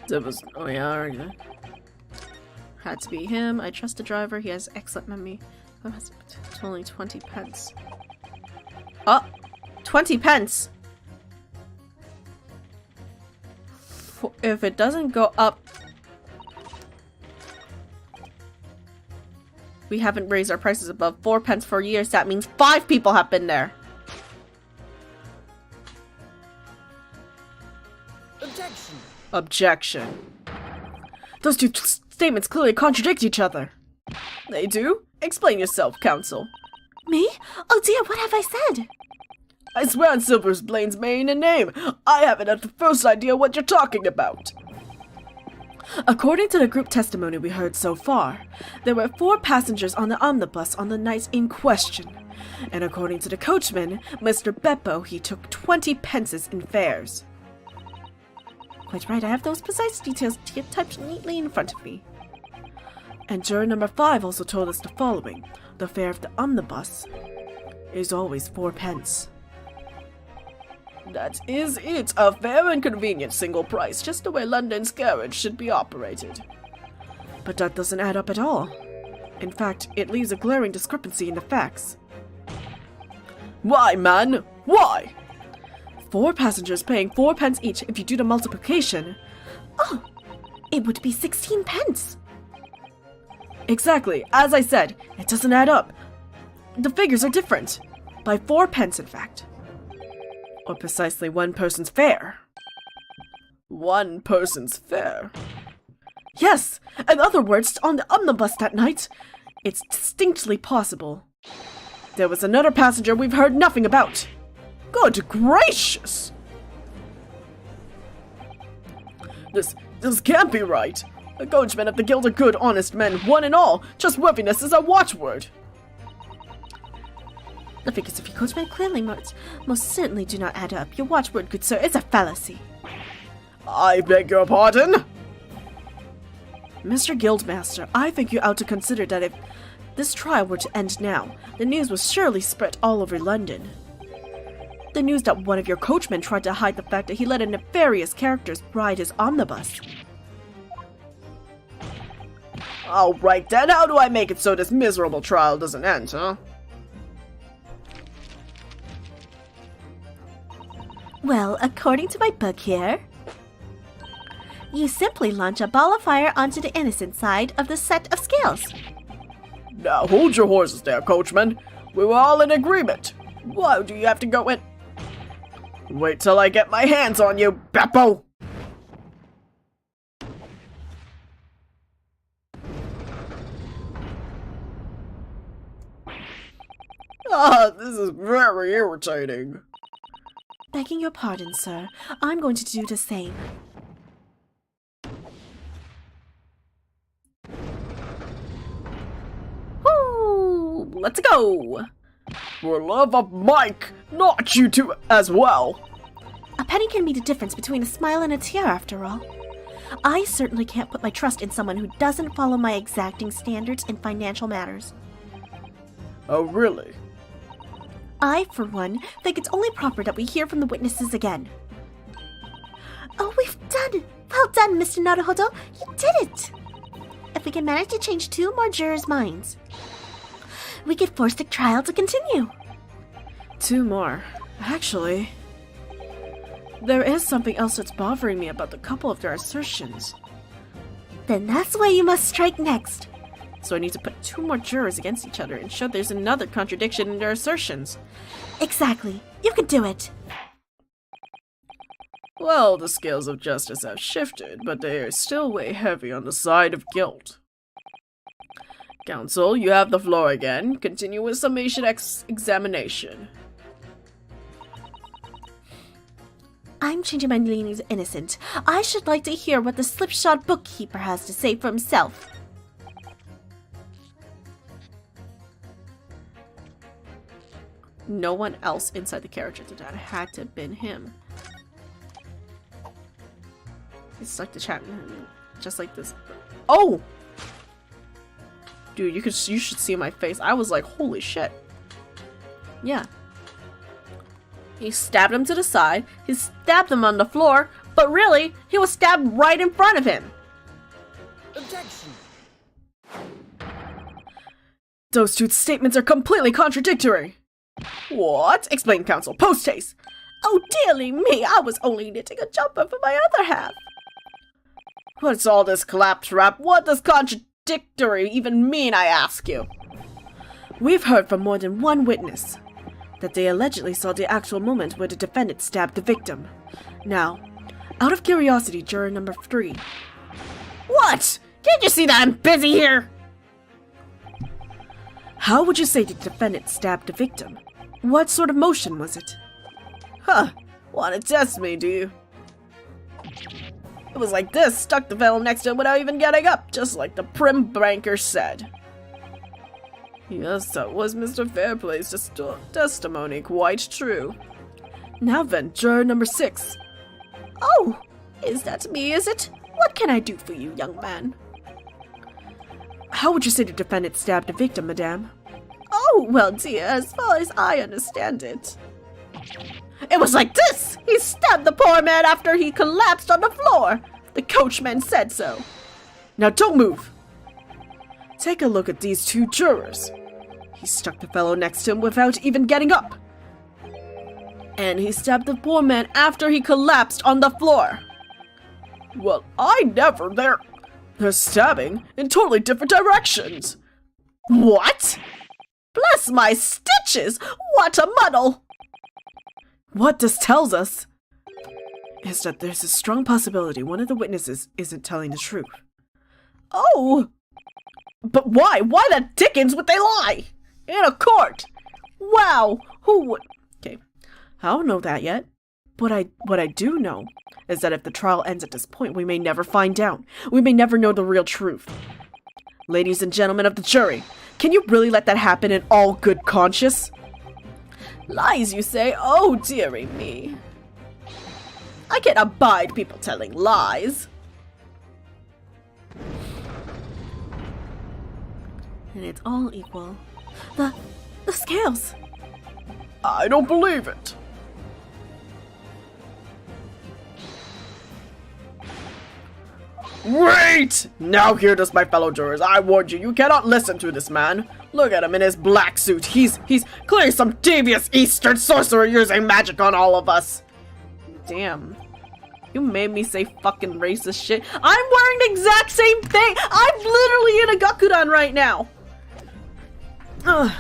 That was... oh yeah, already. Had to be him. I trust the driver. He has excellent memory. Oh, it's only 20 pence. Oh! 20 pence! If it doesn't go up... We haven't raised our prices above 4 pence for years. That means 5 people have been there. Objection! Objection. Those 2 statements clearly contradict each other. They do? Explain yourself, counsel. Me? Oh dear, what have I said? I swear on Silver's Blaine's main and name, I haven't had the first idea what you're talking about. According to the group testimony we heard so far, there were 4 passengers on the omnibus on the night in question. And according to the coachman, Mr. Beppo, he took 20 pences in fares. Quite right, I have those precise details typed neatly in front of me. And juror number 5 also told us the following. The fare of the omnibus is always 4 pence. That is it. A fair and convenient single price, just the way London's carriage should be operated. But that doesn't add up at all. In fact, it leaves a glaring discrepancy in the facts. Why, man? Why? 4 passengers paying 4 pence each if you do the multiplication. Oh, it would be 16 pence. Exactly. As I said, it doesn't add up. The figures are different. By 4 pence, in fact. Or precisely 1 person's fare. 1 person's fare? Yes! In other words, on the omnibus that night, it's distinctly possible. There was another passenger we've heard nothing about. Good gracious! This can't be right. The coachmen of the Guild are good, honest men, one and all. Trustworthiness is our watchword. The figures of your coachman clearly most certainly do not add up. Your watchword, good sir, is a fallacy. I beg your pardon? Mr. Guildmaster, I think you ought to consider that if this trial were to end now, the news will surely spread all over London. The news that one of your coachmen tried to hide the fact that he let a nefarious character ride his omnibus. Alright then, how do I make it so this miserable trial doesn't end, huh? Well, according to my book here, you simply launch a ball of fire onto the innocent side of the set of scales. Now hold your horses there, coachman. We were all in agreement. Why do you have to go in? Wait till I get my hands on you, Beppo! This is very irritating. Begging your pardon, sir, I'm going to do the same. Woo! Let's go! For love of Mike, not you two as well. A penny can be the difference between a smile and a tear, after all. I certainly can't put my trust in someone who doesn't follow my exacting standards in financial matters. Oh, really? I, for one, think it's only proper that we hear from the witnesses again. Oh, we've done it! Well done, Mr. Naruhodo! You did it! If we can manage to change 2 more jurors' minds, we could force the trial to continue. 2 more. Actually, there is something else that's bothering me about the couple of their assertions. Then that's where you must strike next. So I need to put 2 more jurors against each other and show there's another contradiction in their assertions. Exactly. You can do it. Well, the scales of justice have shifted, but they are still way heavy on the side of guilt. Counsel, you have the floor again. Continue with summation examination. I'm changing my leaning to innocent. I should like to hear what the slipshod bookkeeper has to say for himself. No one else inside the carriage at the time. Had to have been him. He stuck to chat just like this. Oh! Dude, you should see my face. I was like, holy shit. Yeah. He stabbed him to the side. He stabbed him on the floor. But really, he was stabbed right in front of him. Objection! Those 2 statements are completely contradictory. What? Explain, counsel. Post haste. Oh, dearly me. I was only knitting a jumper for my other half. What's all this claptrap? What does contradictory even mean, I ask you? We've heard from more than 1 witness that they allegedly saw the actual moment where the defendant stabbed the victim. Now, out of curiosity, juror number 3. What? Can't you see that I'm busy here? How would you say the defendant stabbed the victim? What sort of motion was it? Huh. Want to test me, do you? It was like this, stuck the fellow next to him without even getting up, just like the prim banker said. Yes, that was Mr. Fairplay's testimony, quite true. Now then, juror number 6. Oh, is that me, is it? What can I do for you, young man? How would you say the defendant stabbed the victim, madame? Oh, well, dear, as far as I understand it. It was like this! He stabbed the poor man after he collapsed on the floor! The coachman said so. Now don't move! Take a look at these two jurors. He struck the fellow next to him without even getting up. And he stabbed the poor man after he collapsed on the floor. Well, I never. They're stabbing in totally different directions. What? Bless my stitches! What a muddle! What this tells us is that there's a strong possibility one of the witnesses isn't telling the truth. Oh! But why? Why the dickens would they lie? In a court! Wow! Who would... Okay, I don't know that yet. But what I do know is that if the trial ends at this point, we may never find out. We may never know the real truth. Ladies and gentlemen of the jury, can you really let that happen in all good conscience? Lies, you say? Oh, dearie me. I can't abide people telling lies. And it's all equal. The scales. I don't believe it. Wait! Now hear this, my fellow jurors. I warned you, you cannot listen to this man. Look at him in his black suit. He's clearly some devious Eastern sorcerer using magic on all of us. Damn. You made me say fucking racist shit. I'm wearing the exact same thing! I'm literally in a Gakudan right now! Ugh.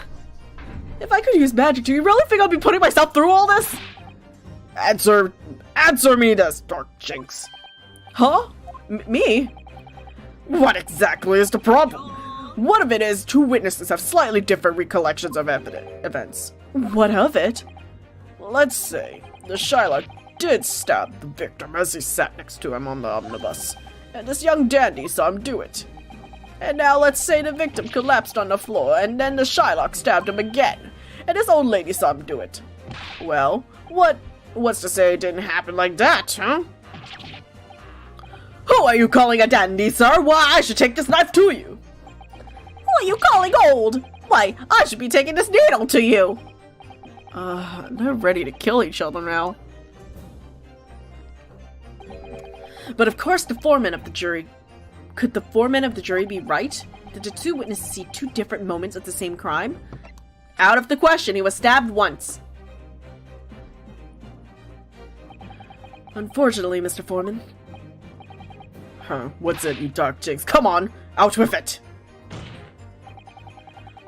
If I could use magic, do you really think I'd be putting myself through all this? Answer me this, Dark Jinx. Huh? Me? What exactly is the problem? What if it is two witnesses have slightly different recollections of events? What of it? Let's say the Shylock did stab the victim as he sat next to him on the omnibus, and this young dandy saw him do it. And now let's say the victim collapsed on the floor, and then the Shylock stabbed him again, and this old lady saw him do it. Well, what's to say it didn't happen like that, huh? Who are you calling a dandy, sir? Why, I should take this knife to you. Who are you calling old? Why, I should be taking this needle to you. They're ready to kill each other now. But of course the foreman of the jury... Could the foreman of the jury be right? Did the two witnesses see two different moments of the same crime? Out of the question, he was stabbed once. Unfortunately, Mr. Foreman. Huh, what's it, you dark jinx? Come on, out with it!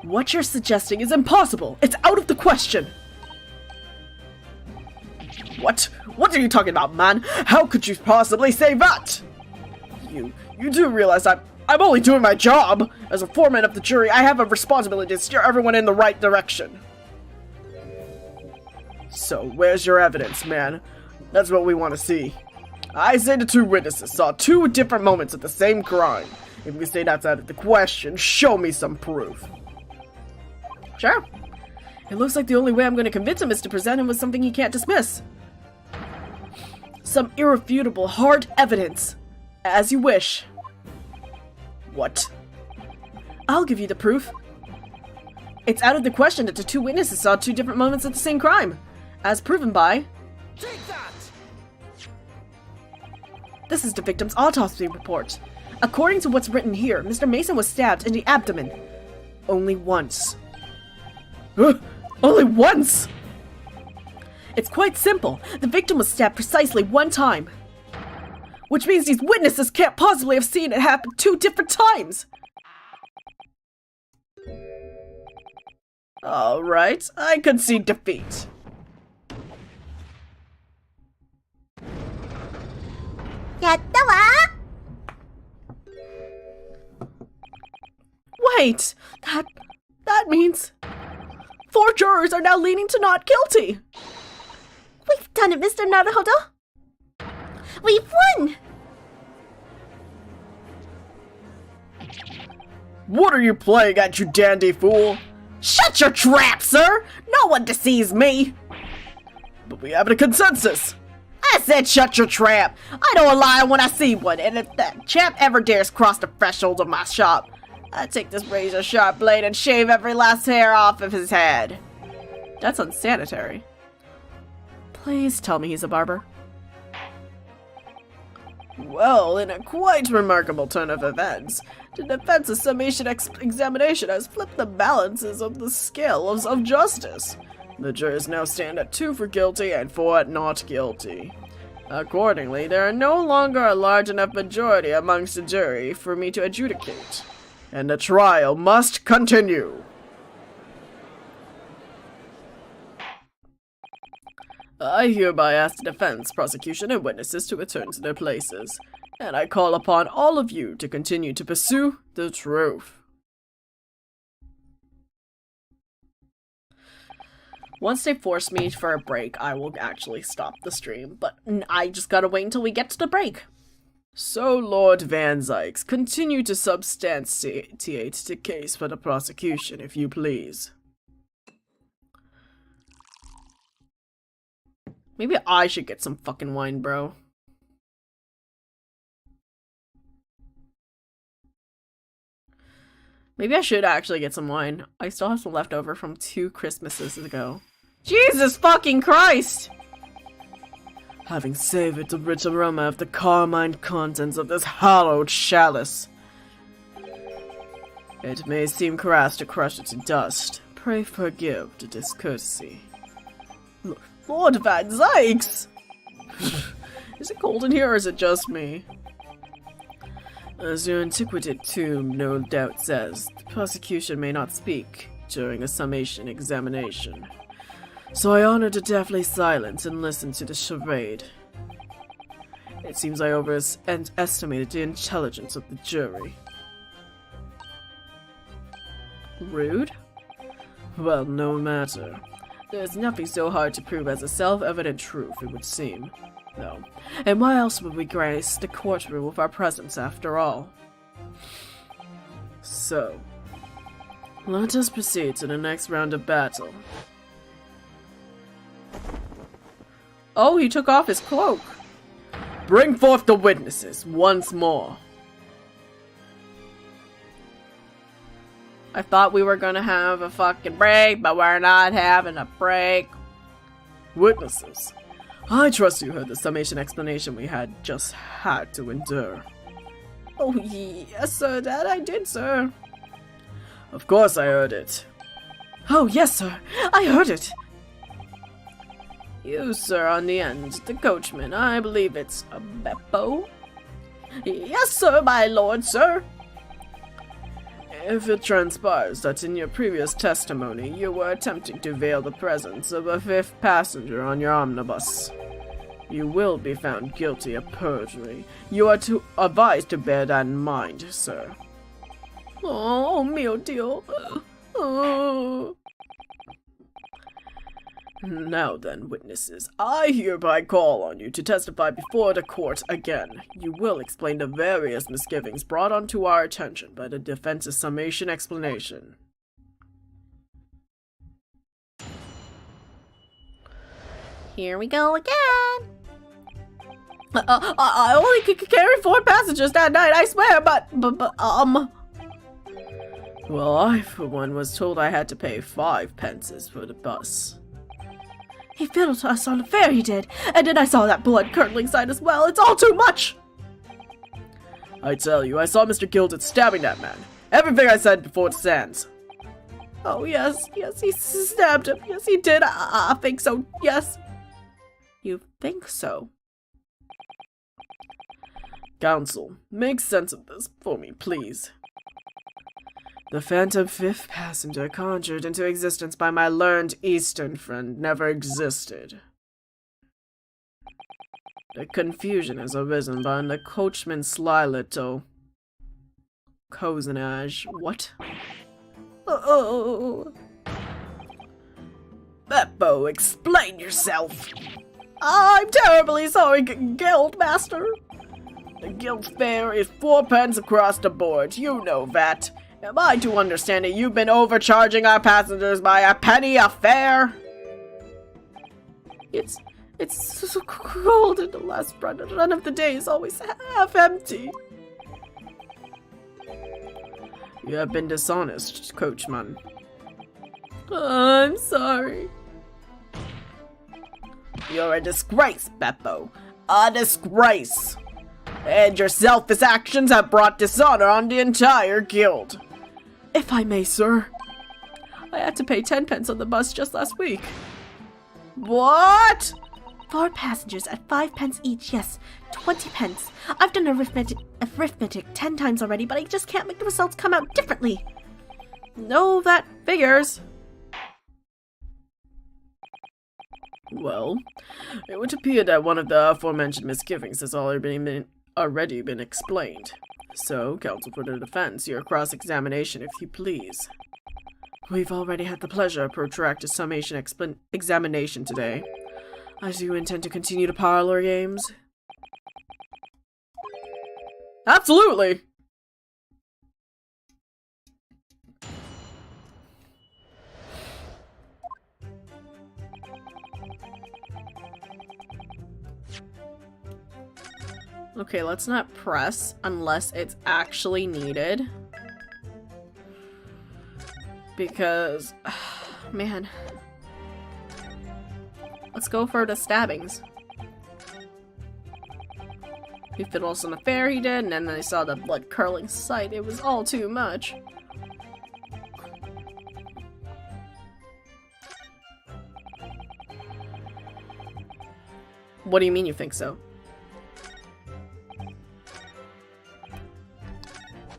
What you're suggesting is impossible! It's out of the question! What? What are you talking about, man? How could you possibly say that? You do realize I'm only doing my job! As a foreman of the jury, I have a responsibility to steer everyone in the right direction. So, where's your evidence, man? That's what we want to see. I say the two witnesses saw two different moments of the same crime. If we say that's out of the question, show me some proof. Sure. It looks like the only way I'm going to convince him is to present him with something he can't dismiss. Some irrefutable, hard evidence. As you wish. What? I'll give you the proof. It's out of the question that the two witnesses saw two different moments of the same crime. As proven by... Take that! This is the victim's autopsy report. According to what's written here, Mr. Mason was stabbed in the abdomen. Only once. Only once?! It's quite simple. The victim was stabbed precisely one time. Which means these witnesses can't possibly have seen it happen two different times! Alright, I concede defeat. Yatta wa! Wait! That means... 4 jurors are now leaning to not guilty! We've done it, Mr. Naruhodo! We've won! What are you playing at, you dandy fool? Shut your trap, sir! No one deceives me! But we have a consensus! I said shut your trap! I don't lie when I see one, and if that chap ever dares cross the threshold of my shop, I take this razor-sharp blade and shave every last hair off of his head. That's unsanitary. Please tell me he's a barber. Well, in a quite remarkable turn of events, the defense's summation examination has flipped the balances of the scales of justice. The jurors now stand at 2 for guilty and 4 at not guilty. Accordingly, there are no longer a large enough majority amongst the jury for me to adjudicate, and the trial must continue. I hereby ask the defense, prosecution, and witnesses to return to their places, and I call upon all of you to continue to pursue the truth. Once they force me for a break, I will actually stop the stream, but I just gotta wait until we get to the break. So, Lord Van Zykes, continue to substantiate the case for the prosecution, if you please. Maybe I should get some fucking wine, bro. Maybe I should actually get some wine. I still have some left over from 2 Christmases ago. Jesus fucking Christ! Having savored the rich aroma of the carmine contents of this hallowed chalice, it may seem crass to crush it to dust. Pray forgive the discourtesy. Lord Van Zykes! Is it cold in here or is it just me? As your antiquated tomb no doubt says, the prosecution may not speak during a summation examination. So I honor the deathly silence and listen to the charade. It seems I overestimated the intelligence of the jury. Rude? Well, no matter. There is nothing so hard to prove as a self-evident truth, it would seem. No. And why else would we grace the courtroom with our presence, after all? So, let us proceed to the next round of battle. Oh, he took off his cloak. Bring forth the witnesses, once more. I thought we were gonna have a fucking break, but we're not having a break. Witnesses, I trust you heard the summation explanation we had just had to endure. Oh, yes, sir, that I did, sir. Of course I heard it. Oh, yes, sir, I heard it. You, sir, on the end, the coachman, I believe it's a Beppo? Yes, sir, my lord, sir. If it transpires that in your previous testimony you were attempting to veil the presence of a 5th passenger on your omnibus, you will be found guilty of perjury. You are advised to bear that in mind, sir. Oh, mio Dio. Oh. Now then, witnesses, I hereby call on you to testify before the court again. You will explain the various misgivings brought onto our attention by the defense's summation explanation. Here we go again. I only carried 4 passengers that night, I swear, but, Well, I, for one, was told I had to pay 5 pences for the bus. He fiddled to us on the fare, he did. And then I saw that blood-curdling sight as well. It's all too much! I tell you, I saw Mr. Gilded stabbing that man. Everything I said before it stands. Oh, yes, he stabbed him. Yes, he did. I think so, yes. You think so? Counsel, make sense of this for me, please. The phantom 5th passenger conjured into existence by my learned Eastern friend never existed. The confusion has arisen behind the coachman's sly little cozenage. What? Oh. Beppo, explain yourself! I'm terribly sorry, Guildmaster. The guild fare is 4 pence across the board, you know that. Am I to understand that you've been overcharging our passengers by a penny a fare? It's so cold in the last run of the day is always half empty. You have been dishonest, coachman. I'm sorry. You're a disgrace, Beppo. A disgrace. And your selfish actions have brought dishonor on the entire guild. If I may, sir. I had to pay 10 pence on the bus just last week. What? 4 passengers at 5 pence each, yes, 20 pence. I've done arithmetic 10 times already, but I just can't make the results come out differently. No, that figures. Well, it would appear that one of the aforementioned misgivings has already been explained. So, counsel for the defense, your cross-examination, if you please. We've already had the pleasure of protracted summation examination today. As you intend to continue the parlor games? Absolutely. Okay, let's not press unless it's actually needed. Because, man. Let's go for the stabbings. He fiddled us on the fair he did, and then I saw the blood-curdling sight. It was all too much. What do you mean you think so?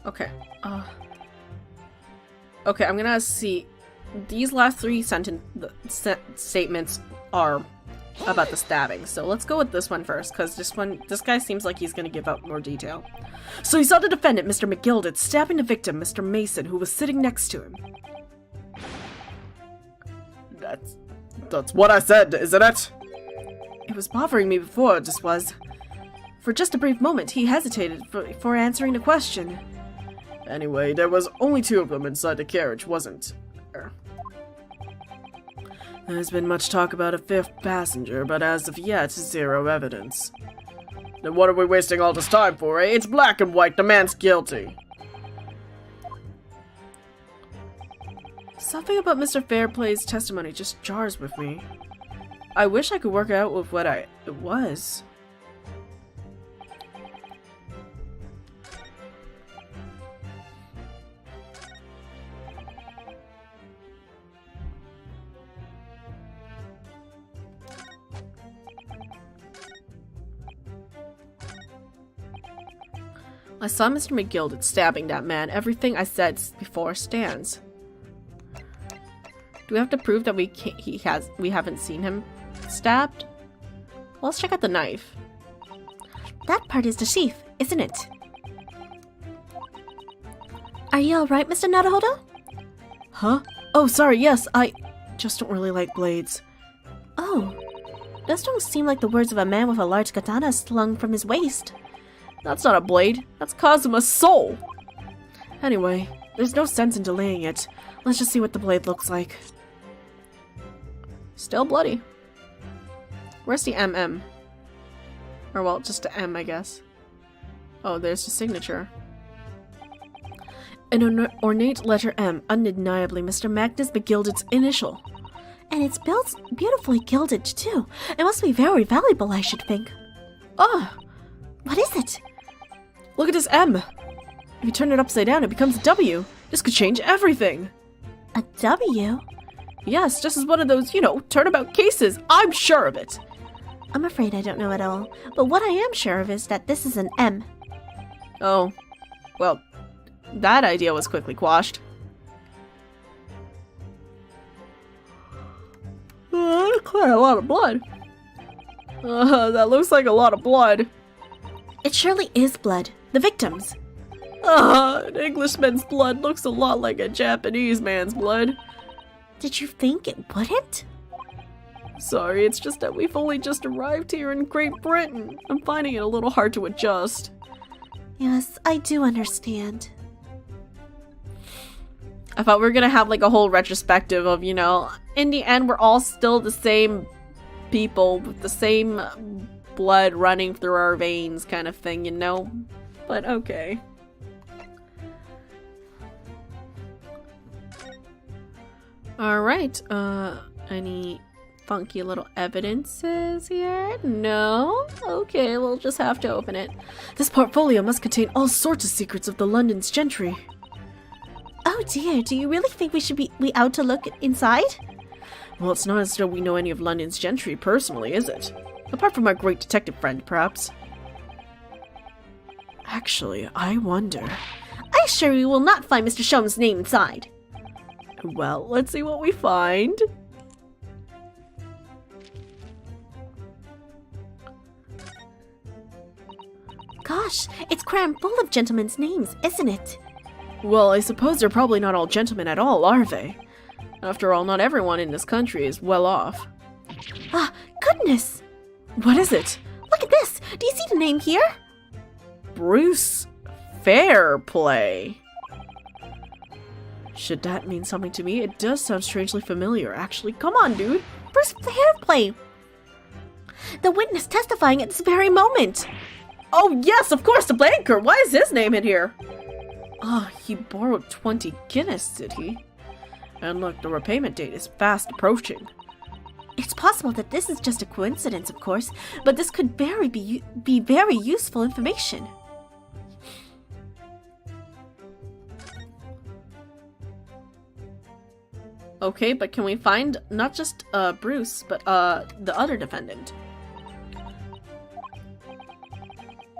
Okay. Okay, I'm gonna see. These last 3 statements are about the stabbing. So let's go with this one first, because this guy seems like he's gonna give out more detail. So he saw the defendant, Mr. McGilded, stabbing the victim, Mr. Mason, who was sitting next to him. That's what I said, isn't it? It was bothering me before, just was. For just a brief moment, he hesitated for answering the question. Anyway, there was only 2 of them inside the carriage, wasn't there? There's been much talk about a 5th passenger, but as of yet, 0 evidence. Then what are we wasting all this time for, eh? It's black and white, the man's guilty. Something about Mr. Fairplay's testimony just jars with me. I wish I could work out with what it was. I saw Mr. McGilded stabbing that man. Everything I said before stands. Do we have to prove that we haven't seen him stabbed? Well, let's check out the knife. That part is the sheath, isn't it? Are you alright, Mr. Naruhodo? Huh? Oh, sorry, yes, I just don't really like blades. Oh, those don't seem like the words of a man with a large katana slung from his waist. That's not a blade. That's Kazuma's soul. Anyway, there's no sense in delaying it. Let's just see what the blade looks like. Still bloody. Where's the MM? Or, well, just the M, I guess. Oh, there's the signature. An ornate letter M, undeniably Mr. Magnus McGilded's initial. And it's beautifully gilded, too. It must be very valuable, I should think. Oh! What is it? Look at this M! If you turn it upside down, it becomes a W. This could change everything. A W? Yes, just as one of those, turnabout cases. I'm sure of it. I'm afraid I don't know at all. But what I am sure of is that this is an M. Oh. Well, that idea was quickly quashed. That's quite a lot of blood. That looks like a lot of blood. It surely is blood. The victim's. An Englishman's blood looks a lot like a Japanese man's blood. Did you think it wouldn't? Sorry, it's just that we've only just arrived here in Great Britain. I'm finding it a little hard to adjust. Yes, I do understand. I thought we were gonna have like a whole retrospective of, in the end we're all still the same people with the same blood running through our veins kind of thing, But okay. Alright, any funky little evidences here? No? Okay, we'll just have to open it. This portfolio must contain all sorts of secrets of the London's gentry. Oh dear, do you really think we should be out to look inside? Well, it's not as though we know any of London's gentry personally, is it? Apart from our great detective friend, perhaps. Actually, I wonder... I assure you will not find Mr. Sholmes' name inside. Well, let's see what we find. Gosh, it's crammed full of gentlemen's names, isn't it? Well, I suppose they're probably not all gentlemen at all, are they? After all, not everyone in this country is well off. Ah, goodness! What is it? Look at this! Do you see the name here? Bruce Fairplay. Should that mean something to me? It does sound strangely familiar, actually. Come on, dude. Bruce Fairplay! The witness testifying at this very moment! Oh, yes, of course, the banker! Why is his name in here? Oh, he borrowed 20 Guinness, did he? And look, the repayment date is fast approaching. It's possible that this is just a coincidence, of course, but this could be very useful information. Okay, but can we find not just Bruce, but the other defendant?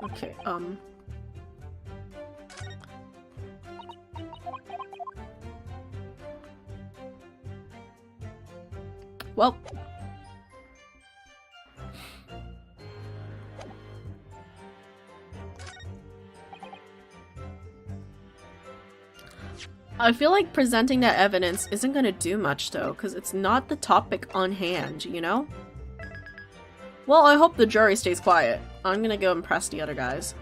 Okay, well, I feel like presenting that evidence isn't gonna do much though, because it's not the topic on hand, you know? Well, I hope the jury stays quiet. I'm gonna go impress the other guys.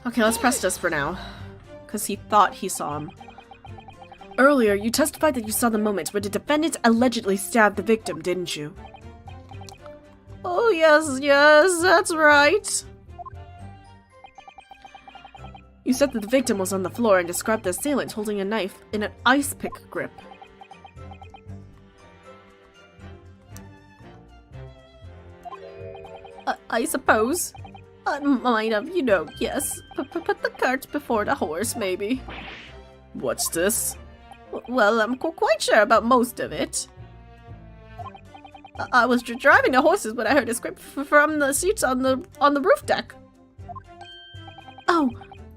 Okay, let's press this for now. Because he thought he saw him. Earlier, you testified that you saw the moment where the defendant allegedly stabbed the victim, didn't you? Oh, yes, that's right. You said that the victim was on the floor and described the assailant holding a knife in an ice pick grip. I suppose. I might have, you know, yes. Put the cart before the horse, maybe. What's this? Well, I'm quite sure about most of it. I was driving the horses when I heard a scrape from the seats on the roof deck. Oh,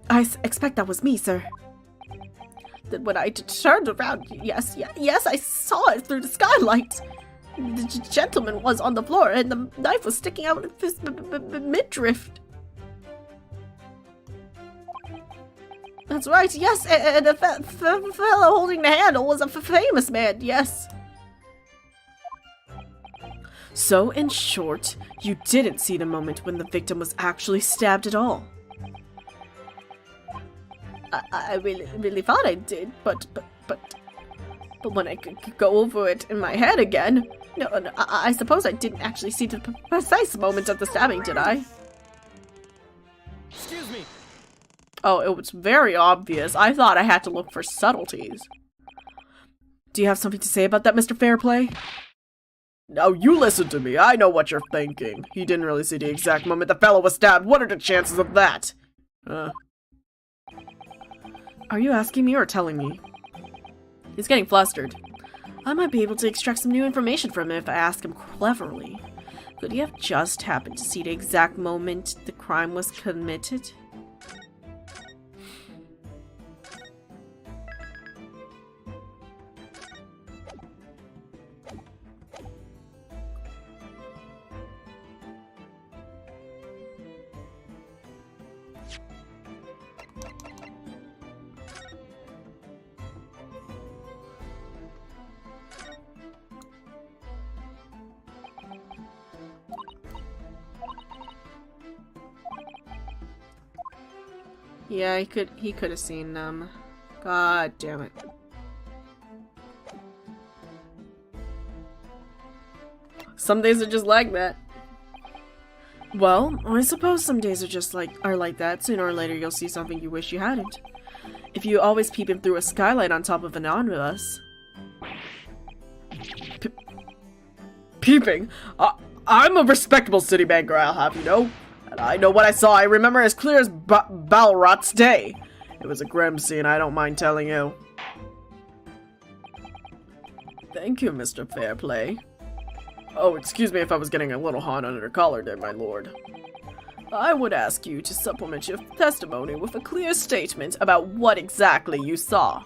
I expect that was me, sir. Then when I turned around, yes, I saw it through the skylight. The gentleman was on the floor and the knife was sticking out of his midriff. That's right, yes, and the fellow holding the handle was a famous man, yes. So, in short, you didn't see the moment when the victim was actually stabbed at all. I really thought I did, but when I could go over it in my head again, no, I suppose I didn't actually see the precise moment of the stabbing, did I? Excuse me. Oh, it was very obvious. I thought I had to look for subtleties. Do you have something to say about that, Mr. Fairplay? Now you listen to me, I know what you're thinking. He didn't really see the exact moment the fellow was stabbed. What are the chances of that? Are you asking me or telling me? He's getting flustered. I might be able to extract some new information from him if I ask him cleverly. Could he have just happened to see the exact moment the crime was committed? Yeah, he could have seen them. God damn it. some days are just like that. Well, I suppose some days are like that. Sooner or later you'll see something you wish you hadn't. If you always peeping through a skylight on top of an omnibus. Peeping? I'm a respectable city banker, I'll have you know. And I know what I saw. I remember as clear as Balrot's day. It was a grim scene, I don't mind telling you. Thank you, Mr. Fairplay. Oh, excuse me if I was getting a little hot under the collar there, my lord. I would ask you to supplement your testimony with a clear statement about what exactly you saw.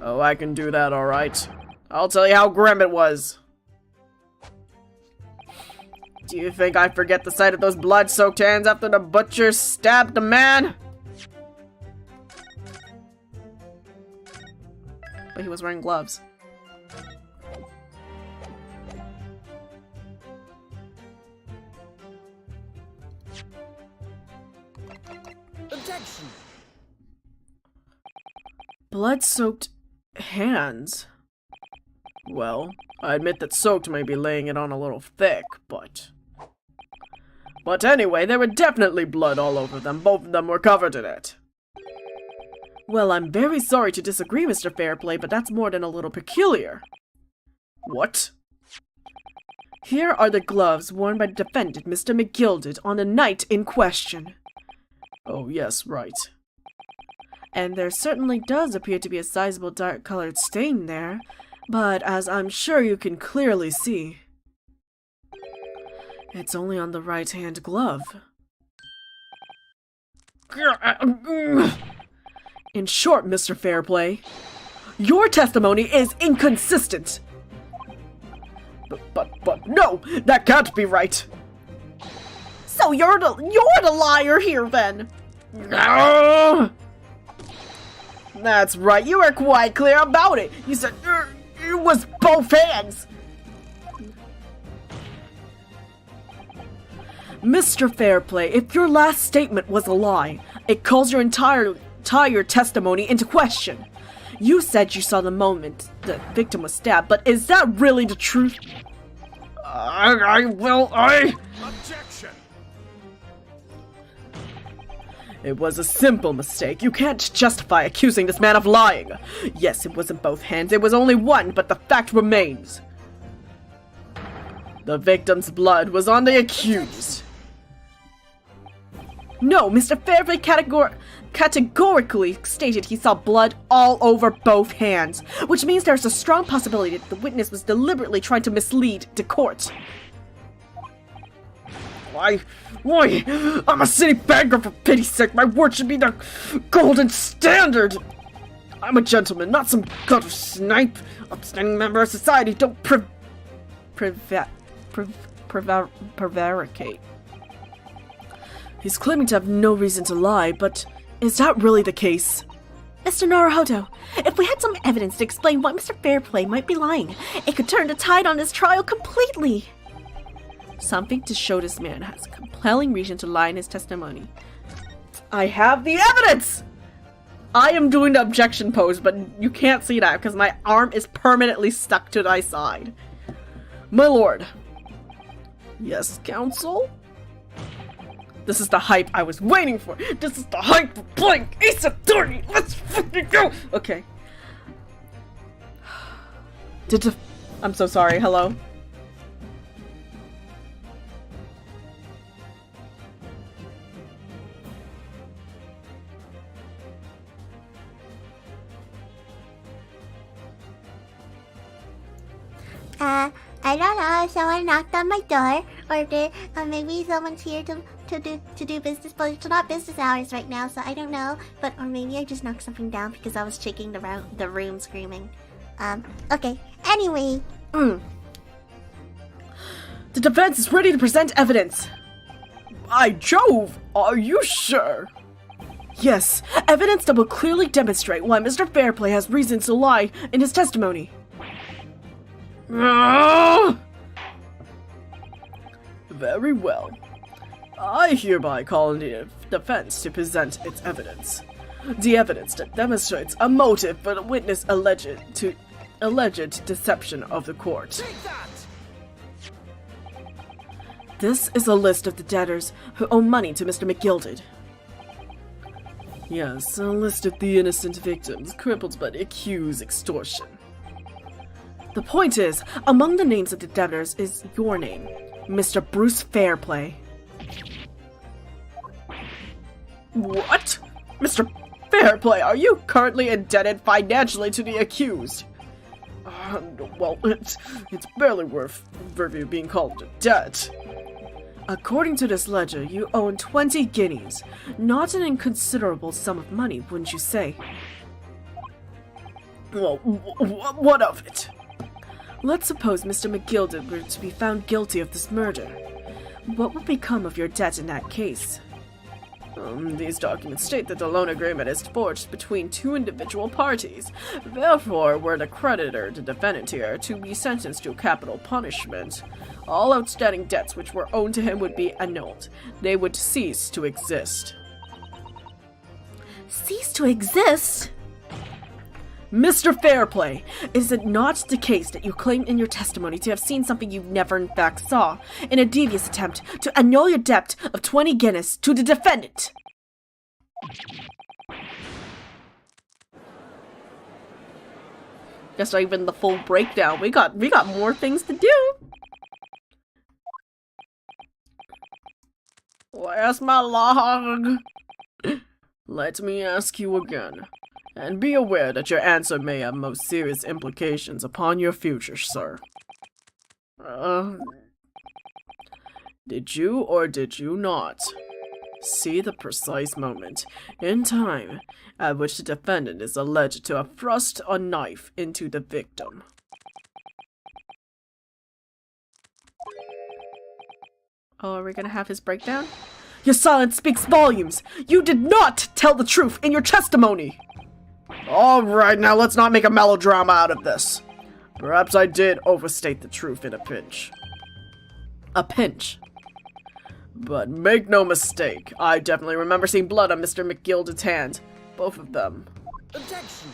Oh, I can do that, alright. I'll tell you how grim it was. Do you think I forget the sight of those blood-soaked hands after the butcher stabbed the man? But he was wearing gloves. Objection! Blood-soaked hands? Well, I admit that soaked may be laying it on a little thick, but... But anyway, there were definitely blood all over them. Both of them were covered in it. Well, I'm very sorry to disagree, Mr. Fairplay, but that's more than a little peculiar. What? Here are the gloves worn by the defendant, Mr. McGilded, on the night in question. Oh, yes, right. And there certainly does appear to be a sizable dark-colored stain there, but as I'm sure you can clearly see, it's only on the right-hand glove. In short, Mr. Fairplay, your testimony is inconsistent. But no, that can't be right. So you're the liar here then. That's right, you were quite clear about it. You said it was both hands. Mr. Fairplay, if your last statement was a lie, it calls your entire testimony into question. You said you saw the moment the victim was stabbed, but is that really the truth? Objection! It was a simple mistake. You can't justify accusing this man of lying. Yes, it wasn't both hands, it was only one, but the fact remains. The victim's blood was on the accused. No, Mr. Fairplay categorically stated he saw blood all over both hands, which means there's a strong possibility that the witness was deliberately trying to mislead the court. Why? I'm a city banker, for pity's sake. My word should be the golden standard. I'm a gentleman, not some gutter snipe. Upstanding member of society. Don't prevaricate. He's claiming to have no reason to lie, but is that really the case? Mr. Naruhodo, if we had some evidence to explain why Mr. Fairplay might be lying, it could turn the tide on this trial completely. Something to show this man has a compelling reason to lie in his testimony. I have the evidence! I am doing the objection pose, but you can't see that because my arm is permanently stuck to thy side. My lord. Yes, counsel? This is the hype I was waiting for. This is the hype for playing Ace Attorney. Let's fucking go. Okay. I'm so sorry. Hello? I don't know if someone knocked on my door, or if there, maybe someone's here to do business, but it's not business hours right now, so I don't know. But or maybe I just knocked something down because I was shaking the room screaming. Okay. Anyway. The defense is ready to present evidence. By Jove, are you sure? Yes, evidence that will clearly demonstrate why Mr. Fairplay has reason to lie in his testimony. Very well. I hereby call on the defense to present its evidence. The evidence that demonstrates a motive for the witness alleged deception of the court. Take that! This is a list of the debtors who owe money to Mr. McGilded. Yes, a list of the innocent victims crippled by the accused extortion. The point is, among the names of the debtors is your name, Mr. Bruce Fairplay. What? Mr. Fairplay, are you currently indebted financially to the accused? Well, it's barely worth you being called a debt. According to this ledger, you own 20 guineas. Not an inconsiderable sum of money, wouldn't you say? Well, what of it? Let's suppose Mr. McGilded were to be found guilty of this murder. What would become of your debt in that case? These documents state that the loan agreement is forged between two individual parties. Therefore, were the creditor, the defendant here, to be sentenced to capital punishment, all outstanding debts which were owed to him would be annulled. They would cease to exist. Cease to exist? Mr. Fairplay, is it not the case that you claim in your testimony to have seen something you never in fact saw, in a devious attempt to annul your debt of 20 guineas to the defendant? Guess not even the full breakdown. We got more things to do. Where's my log? Let me ask you again. And be aware that your answer may have most serious implications upon your future, sir. Did you or did you not see the precise moment in time at which the defendant is alleged to have thrust a knife into the victim? Oh, are we gonna have his breakdown? Your silence speaks volumes! You did not tell the truth in your testimony! Alright, now let's not make a melodrama out of this. Perhaps I did overstate the truth in a pinch. A pinch. But make no mistake, I definitely remember seeing blood on Mr. McGilded's hand. Both of them. Objection!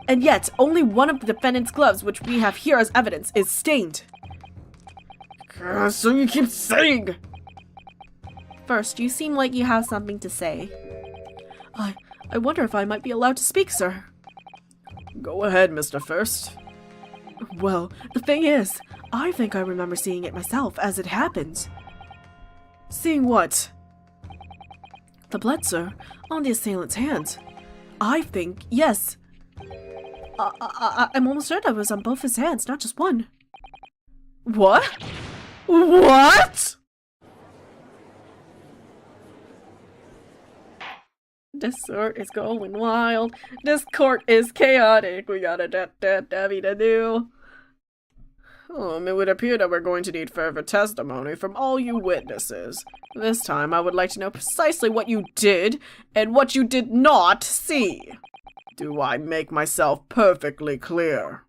And yet, only one of the defendant's gloves, which we have here as evidence, is stained. So you keep saying! First, you seem like you have something to say. I wonder if I might be allowed to speak, sir. Go ahead, Mr. First. Well, the thing is, I think I remember seeing it myself as it happened. Seeing what? The blood, sir, on the assailant's hand. I think, yes. I'm almost certain it was on both his hands, not just one. What? What? This court is going wild. This court is chaotic. We got a Debbie to do. It would appear that we're going to need further testimony from all you witnesses. This time, I would like to know precisely what you did and what you did not see. Do I make myself perfectly clear?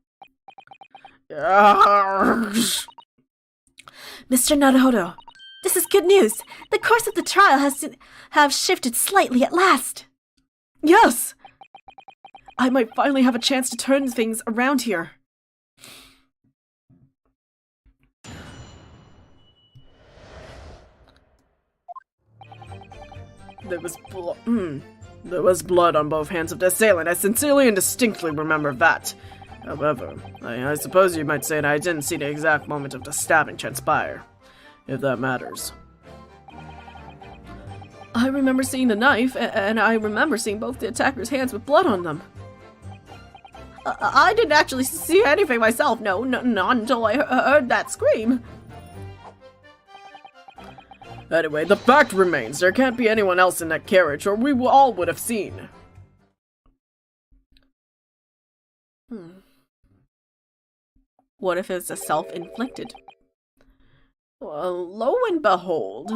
Mr. Naruhodo, this is good news. The course of the trial has shifted slightly at last. Yes! I might finally have a chance to turn things around here. There was blood on both hands of the assailant. I sincerely and distinctly remember that. However, I suppose you might say that I didn't see the exact moment of the stabbing transpire, if that matters. I remember seeing the knife, and I remember seeing both the attacker's hands with blood on them. I didn't actually see anything myself, no, not until I heard that scream. Anyway, the fact remains, there can't be anyone else in that carriage, or we all would have seen. What if it's a self-inflicted? Well, lo and behold.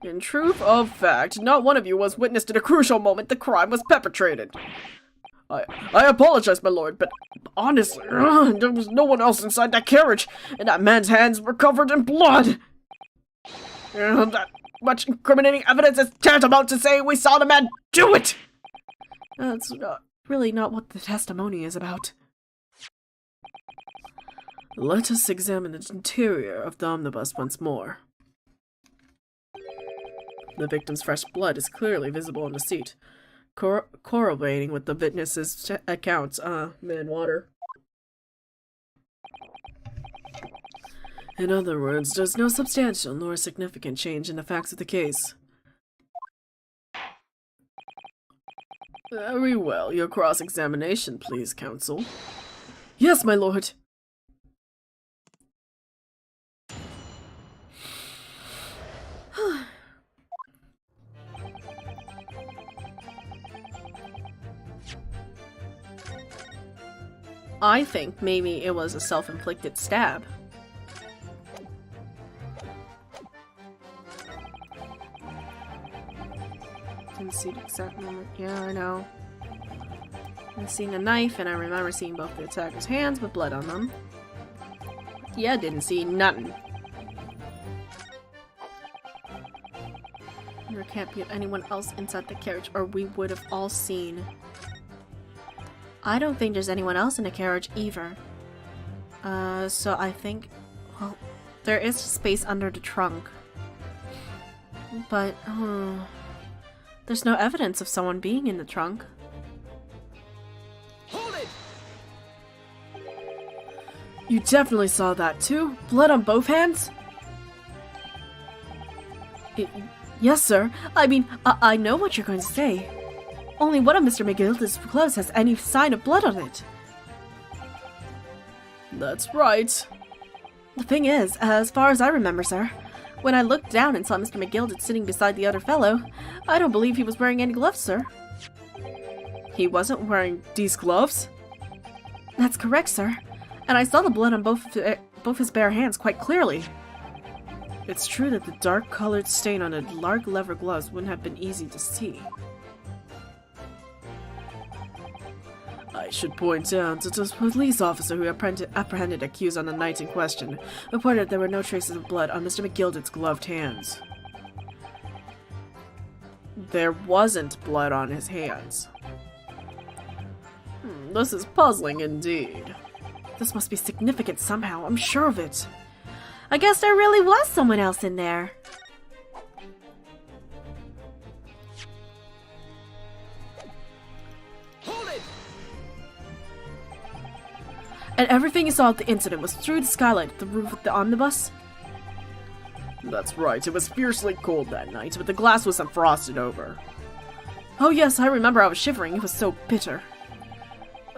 In truth of fact, not one of you was witness to the crucial moment the crime was perpetrated. I apologize, my lord, but honestly, there was no one else inside that carriage, and that man's hands were covered in blood. That much incriminating evidence is tantamount to saying we saw the man do it! That's really not what the testimony is about. Let us examine the interior of the omnibus once more. The victim's fresh blood is clearly visible on the seat, corroborating with the witness's accounts. Man, water. In other words, there's no substantial nor significant change in the facts of the case. Very well. Your cross-examination, please, counsel. Yes, my lord. I think maybe it was a self-inflicted stab. Didn't see the exact moment. Yeah, I know. I'm seeing a knife, and I remember seeing both the attacker's hands with blood on them. Yeah, didn't see nothing. There can't be anyone else inside the carriage, or we would have all seen. I don't think there's anyone else in the carriage either. So I think, well, there is space under the trunk. But, there's no evidence of someone being in the trunk. Hold it! You definitely saw that too? Blood on both hands? Yes, sir. I mean, I know what you're going to say. Only one of Mr. McGilda's clothes has any sign of blood on it. That's right. The thing is, as far as I remember, sir, when I looked down and saw Mr. McGilda sitting beside the other fellow, I don't believe he was wearing any gloves, sir. He wasn't wearing these gloves? That's correct, sir. And I saw the blood on both his bare hands quite clearly. It's true that the dark-colored stain on the large leather gloves wouldn't have been easy to see. I should point out that the police officer who apprehended the accused on the night in question reported there were no traces of blood on Mr. McGilda's gloved hands. There wasn't blood on his hands. This is puzzling indeed. This must be significant somehow, I'm sure of it. I guess there really was someone else in there. Hold it! And everything you saw at the incident was through the skylight at the roof of the omnibus? That's right, it was fiercely cold that night, but the glass was unfrosted over. Oh yes, I remember I was shivering, it was so bitter.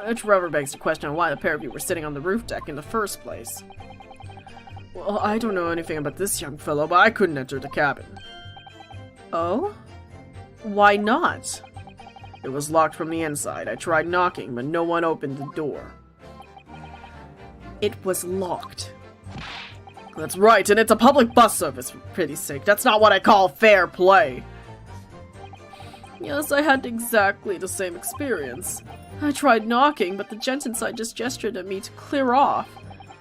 Which rather begs the question on why the pair of you were sitting on the roof deck in the first place. Well, I don't know anything about this young fellow, but I couldn't enter the cabin. Oh? Why not? It was locked from the inside. I tried knocking, but no one opened the door. It was locked. That's right, and it's a public bus service, for pity's sake. That's not what I call fair play. Yes, I had exactly the same experience. I tried knocking, but the gent inside just gestured at me to clear off.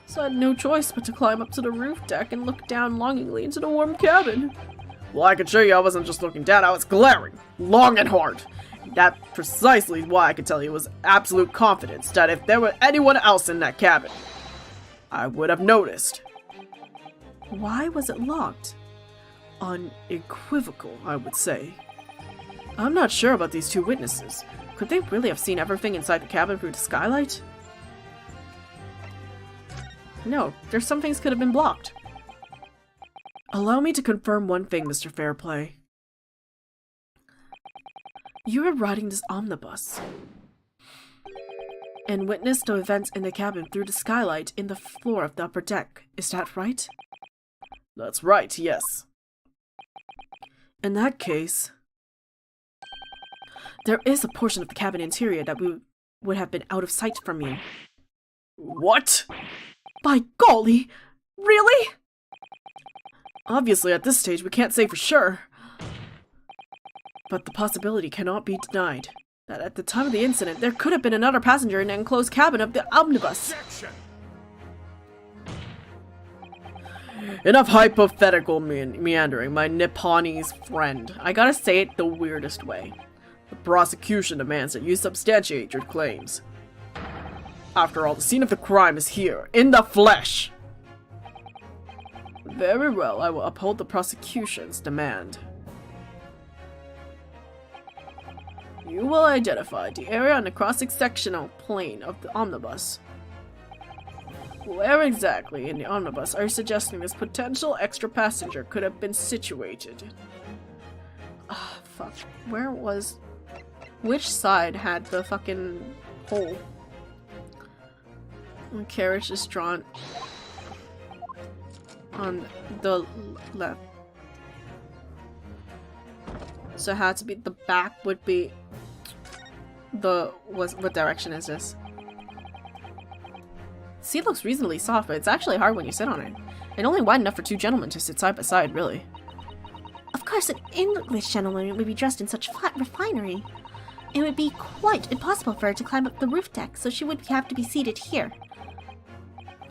So I had no choice but to climb up to the roof deck and look down longingly into the warm cabin. Well, I can show you I wasn't just looking down, I was glaring, long and hard. That's precisely why I could tell you with absolute confidence that if there were anyone else in that cabin, I would have noticed. Why was it locked? Unequivocal, I would say. I'm not sure about these two witnesses. Could they really have seen everything inside the cabin through the skylight? No, there's some things could have been blocked. Allow me to confirm one thing, Mr. Fairplay. You were riding this omnibus and witnessed the events in the cabin through the skylight in the floor of the upper deck. Is that right? That's right, yes. In that case, there is a portion of the cabin interior that would have been out of sight from you. What? By golly! Really? Obviously, at this stage, we can't say for sure. But the possibility cannot be denied that at the time of the incident, there could have been another passenger in the enclosed cabin of the omnibus. Objection! Enough hypothetical meandering, my Nipponese friend. I gotta say it the weirdest way. The prosecution demands that you substantiate your claims. After all, the scene of the crime is here, in the flesh. Very well, I will uphold the prosecution's demand. You will identify the area on the cross-sectional plane of the omnibus. Where exactly in the omnibus are you suggesting this potential extra passenger could have been situated? Ah, fuck. Where was... Which side had the fucking hole? The carriage is drawn on the left. So it had to be the back would be the what direction is this? Seat looks reasonably soft, but it's actually hard when you sit on it. And only wide enough for two gentlemen to sit side by side, really. Of course, an English gentleman would be dressed in such flat refinery. It would be quite impossible for her to climb up the roof deck, so she would have to be seated here.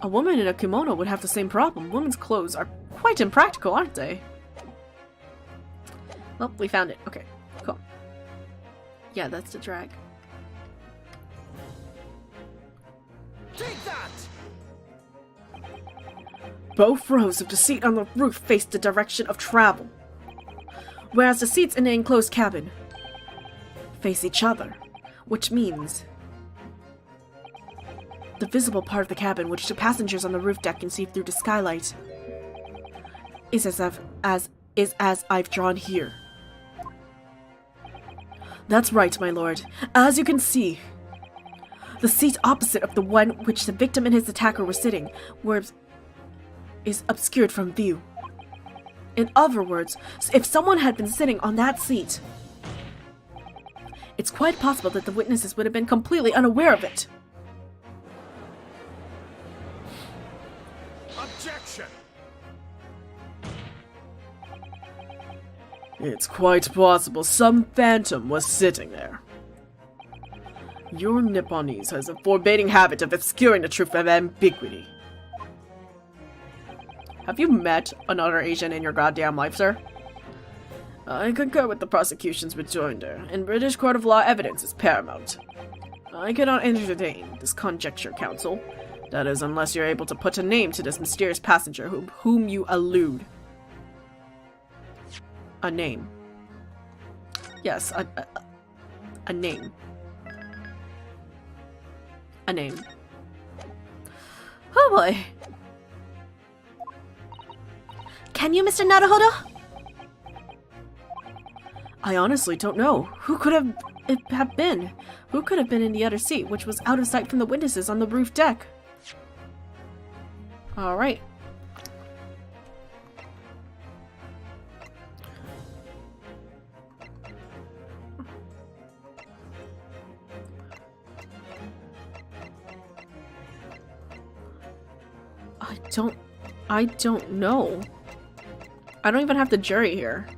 A woman in a kimono would have the same problem. Women's clothes are quite impractical, aren't they? Well, we found it. Okay, cool. Yeah, that's the drag. Take that! Both rows of the seat on the roof face the direction of travel, whereas the seats in the enclosed cabin face each other, which means the visible part of the cabin, which the passengers on the roof deck can see through the skylight, is as I've drawn here. That's right, my lord. As you can see, the seat opposite of the one which the victim and his attacker were sitting is obscured from view. In other words, if someone had been sitting on that seat, it's quite possible that the witnesses would have been completely unaware of it. Objection! It's quite possible some phantom was sitting there. Your Nipponese has a forbidding habit of obscuring the truth of ambiguity. Have you met another Asian in your goddamn life, sir? I concur with the prosecution's rejoinder. In British court of law, evidence is paramount. I cannot entertain this conjecture, counsel. That is, unless you're able to put a name to this mysterious passenger whom you allude. A name. Yes, a name. A name. Oh boy. Can you, Mr. Naruhodo? I honestly don't know. Who could it have been? Who could have been in the other seat, which was out of sight from the witnesses on the roof deck? Alright. I don't know. I don't even have the jury here.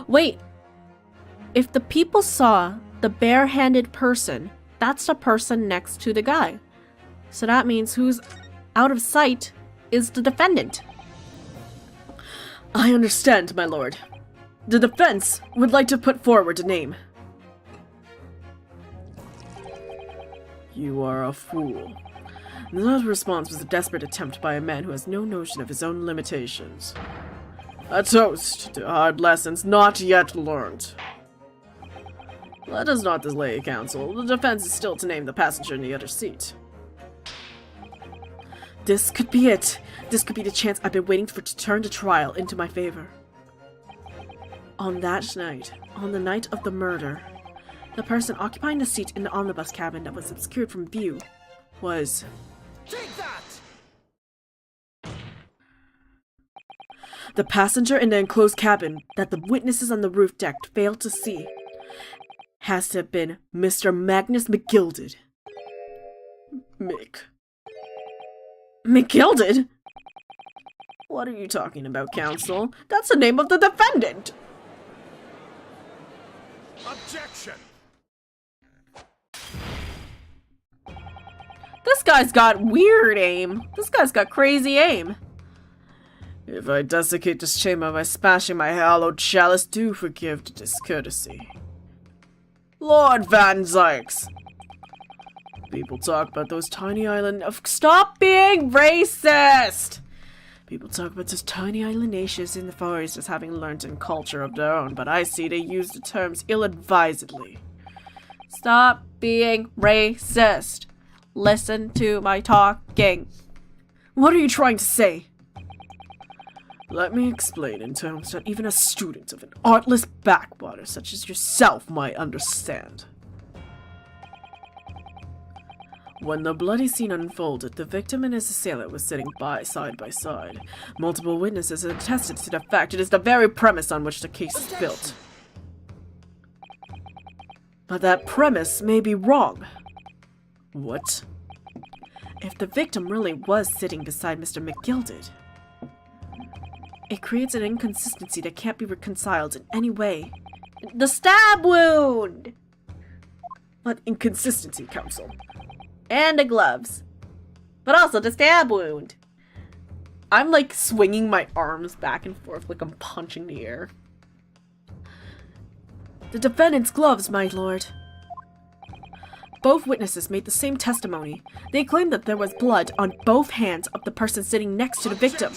Wait! If the people saw the bare-handed person, that's the person next to the guy. So that means who's out of sight is the defendant. I understand, my lord. The defense would like to put forward a name. You are a fool. That response was a desperate attempt by a man who has no notion of his own limitations. A toast to hard lessons not yet learned. Let us not delay, counsel. The defense is still to name the passenger in the other seat. This could be it. This could be the chance I've been waiting for to turn the trial into my favor. On that night, on the night of the murder, the person occupying the seat in the omnibus cabin that was obscured from view was... Take that! The passenger in the enclosed cabin that the witnesses on the roof deck failed to see has to have been Mr. Magnus McGilded. McGilded? What are you talking about, counsel? That's the name of the defendant! Objection! guy's got weird aim. This guy's got crazy aim. If I desiccate this chamber by smashing my hallowed chalice, do forgive the discourtesy. Lord Van Zykes! People talk about those tiny island of— Stop being racist! People talk about those tiny island nations in the forest as having learned in culture of their own, but I see they use the terms ill-advisedly. Stop being racist. Listen to my talking. What are you trying to say? Let me explain in terms that even a student of an artless backwater such as yourself might understand. When the bloody scene unfolded, the victim and his assailant were sitting side by side. Multiple witnesses attested to the fact it is the very premise on which the case is built. But that premise may be wrong. What? If the victim really was sitting beside Mr. McGilded, it creates an inconsistency that can't be reconciled in any way. The stab wound! What inconsistency, counsel? And the gloves. But also the stab wound. I'm like swinging my arms back and forth like I'm punching the air. The defendant's gloves, my lord. Both witnesses made the same testimony. They claimed that there was blood on both hands of the person sitting next to the victim.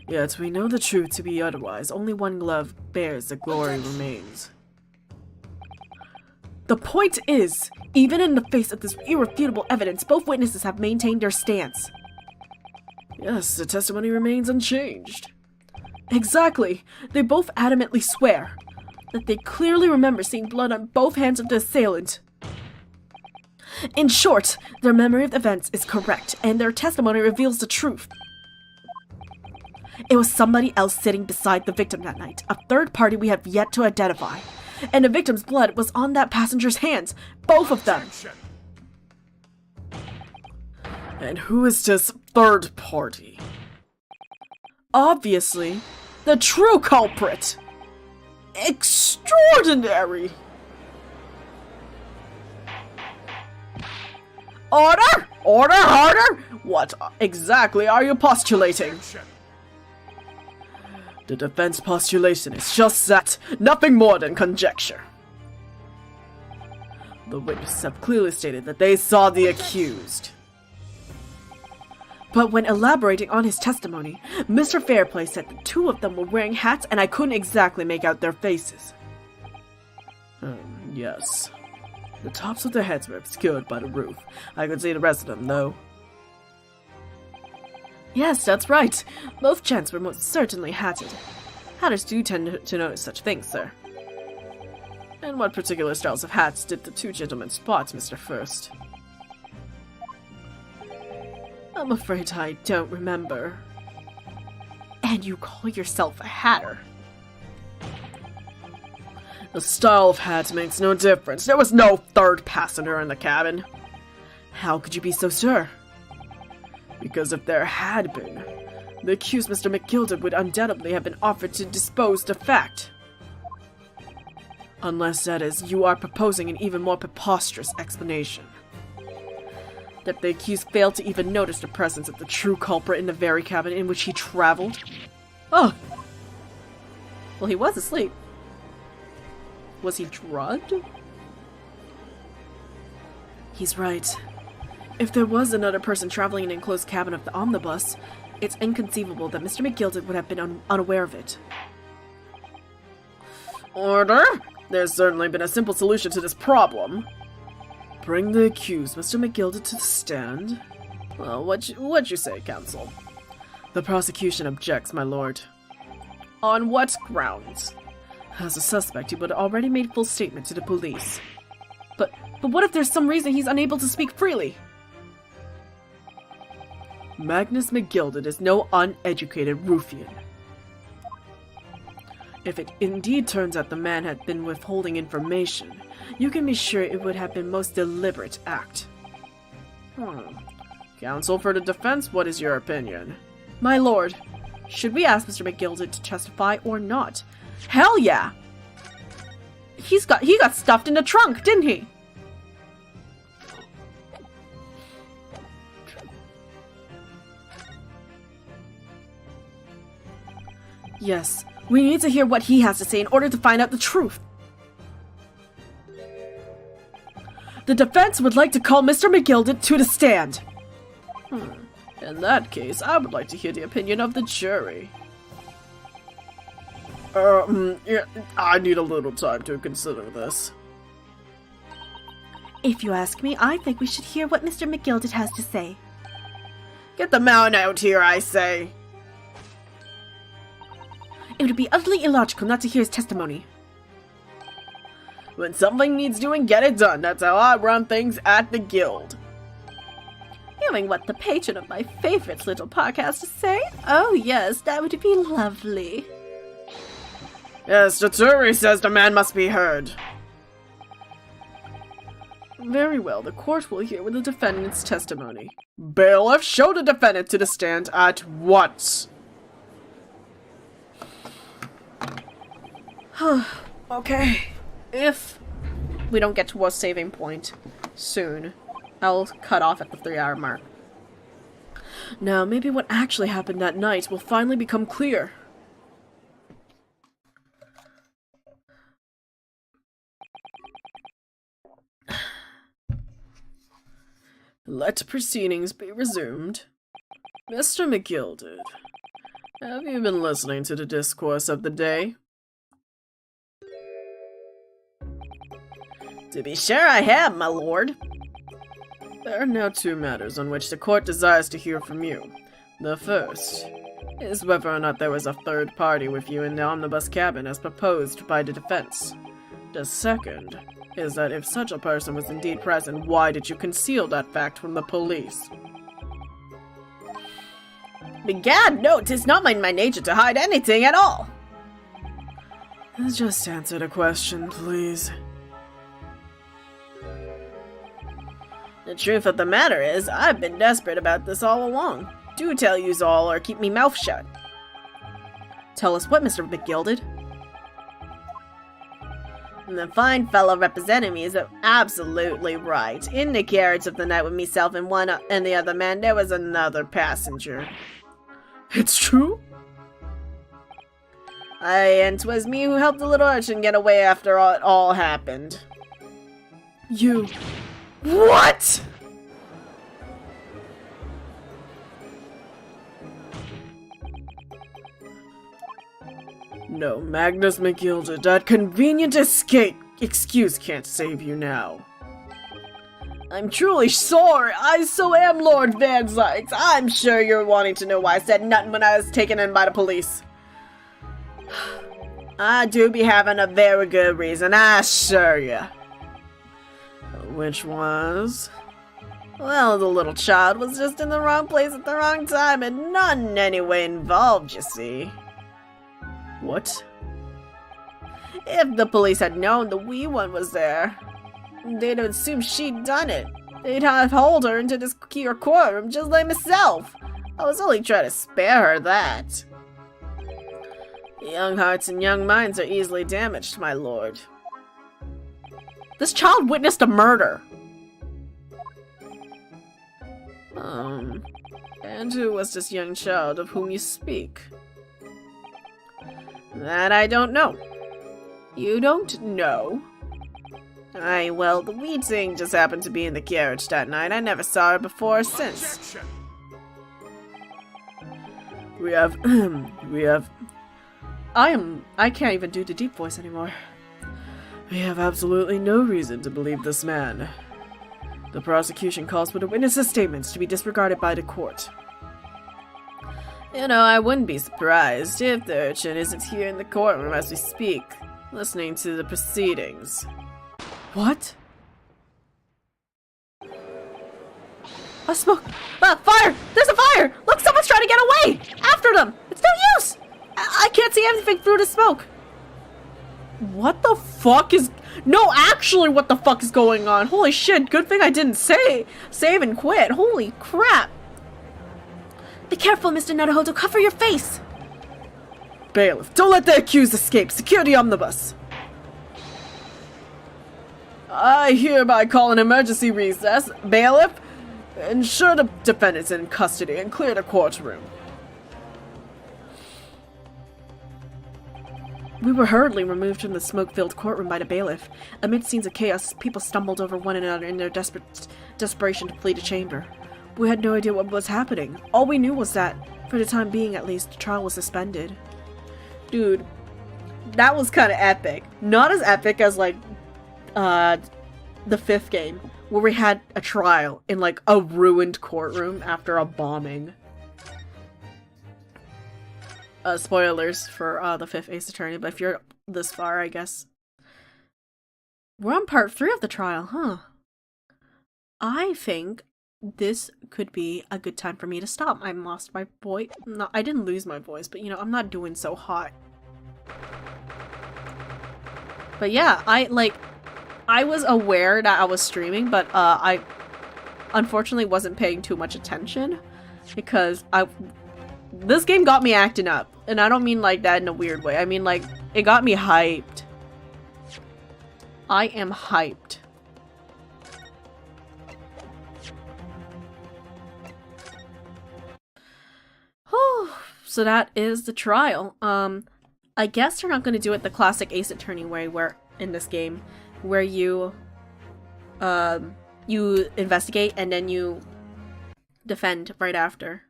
Yet we know the truth to be otherwise. Only one glove bears the glory remains. The point is, even in the face of this irrefutable evidence, both witnesses have maintained their stance. Yes, the testimony remains unchanged. Exactly. They both adamantly swear that they clearly remember seeing blood on both hands of the assailant. In short, their memory of events is correct, and their testimony reveals the truth. It was somebody else sitting beside the victim that night, a third party we have yet to identify. And the victim's blood was on that passenger's hands, both of them. And who is this third party? Obviously, the true culprit. Extraordinary! Order! Order harder! What exactly are you postulating? The defense postulation is just that, nothing more than conjecture. The witnesses have clearly stated that they saw the accused. But when elaborating on his testimony, Mr. Fairplay said the two of them were wearing hats and I couldn't exactly make out their faces. Yes. The tops of their heads were obscured by the roof. I could see the rest of them, though. Yes, that's right. Both gents were most certainly hatted. Hatters do tend to notice such things, sir. And what particular styles of hats did the two gentlemen spot, Mr. First? I'm afraid I don't remember. And you call yourself a hatter? The style of hat makes no difference. There was no third passenger in the cabin. How could you be so sure? Because if there had been, the accused Mr. McGilded would undoubtedly have been offered to dispose the fact. Unless, that is, you are proposing an even more preposterous explanation. That the accused failed to even notice the presence of the true culprit in the very cabin in which he traveled? Oh! Well, he was asleep. Was he drugged? He's right. If there was another person traveling in an enclosed cabin of the omnibus, it's inconceivable that Mr. McGilded would have been unaware of it. Order? There's certainly been a simple solution to this problem. Bring the accused, Mr. McGilded, to the stand. Well, what'd you say, counsel? The prosecution objects, my lord. On what grounds? As a suspect, he would have already made full statement to the police. But what if there's some reason he's unable to speak freely? Magnus McGilded is no uneducated ruffian. If it indeed turns out the man had been withholding information, you can be sure it would have been most deliberate act. Counsel for the defense, what is your opinion? My lord, should we ask Mr. McGilded to testify or not? Hell yeah! He got stuffed in the trunk, didn't he? Yes, we need to hear what he has to say in order to find out the truth. The defense would like to call Mr. McGilded to the stand. In that case, I would like to hear the opinion of the jury. Yeah, I need a little time to consider this. If you ask me, I think we should hear what Mr. McGilded has to say. Get the man out here, I say! It would be utterly illogical not to hear his testimony. When something needs doing, get it done. That's how I run things at the guild. Hearing what the patron of my favorite little podcast has to say? Oh yes, that would be lovely. Yes, the jury says the man must be heard. Very well, the court will hear the defendant's testimony. Bailiff, show the defendant to the stand at once. Okay. If we don't get to a saving point soon, I'll cut off at the 3-hour mark. Now, maybe what actually happened that night will finally become clear. Let proceedings be resumed. Mr. McGilded, have you been listening to the discourse of the day? To be sure I have, my lord. There are now 2 matters on which the court desires to hear from you. The first is whether or not there was a third party with you in the omnibus cabin as proposed by the defense. The second is that if such a person was indeed present, why did you conceal that fact from the police? Begad, no, 'tis not in my nature to hide anything at all. Just answer the question, please. The truth of the matter is, I've been desperate about this all along. Do tell yous all, or keep me mouth shut. Tell us what, Mr. McGilded? The fine fellow representing me is absolutely right. In the carriage of the night with myself and one and the other man, there was another passenger. It's true? Aye, and 'twas me who helped the little urchin get away after it all happened. You... What?! No, Magnus McGilded, that convenient excuse can't save you now. I'm truly sorry. I so am Lord Van Zykes. I'm sure you're wanting to know why I said nothing when I was taken in by the police. I do be having a very good reason, I assure you. Which was? Well, the little child was just in the wrong place at the wrong time and not in any way involved, you see. What? If the police had known the wee one was there, they'd have assumed she'd done it. They'd have hauled her into this here courtroom just like myself. I was only trying to spare her that. Young hearts and young minds are easily damaged, my lord. This child witnessed a murder. And who was this young child of whom you speak? That I don't know. You don't know? Aye, well, the wee thing just happened to be in the carriage that night. I never saw her before or since. We have... I can't even do the deep voice anymore. We have absolutely no reason to believe this man. The prosecution calls for the witness's statements to be disregarded by the court. You know, I wouldn't be surprised if the urchin isn't here in the courtroom as we speak, listening to the proceedings. What? A smoke! Fire! There's a fire! Look, someone's trying to get away! After them! It's no use! I can't see anything through the smoke! What the fuck is... No, actually, what the fuck is going on? Holy shit, good thing I didn't save and quit. Holy crap. Be careful, Mr. Naruhodo. Cover your face! Bailiff, don't let the accused escape. Secure the omnibus. I hereby call an emergency recess. Bailiff, ensure the defendant's in custody and clear the courtroom. We were hurriedly removed from the smoke-filled courtroom by the bailiff. Amid scenes of chaos, people stumbled over one another in their desperation to flee the chamber. We had no idea what was happening. All we knew was that, for the time being at least, the trial was suspended. Dude, that was kind of epic. Not as epic as, like, the 5th game, where we had a trial in, like, a ruined courtroom after a bombing. Spoilers for the 5th Ace Attorney, but if you're this far, I guess. We're on part 3 of the trial, huh? I think this could be a good time for me to stop. I lost my voice. No, I didn't lose my voice, but you know, I'm not doing so hot. But yeah, I was aware that I was streaming, but I unfortunately wasn't paying too much attention because this game got me acting up. And I don't mean like that in a weird way. I mean like it got me hyped. I am hyped. Whew. So that is the trial. I guess they're not going to do it the classic Ace Attorney way where in this game where you investigate and then you defend right after.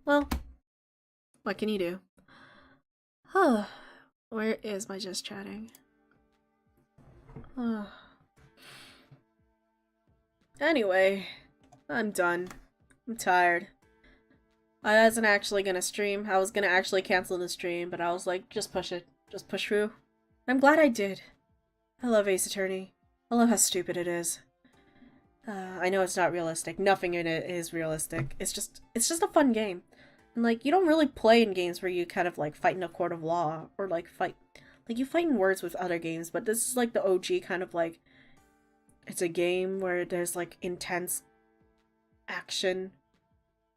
Well, what can you do? Huh. Where is my just chatting? Anyway, I'm done. I'm tired. I wasn't actually gonna stream. I was gonna actually cancel the stream, but I was like, just push it. Just push through. I'm glad I did. I love Ace Attorney. I love how stupid it is. I know it's not realistic. Nothing in it is realistic. It's just a fun game. And like, you don't really play in games where you kind of like fight in a court of law or like you fight in words with other games, but this is like the OG kind of like, it's a game where there's like intense action,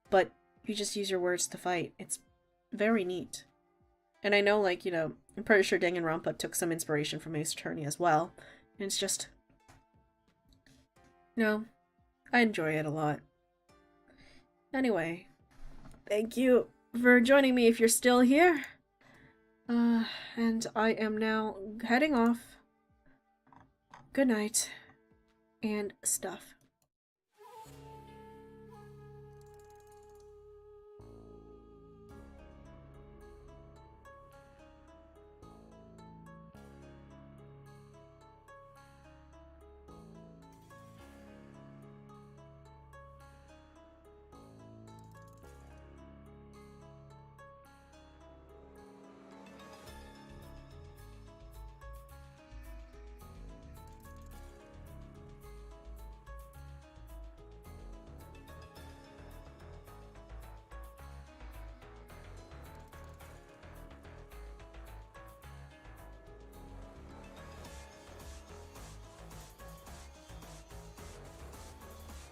but you just use your words to fight. It's very neat. And I know, like, you know, I'm pretty sure Danganronpa took some inspiration from Ace Attorney as well. And it's just, you know, I enjoy it a lot. Anyway, thank you for joining me if you're still here. And I am now heading off. Good night. And stuff.